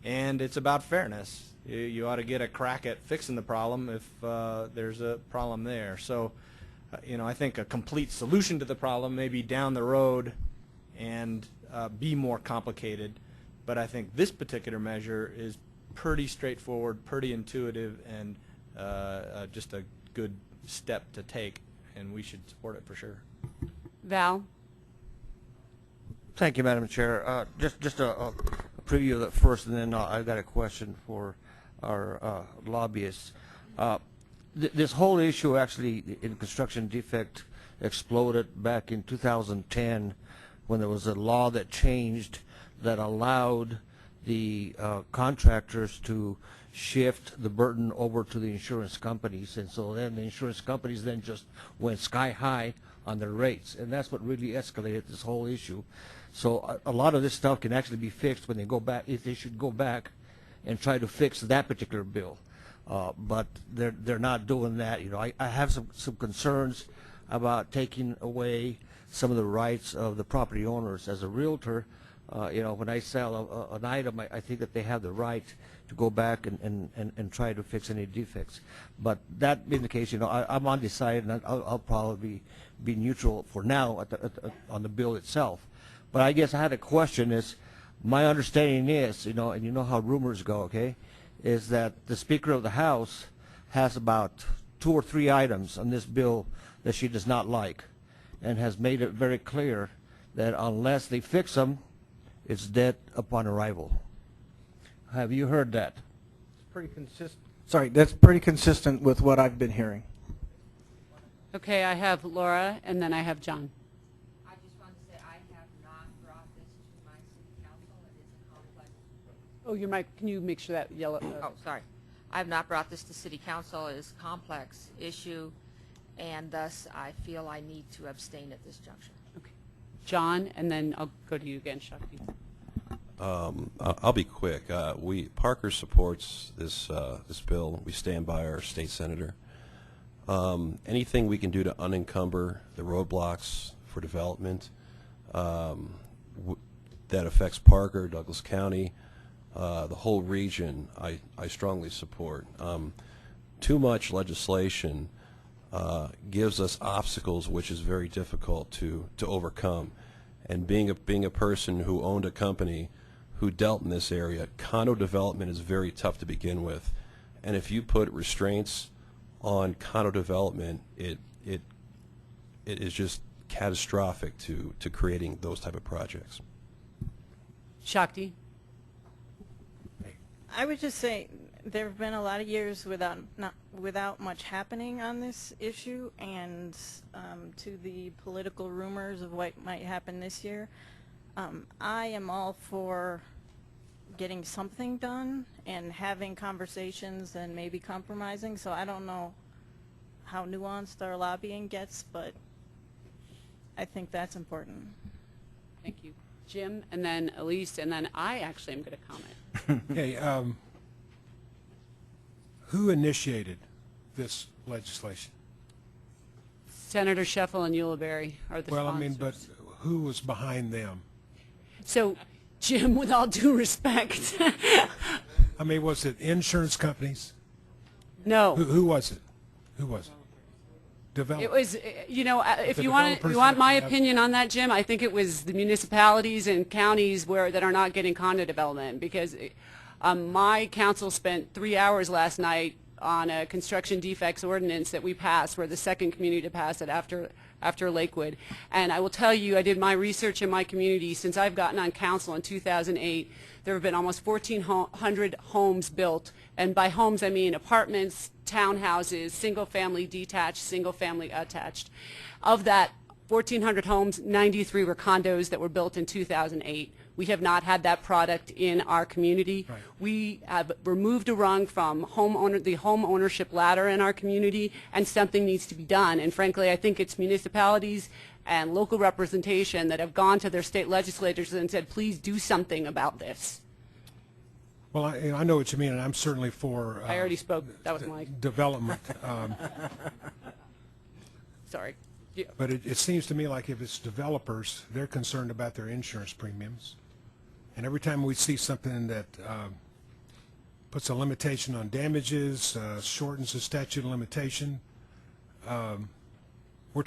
and it's about fairness. You ought to get a crack at fixing the problem if there's a problem there. So, you know, I think a complete solution to the problem may be down the road and be more complicated, but I think this particular measure is pretty straightforward, pretty intuitive, and just a good step to take, and we should support it for sure. Val? Thank you, Madam Chair. Just a preview of that first, and then I've got a question for our lobbyists. This whole issue actually in construction defect exploded back in 2010 when there was a law that changed that allowed the contractors to shift the burden over to the insurance companies, and so then the insurance companies then just went sky high on their rates, and that's what really escalated this whole issue. So a lot of this stuff can actually be fixed when they go back, if they should go back and try to fix that particular bill. But they're not doing that. You know, I have some concerns about taking away some of the rights of the property owners. As a realtor, you know, when I sell an item, I think that they have the right to go back and try to fix any defects. But that being the case, you know, I'm undecided, and I'll probably be neutral for now on the bill itself. But I guess I had a question. Is my understanding is, you know, and you know how rumors go, okay, is that the Speaker of the House has about 2 or 3 items on this bill that she does not like, and has made it very clear that unless they fix them, it's dead upon arrival. Have you heard that? It's pretty consistent. Sorry, that's pretty consistent with what I've been hearing. Okay, I have Laura, and then I have John. I just want to say I have not brought this to my city council. It is a complex. Oh, your mic, can you make sure that yellow? Oh, sorry. I have not brought this to city council. It is a complex issue, and thus I feel I need to abstain at this juncture. Okay. John, and then I'll go to you again, Shakti. I'll be quick. Parker supports this bill. We stand by our state senator. Anything we can do to unencumber the roadblocks for development that affects Parker, Douglas County, the whole region, I strongly support. Too much legislation gives us obstacles which is very difficult to overcome. And being a person who owned a company who dealt in this area, condo development is very tough to begin with. And if you put restraints on condo development, it is just catastrophic to creating those type of projects. Shakti? I would just say there have been a lot of years without much happening on this issue, and to the political rumors of what might happen this year, I am all for getting something done and having conversations and maybe compromising. So I don't know how nuanced our lobbying gets, but I think that's important. Thank you. Jim, and then Elise, and then I actually am going to comment. Okay, who initiated this legislation? Senator Sheffel and Ulibarri are the sponsors. Well, I mean, but who was behind them? So, Jim, with all due respect. I mean, was it insurance companies? No. Who was it? Who was it? It was, you know, if you want my opinion on that, Jim, I think it was the municipalities and counties that are not getting condo development, because my council spent 3 hours last night on a construction defects ordinance that we passed. We're the second community to pass it after Lakewood. And I will tell you, I did my research in my community. Since I've gotten on council in 2008, there have been almost 1,400 homes built. And by homes, I mean apartments, townhouses, single-family detached, single-family attached. Of that 1,400 homes, 93 were condos that were built in 2008. We have not had that product in our community. Right. We have removed a rung from the home ownership ladder in our community, and something needs to be done. And frankly, I think it's municipalities and local representation that have gone to their state legislators and said, please do something about this. Well, I know what you mean, and I'm certainly for I already spoke. That was my development. Sorry. Yeah. But it seems to me like if it's developers, they're concerned about their insurance premiums. And every time we see something that puts a limitation on damages, shortens the statute of limitation, we're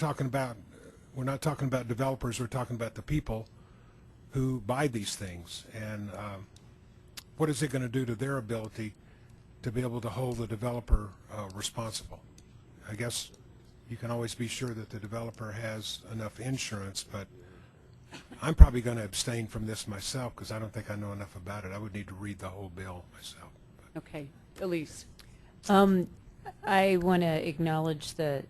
not talking about developers, we're talking about the people who buy these things. And what is it going to do to their ability to be able to hold the developer responsible? I guess you can always be sure that the developer has enough insurance, but I'm probably going to abstain from this myself because I don't think I know enough about it. I would need to read the whole bill myself. Okay. Elise. I want to acknowledge a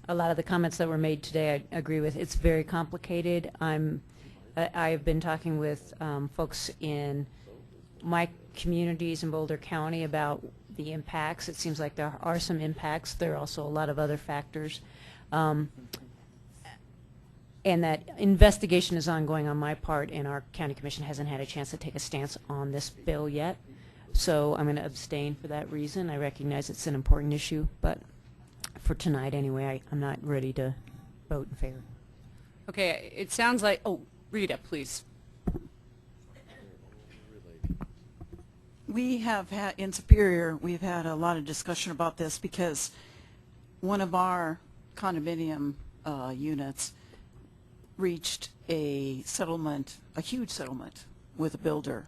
lot of the comments that were made today. I agree with. It's very complicated. I've been talking with folks in my communities in Boulder County about the impacts. It seems like there are some impacts. There are also a lot of other factors. And that investigation is ongoing on my part, and our county commission hasn't had a chance to take a stance on this bill yet. So I'm going to abstain for that reason. I recognize it's an important issue, but for tonight anyway, I'm not ready to vote in favor. Okay, it sounds like, oh, Rita, please. We have had, in Superior, we've had a lot of discussion about this because one of our condominium units reached a settlement, a huge settlement with a builder.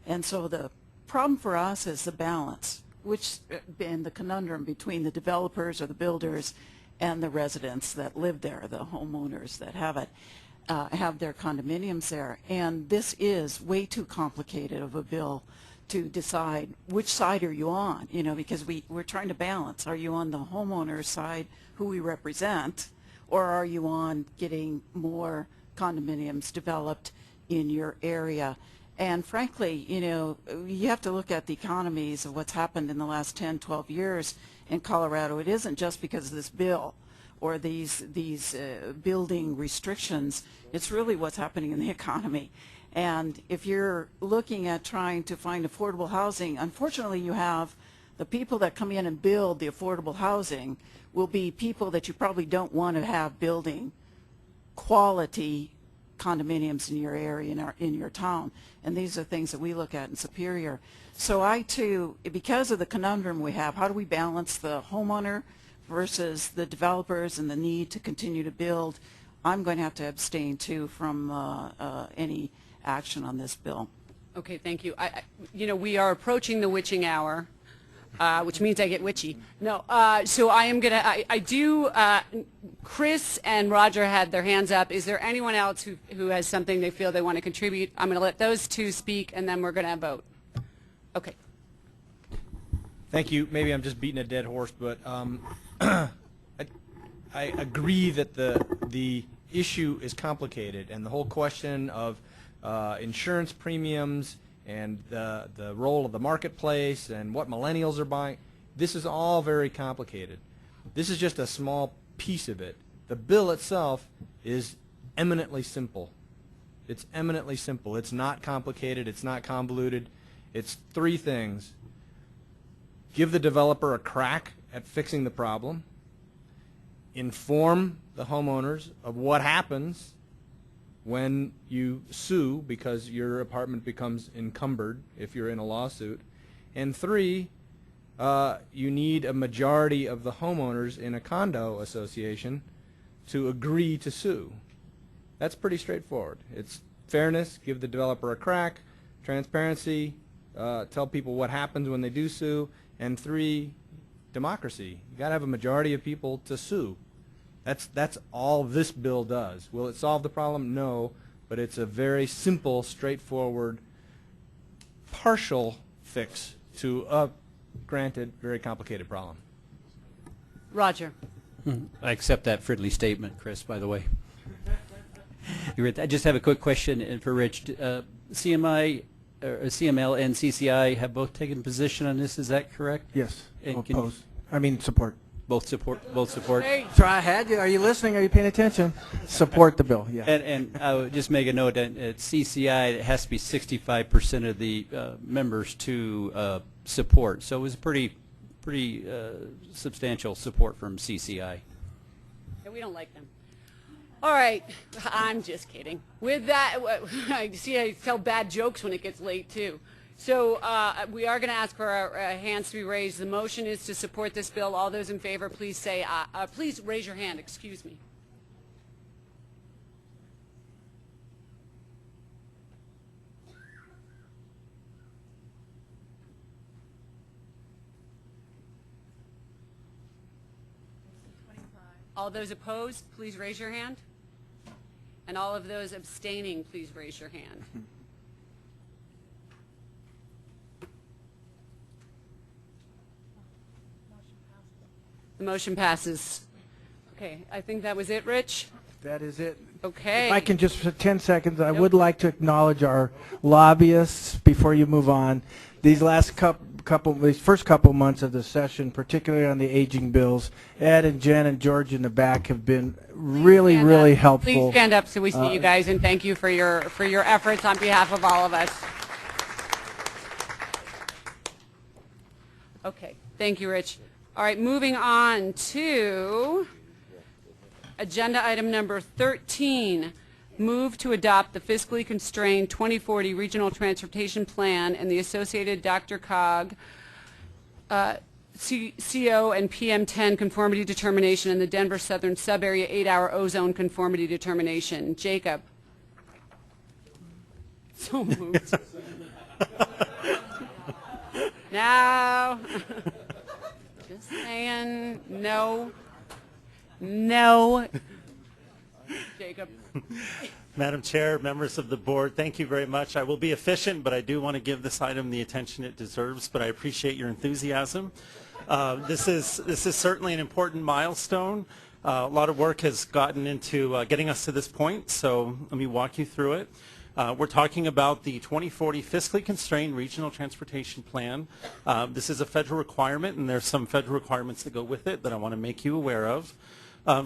And so the problem for us is the balance, which been the conundrum between the developers or the builders and the residents that live there, the homeowners that have it, have their condominiums there. And this is way too complicated of a bill to decide which side are you on, you know, because we're trying to balance. Are you on the homeowner's side, who we represent, or are you on getting more condominiums developed in your area? And frankly, you know, you have to look at the economies of what's happened in the last 10, 12 years in Colorado. It isn't just because of this bill or these building restrictions. It's really what's happening in the economy. And if you're looking at trying to find affordable housing, unfortunately you have the people that come in and build the affordable housing will be people that you probably don't want to have building quality condominiums in your area, in your town. And these are things that we look at in Superior. So I too, because of the conundrum we have, how do we balance the homeowner versus the developers and the need to continue to build? I'm going to have to abstain too from any action on this bill. Okay, thank you. You know, we are approaching the witching hour, which means I get witchy. No, so I am gonna. I do. Chris and Roger had their hands up. Is there anyone else who has something they feel they want to contribute? I'm going to let those two speak, and then we're going to vote. Okay. Thank you. Maybe I'm just beating a dead horse, but I agree that the issue is complicated, and the whole question of insurance premiums and the role of the marketplace and what millennials are buying, this is all very complicated. This is just a small piece of it. The bill itself is eminently simple. It's eminently simple. It's not complicated. It's not convoluted. It's three things. Give the developer a crack at fixing the problem. Inform the homeowners of what happens when you sue because your apartment becomes encumbered if you're in a lawsuit. And three, you need a majority of the homeowners in a condo association to agree to sue. That's pretty straightforward. It's fairness, give the developer a crack, transparency, tell people what happens when they do sue, And 3, democracy. You got to have a majority of people to sue. That's all this bill does. Will it solve the problem? No, but it's a very simple, straightforward, partial fix to a, granted, very complicated problem. Roger. I accept that friendly statement, Chris, by the way. I just have a quick question for Rich. CMI, CML and CCI have both taken position on this, is that correct? Yes. And Oppose. I mean support. Both support? Both support? Hey. So I had you. Are you listening? Are you paying attention? Support the bill, yeah. And I would just make a note that at CCI it has to be 65% of the members to support. So it was pretty substantial support from CCI. Yeah, we don't like them. All right, I'm just kidding. With that, I see I tell bad jokes when it gets late too. So we are going to ask for our hands to be raised. The motion is to support this bill. All those in favor, please say please raise your hand. Excuse me. All those opposed, please raise your hand. And all of those abstaining, please raise your hand. The motion passes. Okay, I think that was it, Rich? That is it. Okay. If I can just for 10 seconds, I would like to acknowledge our lobbyists before you move on. These last these first couple months of the session, particularly on the aging bills, Ed and Jen and George in the back have been really helpful. Please stand up so we see you guys, and thank you for your efforts on behalf of all of us. Okay, thank you, Rich. All right, moving on to agenda item number 13. Move to adopt the fiscally constrained 2040 Regional Transportation Plan and the associated DRCOG CO and PM10 conformity determination and the Denver Southern Sub-Area 8-hour ozone conformity determination. Jacob. So moved. No. Just saying. No. No. Jacob. Madam Chair, members of the board, thank you very much. I will be efficient, but I do want to give this item the attention it deserves, but I appreciate your enthusiasm. This is certainly an important milestone. A lot of work has gotten into getting us to this point, so let me walk you through it. We're talking about the 2040 Fiscally Constrained Regional Transportation Plan. This is a federal requirement, and there's some federal requirements that go with it that I want to make you aware of.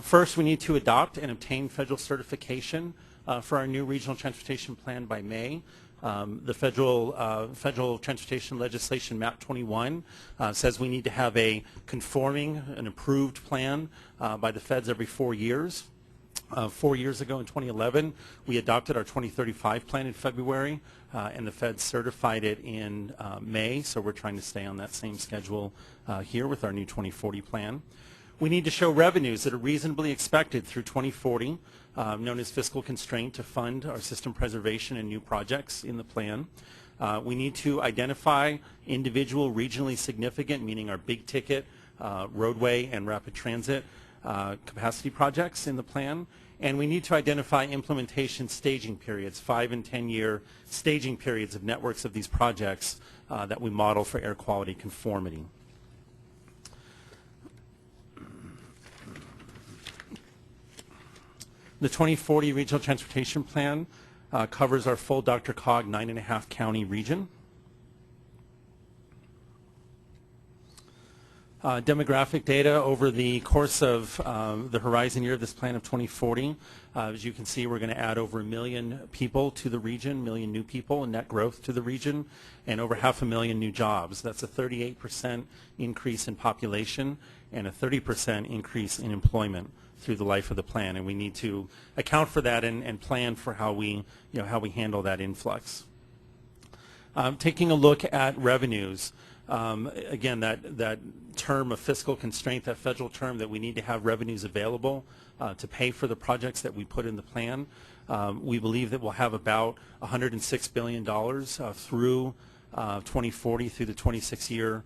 First, we need to adopt and obtain federal certification for our new regional transportation plan by May. The federal transportation legislation, MAP 21, says we need to have a conforming and approved plan by the feds every 4 years. 4 years ago in 2011, we adopted our 2035 plan in February, and the feds certified it in May, so we're trying to stay on that same schedule here with our new 2040 plan. We need to show revenues that are reasonably expected through 2040, known as fiscal constraint, to fund our system preservation and new projects in the plan. We need to identify individual regionally significant, meaning our big ticket roadway and rapid transit capacity projects in the plan. And we need to identify implementation staging periods, 5- and 10-year staging periods of networks of these projects that we model for air quality conformity. The 2040 Regional Transportation Plan covers our full DRCOG 9.5 county region. Demographic data over the course of the horizon year of this plan of 2040. As you can see, we're going to add over 1 million people to the region, 1 million new people and net growth to the region, and over 500,000 new jobs. That's a 38% increase in population and a 30% increase in employment through the life of the plan, and we need to account for that and plan for how we handle that influx. Taking a look at revenues, again, that term of fiscal constraint, that federal term that we need to have revenues available to pay for the projects that we put in the plan. We believe that we'll have about $106 billion through 2040, through the 26-year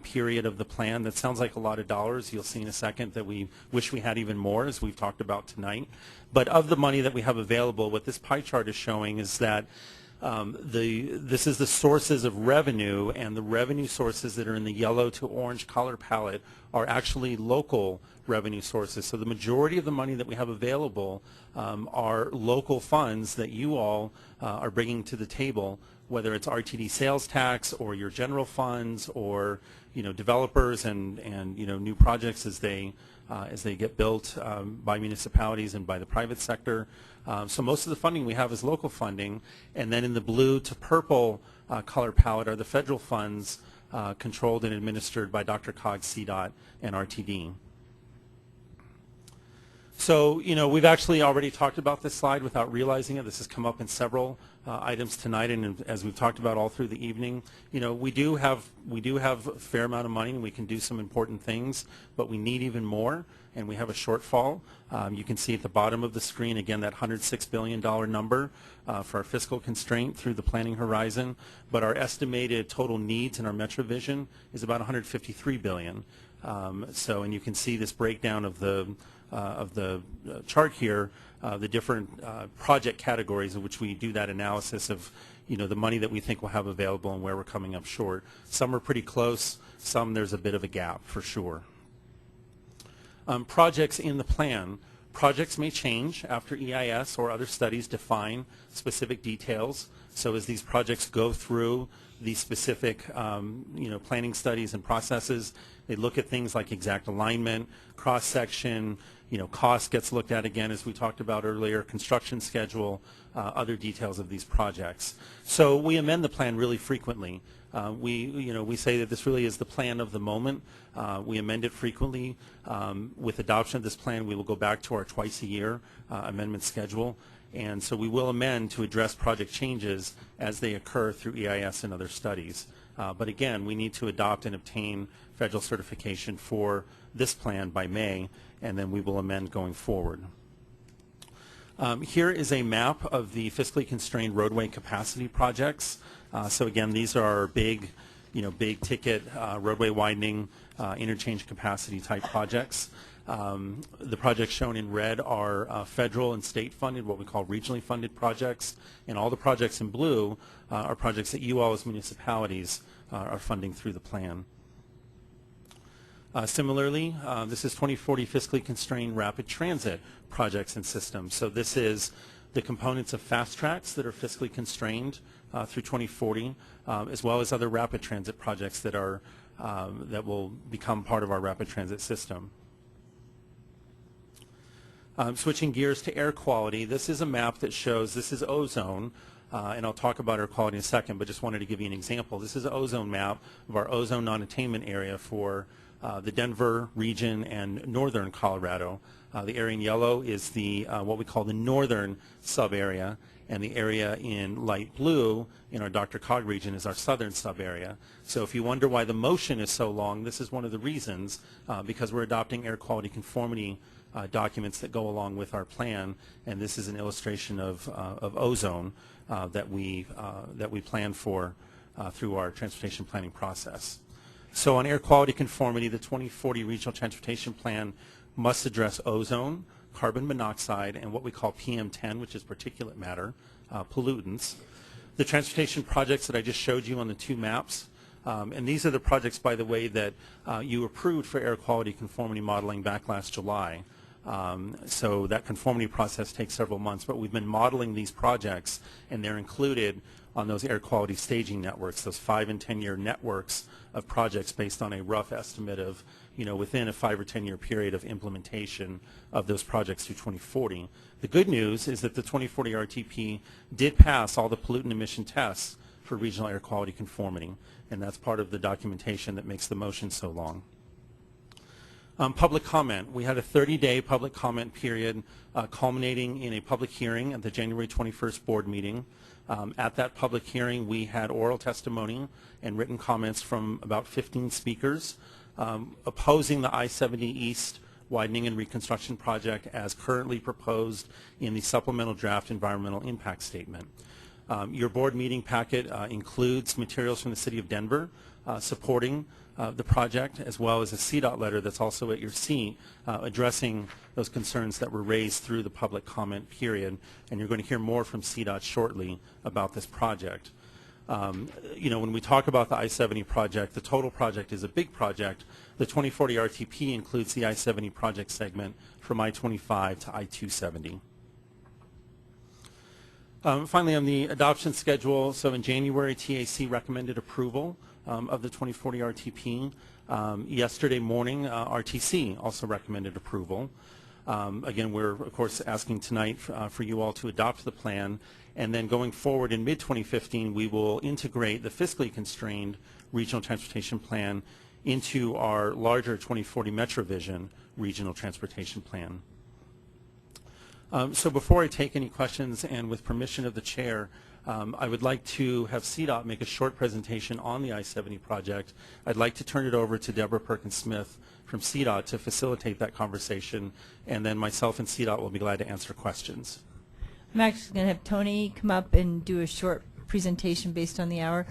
period of the plan. That sounds like a lot of dollars. You'll see in a second that we wish we had even more, as we've talked about tonight. But of the money that we have available, what this pie chart is showing is that this is the sources of revenue, and the revenue sources that are in the yellow to orange color palette are actually local revenue sources. So the majority of the money that we have available are local funds that you all are bringing to the table, whether it's RTD sales tax or your general funds, or developers and new projects as they get built by municipalities and by the private sector. So most of the funding we have is local funding, and then in the blue to purple color palette are the federal funds controlled and administered by DRCOG, CDOT, and RTD. So, we've actually already talked about this slide without realizing it. This has come up in several items tonight, and as we've talked about all through the evening, we do have a fair amount of money, and we can do some important things, but we need even more, and we have a shortfall. You can see at the bottom of the screen, again, that $106 billion number for our fiscal constraint through the planning horizon, but our estimated total needs in our MetroVision is about $153 billion. And you can see this breakdown of the chart here, the different project categories in which we do that analysis of the money that we think we'll have available and where we're coming up short. Some are pretty close, some there's a bit of a gap for sure. Projects in the plan. Projects may change after EIS or other studies define specific details. So as these projects go through these specific planning studies and processes, they look at things like exact alignment, cross-section, cost gets looked at again, as we talked about earlier, construction schedule, other details of these projects. So we amend the plan really frequently. We say that this really is the plan of the moment. We amend it frequently. With adoption of this plan, we will go back to our twice-a-year amendment schedule. And so we will amend to address project changes as they occur through EIS and other studies. But again, we need to adopt and obtain federal certification for this plan by May, and then we will amend going forward. Here is a map of the fiscally constrained roadway capacity projects. So again, these are our big ticket roadway widening, interchange capacity type projects. The projects shown in red are federal and state funded, what we call regionally funded projects, and all the projects in blue are projects that you all as municipalities are funding through the plan. Similarly, this is 2040 fiscally constrained rapid transit projects and systems. So this is the components of fast tracks that are fiscally constrained through 2040, as well as other rapid transit projects that are that will become part of our rapid transit system. Switching gears to air quality, this is a map that shows, this is ozone, and I'll talk about air quality in a second, but just wanted to give you an example. This is an ozone map of our ozone non-attainment area for the Denver region and northern Colorado. The area in yellow is the what we call the northern sub-area, and the area in light blue in our DRCOG region is our southern sub-area. So if you wonder why the motion is so long, this is one of the reasons, because we're adopting air quality conformity documents that go along with our plan, and this is an illustration of ozone that we plan for through our transportation planning process. So on air quality conformity, the 2040 Regional Transportation Plan must address ozone, carbon monoxide, and what we call PM10, which is particulate matter, pollutants. The transportation projects that I just showed you on the two maps, and these are the projects, by the way, that you approved for air quality conformity modeling back last July. So that conformity process takes several months, but we've been modeling these projects, and they're included on those air quality staging networks, those 5- and 10-year networks of projects based on a rough estimate of, within a 5- or 10-year period of implementation of those projects through 2040. The good news is that the 2040 RTP did pass all the pollutant emission tests for regional air quality conformity, and that's part of the documentation that makes the motion so long. Public comment. We had a 30-day public comment period culminating in a public hearing at the January 21st board meeting. At that public hearing, we had oral testimony and written comments from about 15 speakers opposing the I-70 East widening and reconstruction project as currently proposed in the supplemental draft environmental impact statement. Your board meeting packet includes materials from the City of Denver supporting the project, as well as a CDOT letter that's also at your seat addressing those concerns that were raised through the public comment period. And you're going to hear more from CDOT shortly about this project. You know, when we talk about the I-70 project, the total project is a big project. The 2040 RTP includes the I-70 project segment from I-25 to I-270. Finally, on the adoption schedule, so in January, TAC recommended approval of the 2040 RTP. Yesterday morning, RTC also recommended approval. Again, we're, of course, asking tonight for you all to adopt the plan. And then going forward in mid-2015, we will integrate the fiscally constrained regional transportation plan into our larger 2040 MetroVision regional transportation plan. So before I take any questions, and with permission of the chair, I would like to have CDOT make a short presentation on the I-70 project. I'd like to turn it over to Deborah Perkins-Smith from CDOT to facilitate that conversation, and then myself and CDOT will be glad to answer questions. I'm actually going to have Tony come up and do a short presentation based on the hour.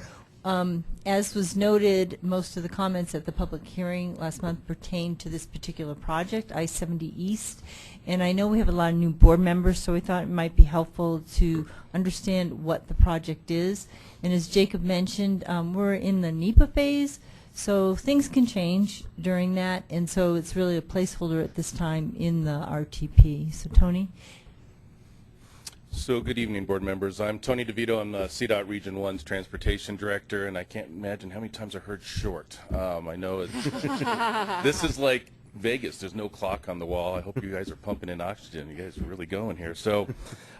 As was noted, most of the comments at the public hearing last month pertained to this particular project, I-70 East. And I know we have a lot of new board members, so we thought it might be helpful to understand what the project is. And as Jacob mentioned, we're in the NEPA phase, so things can change during that. And so it's really a placeholder at this time in the RTP. So Tony? So good evening, board members. I'm Tony DeVito. I'm CDOT Region 1's Transportation Director, and I can't imagine how many times I heard short. I know this is like Vegas. There's no clock on the wall. I hope you guys are pumping in oxygen. You guys are really going here. So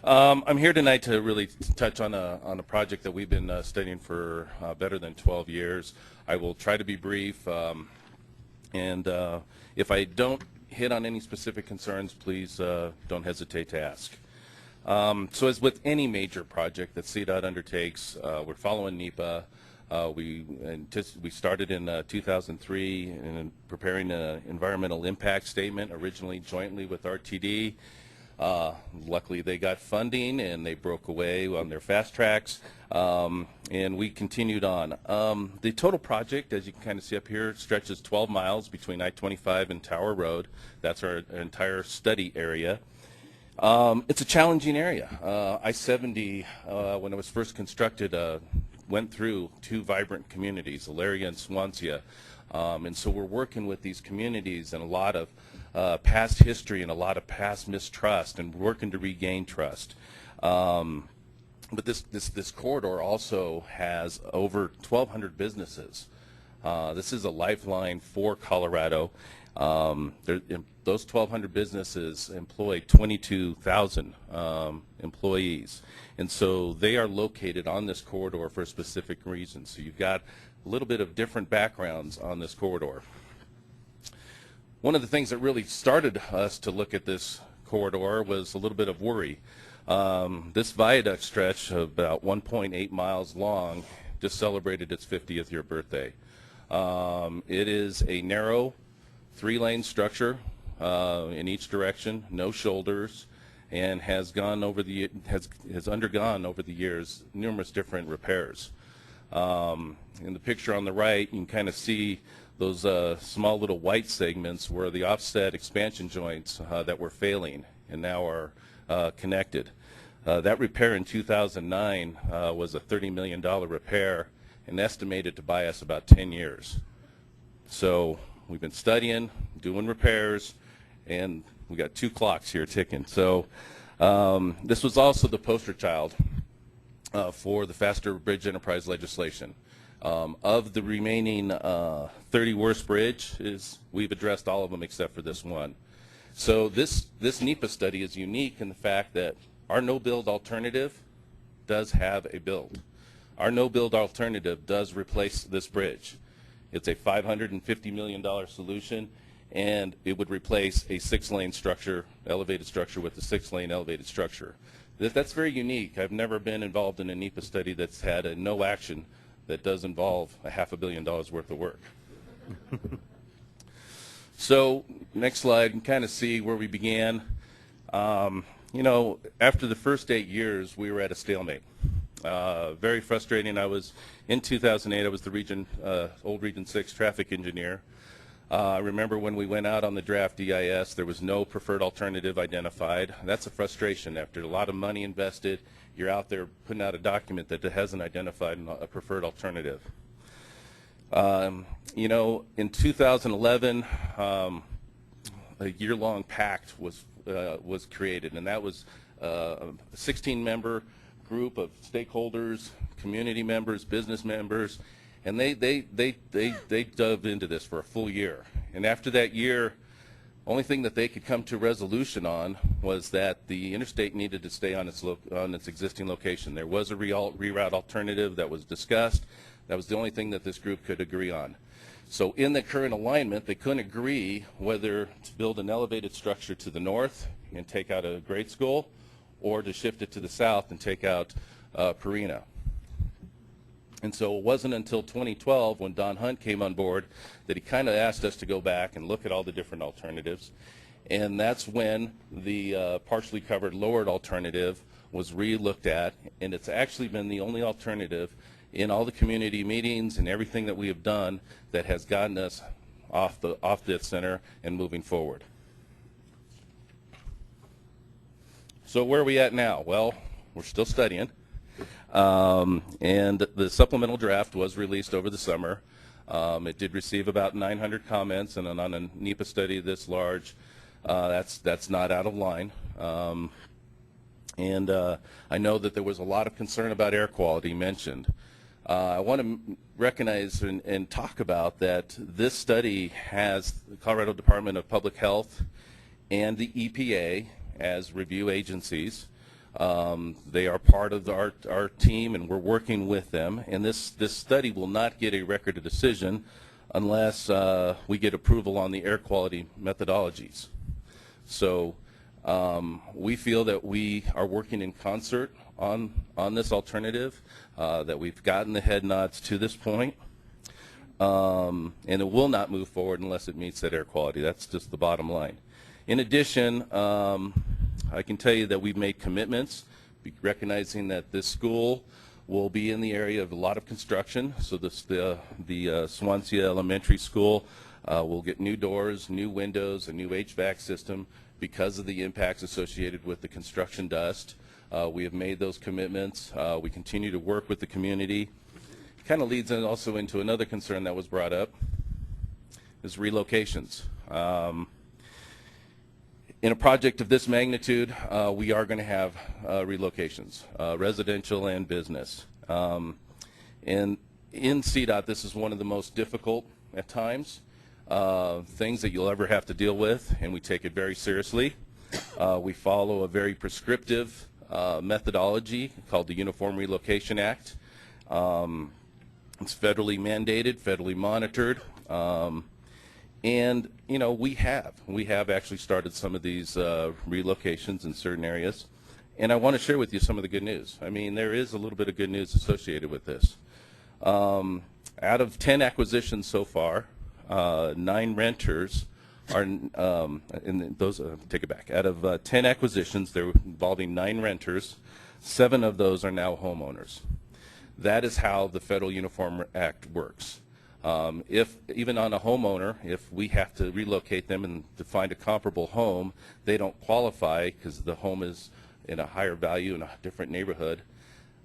I'm here tonight to really touch on a project that we've been studying for better than 12 years. I will try to be brief, and if I don't hit on any specific concerns, please don't hesitate to ask. So as with any major project that CDOT undertakes, we're following NEPA. We started in 2003 in preparing an environmental impact statement, originally jointly with RTD. Luckily, they got funding and they broke away on their fast tracks, and we continued on. The total project, as you can kind of see up here, stretches 12 miles between I-25 and Tower Road. That's our entire study area. It's a challenging area. I-70, when it was first constructed, went through two vibrant communities, Elaria and Swansea. And so we're working with these communities and a lot of past history and a lot of past mistrust, and working to regain trust. But this corridor also has over 1,200 businesses. This is a lifeline for Colorado. Those 1,200 businesses employ 22,000 employees, and so they are located on this corridor for a specific reason. So you've got a little bit of different backgrounds on this corridor. One of the things that really started us to look at this corridor was a little bit of worry. This viaduct stretch of about 1.8 miles long just celebrated its 50th year birthday. It is a narrow 3-lane structure in each direction, no shoulders, and has undergone over the years numerous different repairs. In the picture on the right, you can kind of see those small little white segments were the offset expansion joints that were failing and now are connected. That repair in 2009 was a $30 million repair and estimated to buy us about 10 years. So we've been studying, doing repairs, and we got 2 clocks here ticking. So this was also the poster child for the Faster Bridge Enterprise legislation. Of the remaining 30 worst bridges, we've addressed all of them except for this one. So this NEPA study is unique in the fact that our no-build alternative does have a build. Our no-build alternative does replace this bridge. It's a $550 million solution, and it would replace a 6-lane structure, elevated structure, with a 6-lane elevated structure. That's very unique. I've never been involved in a NEPA study that's had a no action that does involve a $500 million worth of work. So next slide, you can kind of see where we began. You know, after the first 8 years, we were at a stalemate. Very frustrating. In 2008, I was the old Region 6 traffic engineer. I remember when we went out on the draft DIS, there was no preferred alternative identified. That's a frustration. After a lot of money invested, you're out there putting out a document that hasn't identified a preferred alternative. You know, in 2011, a year-long pact was created, and that was a 16-member group of stakeholders, community members, business members, and they dove into this for a full year. And after that year, only thing that they could come to resolution on was that the interstate needed to stay on its existing location. There was a reroute alternative that was discussed. That was the only thing that this group could agree on. So in the current alignment, they couldn't agree whether to build an elevated structure to the north and take out a grade school, or to shift it to the south and take out Purina. And so it wasn't until 2012, when Don Hunt came on board, that he kind of asked us to go back and look at all the different alternatives. And that's when the partially covered lowered alternative was re-looked at, and it's actually been the only alternative in all the community meetings and everything that we have done that has gotten us off the center and moving forward. So where are we at now? Well, we're still studying. And the supplemental draft was released over the summer. It did receive about 900 comments, and on a NEPA study this large, that's not out of line. And I know that there was a lot of concern about air quality mentioned. I want to recognize and talk about that this study has the Colorado Department of Public Health and the EPA as review agencies. They are part of our team, and we're working with them. And this study will not get a record of decision unless we get approval on the air quality methodologies. So we feel that we are working in concert on this alternative, that we've gotten the head nods to this point, and it will not move forward unless it meets that air quality. That's just the bottom line. In addition, I can tell you that we've made commitments, recognizing that this school will be in the area of a lot of construction. So the Swansea Elementary School will get new doors, new windows, a new HVAC system because of the impacts associated with the construction dust. We have made those commitments. We continue to work with the community. It kind of leads also into another concern that was brought up, is relocations. In a project of this magnitude, we are going to have relocations, residential and business. And in CDOT, this is one of the most difficult at times things that you'll ever have to deal with, and we take it very seriously. We follow a very prescriptive methodology called the Uniform Relocation Act. It's federally mandated, federally monitored. And, you know, we have actually started some of these relocations in certain areas. And I want to share with you some of the good news. I mean, there is a little bit of good news associated with this. Out of 10 acquisitions so far, 9 renters are, take it back. Out of 10 acquisitions, they're involving 9 renters. 7 of those are now homeowners. That is how the Federal Uniform Act works. If even on a homeowner, if we have to relocate them and to find a comparable home, they don't qualify because the home is in a higher value in a different neighborhood.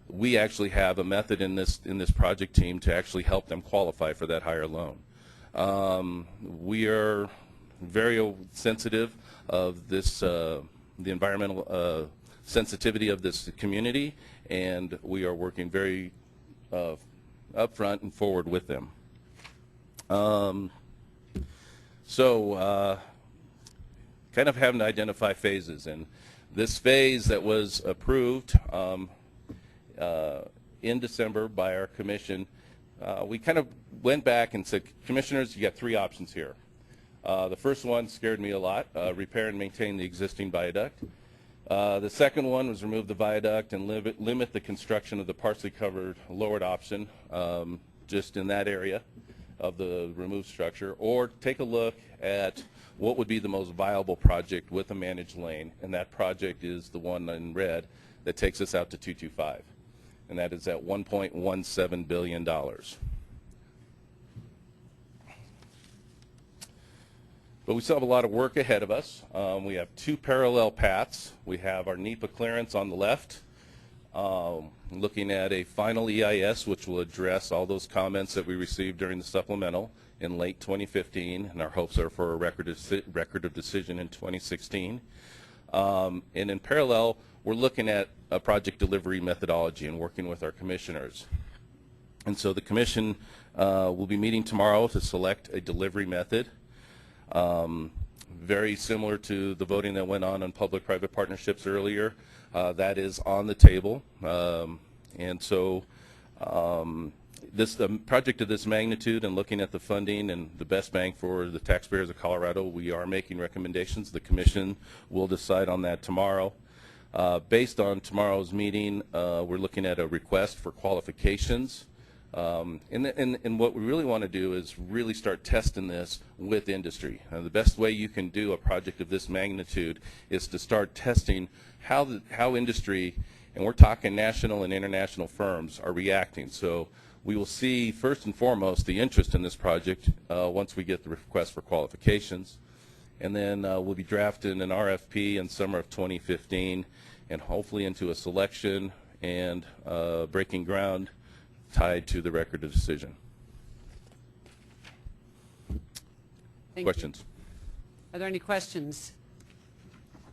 We actually have a method in this project team to actually help them qualify for that higher loan. We are very sensitive of this, the environmental sensitivity of this community, and we are working very upfront and forward with them. Kind of having to identify phases, and this phase that was approved in December by our commission, we kind of went back and said, commissioners, you got 3 options here. The first one scared me a lot, repair and maintain the existing viaduct. The second one was remove the viaduct and limit the construction of the partially covered lowered option just in that area of the removed structure, or take a look at what would be the most viable project with a managed lane, and that project is the one in red that takes us out to 225. and that is at $1.17 billion. But we still have a lot of work ahead of us. We have two parallel paths. We have our NEPA clearance on the left, looking at a final EIS, which will address all those comments that we received during the supplemental in late 2015, and our hopes are for a record of decision in 2016. And in parallel, we're looking at a project delivery methodology and working with our commissioners. And so the commission will be meeting tomorrow to select a delivery method. Very similar to the voting that went on public-private partnerships earlier. That is on the table. And so this project of this magnitude and looking at the funding and the best bang for the taxpayers of Colorado, we are making recommendations. The commission will decide on that tomorrow. Based on tomorrow's meeting, we're looking at a request for qualifications. And what we really want to do is really start testing this with industry. The best way you can do a project of this magnitude is to start testing how industry, and we're talking national and international firms, are reacting. So we will see first and foremost the interest in this project once we get the request for qualifications. And then we'll be drafting an RFP in summer of 2015 and hopefully into a selection and breaking ground tied to the record of decision. Questions? Are there any questions?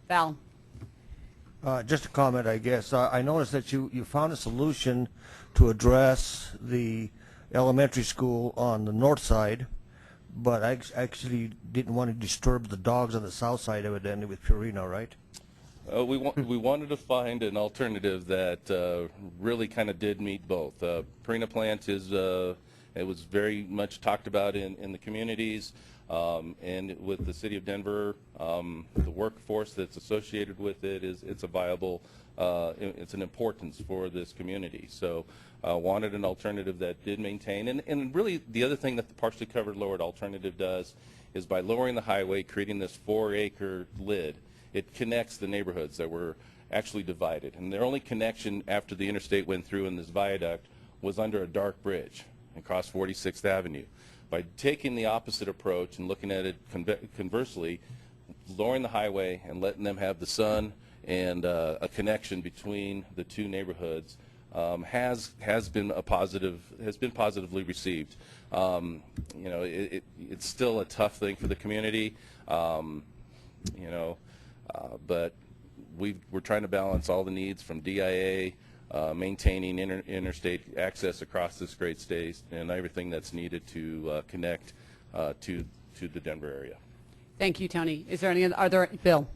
Val? Just a comment, I guess. I noticed that you found a solution to address the elementary school on the north side, but I actually didn't want to disturb the dogs on the south side, evidently, with Purina, right? We wanted to find an alternative that really kind of did meet both. Purina plant is it was very much talked about in the communities and with the city of Denver. The workforce that's associated with it it's a viable it's an importance for this community. So wanted an alternative that did maintain and really the other thing that the partially covered lowered alternative does is by lowering the highway, creating this 4-acre lid. It connects the neighborhoods that were actually divided. And their only connection after the interstate went through in this viaduct was under a dark bridge across 46th Avenue. By taking the opposite approach and looking at it conversely, lowering the highway and letting them have the sun and a connection between the two neighborhoods has been positively received. You know, it's still a tough thing for the community. You know, but we're trying to balance all the needs from DIA, maintaining interstate access across this great state, and everything that's needed to connect to the Denver area. Thank you, Tony. Is there any other, Bill?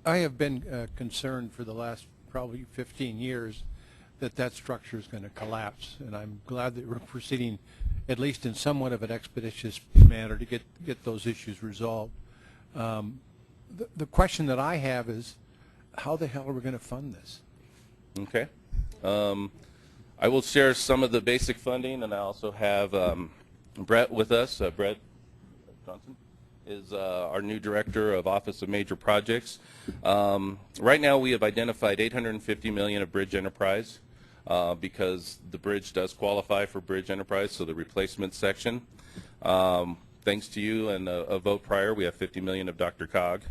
I have been concerned for the last probably 15 years that structure is going to collapse, and I'm glad that we're proceeding at least in somewhat of an expeditious manner to get those issues resolved. The question that I have is, how the hell are we going to fund this? Okay. I will share some of the basic funding, and I also have Brett with us. Brett Johnson is our new Director of Office of Major Projects. Right now we have identified $850 million of bridge enterprise. Because the bridge does qualify for bridge enterprise, so the replacement section. Thanks to you and a vote prior, we have $50 million of DRCOG.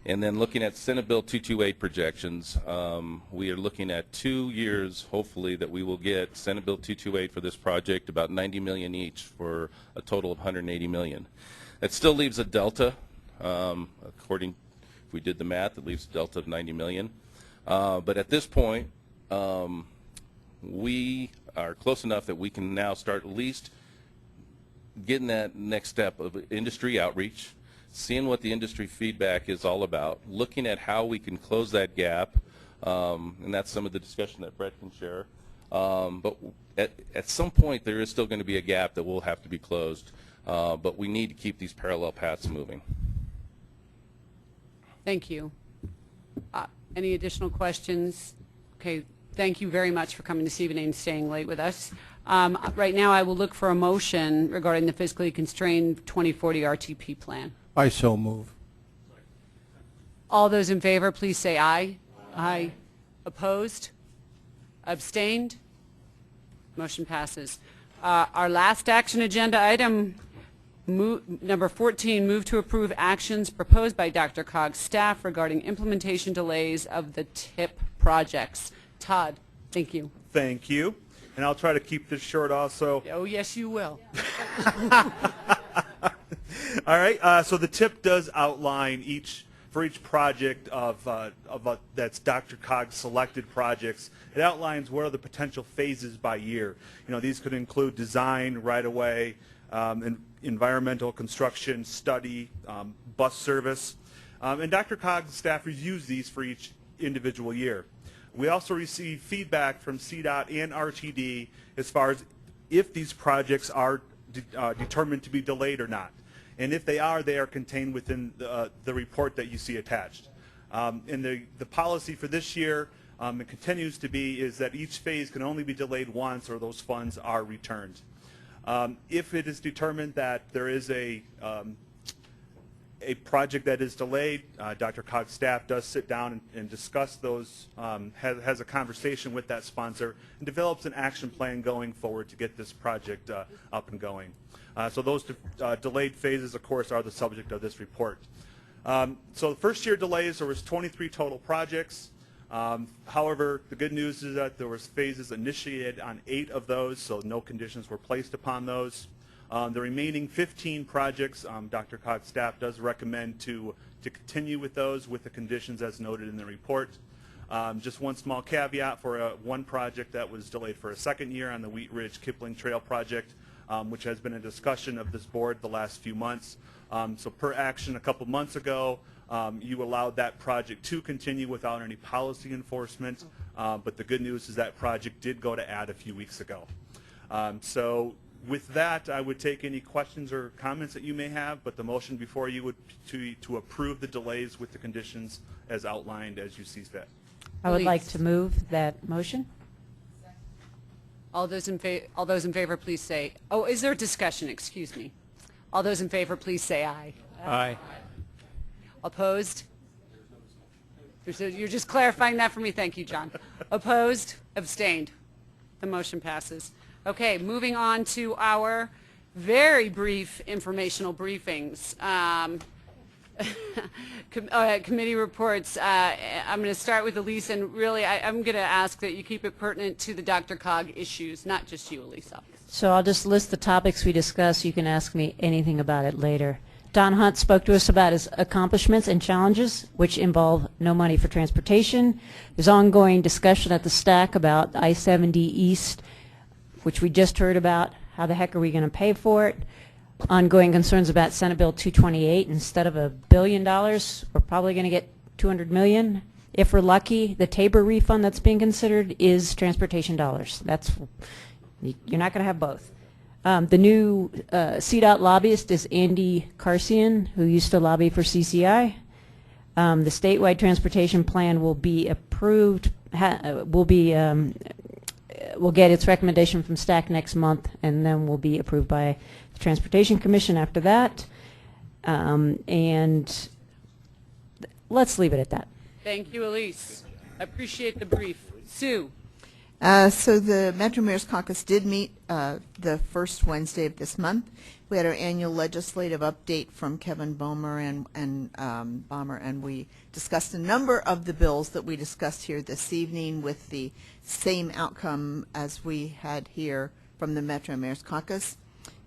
And then looking at Senate Bill 228 projections, we are looking at 2 years, hopefully, that we will get Senate Bill 228 for this project, about $90 million each for a total of $180 million. That still leaves a delta. According, if we did the math, it leaves a delta of $90 million. But at this point, we are close enough that we can now start at least getting that next step of industry outreach, seeing what the industry feedback is all about, looking at how we can close that gap, and that's some of the discussion that Brett can share. But at some point there is still going to be a gap that will have to be closed, but we need to keep these parallel paths moving. Thank you. Any additional questions? Okay. Thank you very much for coming this evening and staying late with us. Right now I will look for a motion regarding the fiscally constrained 2040 RTP plan. I so move. All those in favor, please say aye. Aye. Opposed? Abstained? Motion passes. Our last action agenda item, number 14, move to approve actions proposed by DRCOG staff regarding implementation delays of the TIP projects. Todd, thank you. Thank you. And I'll try to keep this short also. Oh, yes, you will. All right. So the TIP does outline for each project that's DRCOG selected projects. It outlines what are the potential phases by year. You know, these could include design, right-of-way, environmental construction, study, bus service. And DRCOG staff reviews these for each individual year. We also receive feedback from CDOT and RTD as far as if these projects are determined to be delayed or not. And if they are contained within the report that you see attached. And the policy for this year, it continues to be, is that each phase can only be delayed once or those funds are returned. If it is determined that there is a project that is delayed, DRCOG staff does sit down and discuss those, has a conversation with that sponsor, and develops an action plan going forward to get this project up and going. So those delayed phases, of course, are the subject of this report. So the first year delays, there was 23 total projects. However, the good news is that there was phases initiated on 8 of those, so no conditions were placed upon those. The remaining 15 projects, DRCOG staff does recommend to continue with those with the conditions as noted in the report. Just one small caveat for one project that was delayed for a second year on the Wheat Ridge Kipling Trail project, which has been a discussion of this board the last few months. So per action a couple months ago, you allowed that project to continue without any policy enforcement, but the good news is that project did go to ad a few weeks ago. So with that, I would take any questions or comments that you may have, but the motion before you would to approve the delays with the conditions as outlined as you see fit. I would like to move that motion. All those in favor, please say. Oh, is there a discussion? Excuse me. All those in favor, please say aye. Aye. Opposed? You're just clarifying that for me. Thank you, John. Opposed? Abstained? The motion passes. Okay, moving on to our very brief informational briefings. Committee reports. I'm going to start with Elise, and really I'm going to ask that you keep it pertinent to the DRCOG issues, not just you, Elise. So I'll just list the topics we discussed. You can ask me anything about it later. Don Hunt spoke to us about his accomplishments and challenges, which involve no money for transportation. There's ongoing discussion at the STAC about I-70 East, which we just heard about. How the heck are we going to pay for it? Ongoing concerns about Senate Bill 228. Instead of $1 billion, we're probably going to get $200 million. If we're lucky, the Tabor refund that's being considered is transportation dollars. You're not going to have both. The new CDOT lobbyist is Andy Carcian, who used to lobby for CCI. The statewide transportation plan will be approved, will get its recommendation from STAC next month, and then will be approved by the Transportation Commission after that. And let's leave it at that. Thank you, Elise. I appreciate the brief. Sue. So the Metro Mayor's Caucus did meet the first Wednesday of this month. We had our annual legislative update from Kevin Bomer and we discussed a number of the bills that we discussed here this evening with the same outcome as we had here from the Metro Mayor's Caucus.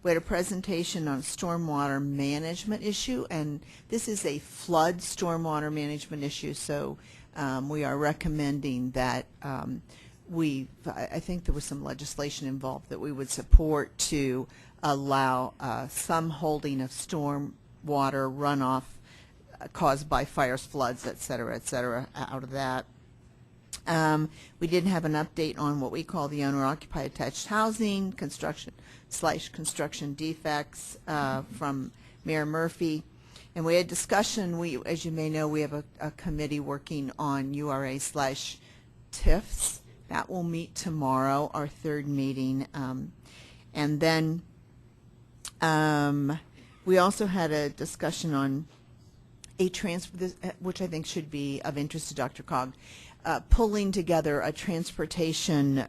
We had a presentation on stormwater management issue, and this is a flood stormwater management issue, so we are recommending that I think there was some legislation involved that we would support to allow some holding of storm water runoff caused by fires, floods, et cetera, out of that. We did have an update on what we call the owner-occupied attached housing, construction defects from Mayor Murphy. And we had discussion, as you may know, we have a committee working on URA/TIFs. That will meet tomorrow, our third meeting. And then we also had a discussion on a transfer, which I think should be of interest to DRCOG. pulling together a transportation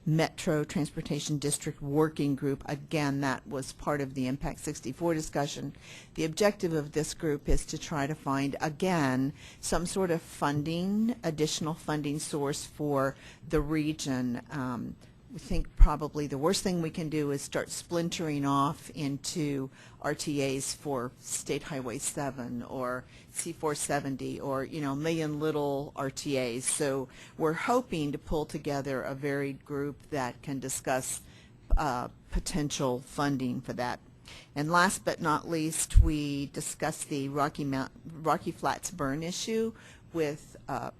Metro Transportation District Working Group. Again, that was part of the Impact 64 discussion. The objective of this group is to try to find, again, some sort of funding, additional funding source for the region. We think probably the worst thing we can do is start splintering off into RTAs for State Highway 7 or C470 or, you know, a million little RTAs. So we're hoping to pull together a varied group that can discuss potential funding for that. And last but not least, we discussed the Rocky Flats burn issue with a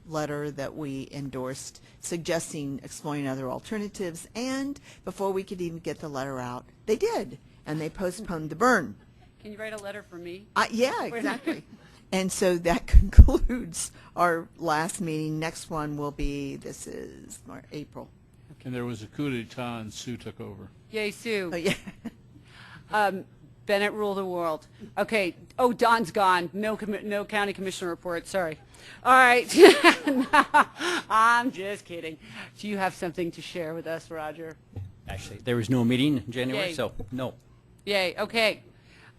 letter that we endorsed suggesting exploring other alternatives, and before we could even get the letter out, they did, and they postponed the burn. Can you write a letter for me? Yeah, exactly. And so that concludes our last meeting. Next one will be, this is April. And there was a coup d'etat and Sue took over. Yay, Sue. Oh, yeah. Bennett rule the world. Okay. Oh, Don's gone. No county commissioner report. Sorry. All right. I'm just kidding. Do you have something to share with us, Roger? Actually, there was no meeting in January, Yay. so no. Yay. Okay.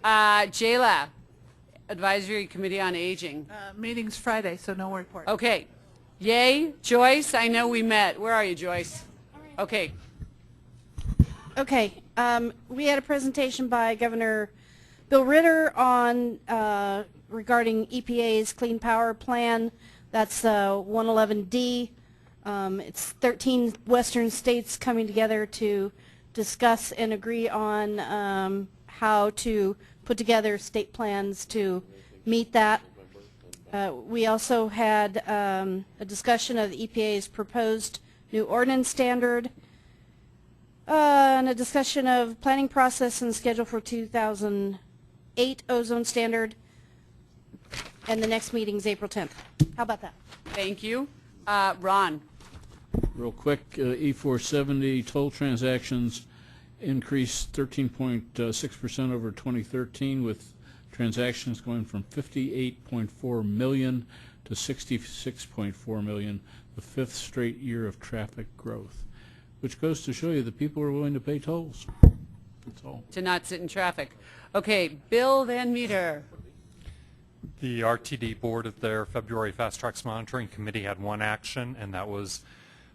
Jayla, Advisory Committee on Aging. Meeting's Friday, so no report. Okay. Yay. Joyce, I know we met. Where are you, Joyce? Okay. Okay, we had a presentation by Governor Bill Ritter on regarding EPA's Clean Power Plan. That's 111D. It's 13 western states coming together to discuss and agree on how to put together state plans to meet that. We also had a discussion of the EPA's proposed new ordinance standard, and a discussion of planning process and schedule for 2008 ozone standard, and the next meeting is April 10th. How about that? Thank you. Ron. Real quick, E470 toll transactions increased 13.6% over 2013, with transactions going from 58.4 million to 66.4 million, the fifth straight year of traffic growth, which goes to show you that people are willing to pay tolls. That's all. To not sit in traffic. Okay, Bill Van Meter. The RTD board of their February Fast Tracks Monitoring Committee had one action, and that was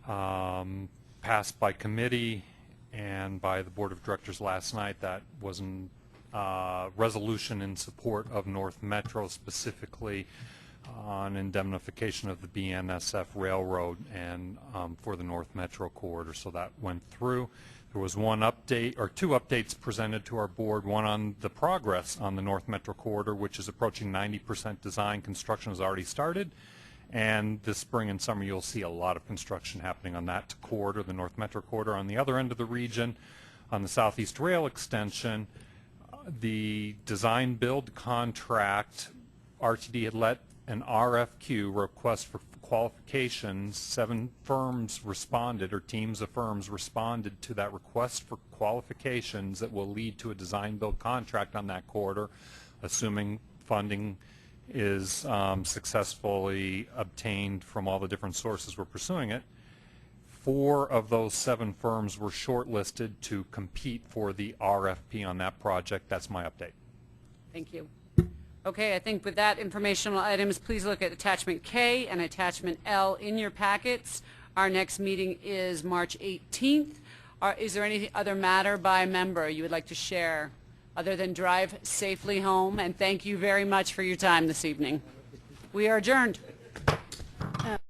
passed by committee and by the board of directors last night. That was a resolution in support of North Metro, specifically on indemnification of the BNSF Railroad and for the North Metro corridor. So that went through. There was one update, or two updates presented to our board, one on the progress on the North Metro corridor, which is approaching 90% design. Construction has already started, and this spring and summer you'll see a lot of construction happening on that corridor, the North Metro corridor. On the other end of the region, on the Southeast Rail extension, the design build contract, RTD had let an RFQ, request for qualifications. 7 firms responded, or teams of firms responded to that request for qualifications that will lead to a design build contract on that corridor, assuming funding is successfully obtained from all the different sources we're pursuing it. 4 of those 7 firms were shortlisted to compete for the RFP on that project. That's my update. Thank you. Okay, I think with that informational items, please look at attachment K and attachment L in your packets. Our next meeting is March 18th. Is there any other matter by member you would like to share other than drive safely home? And thank you very much for your time this evening. We are adjourned.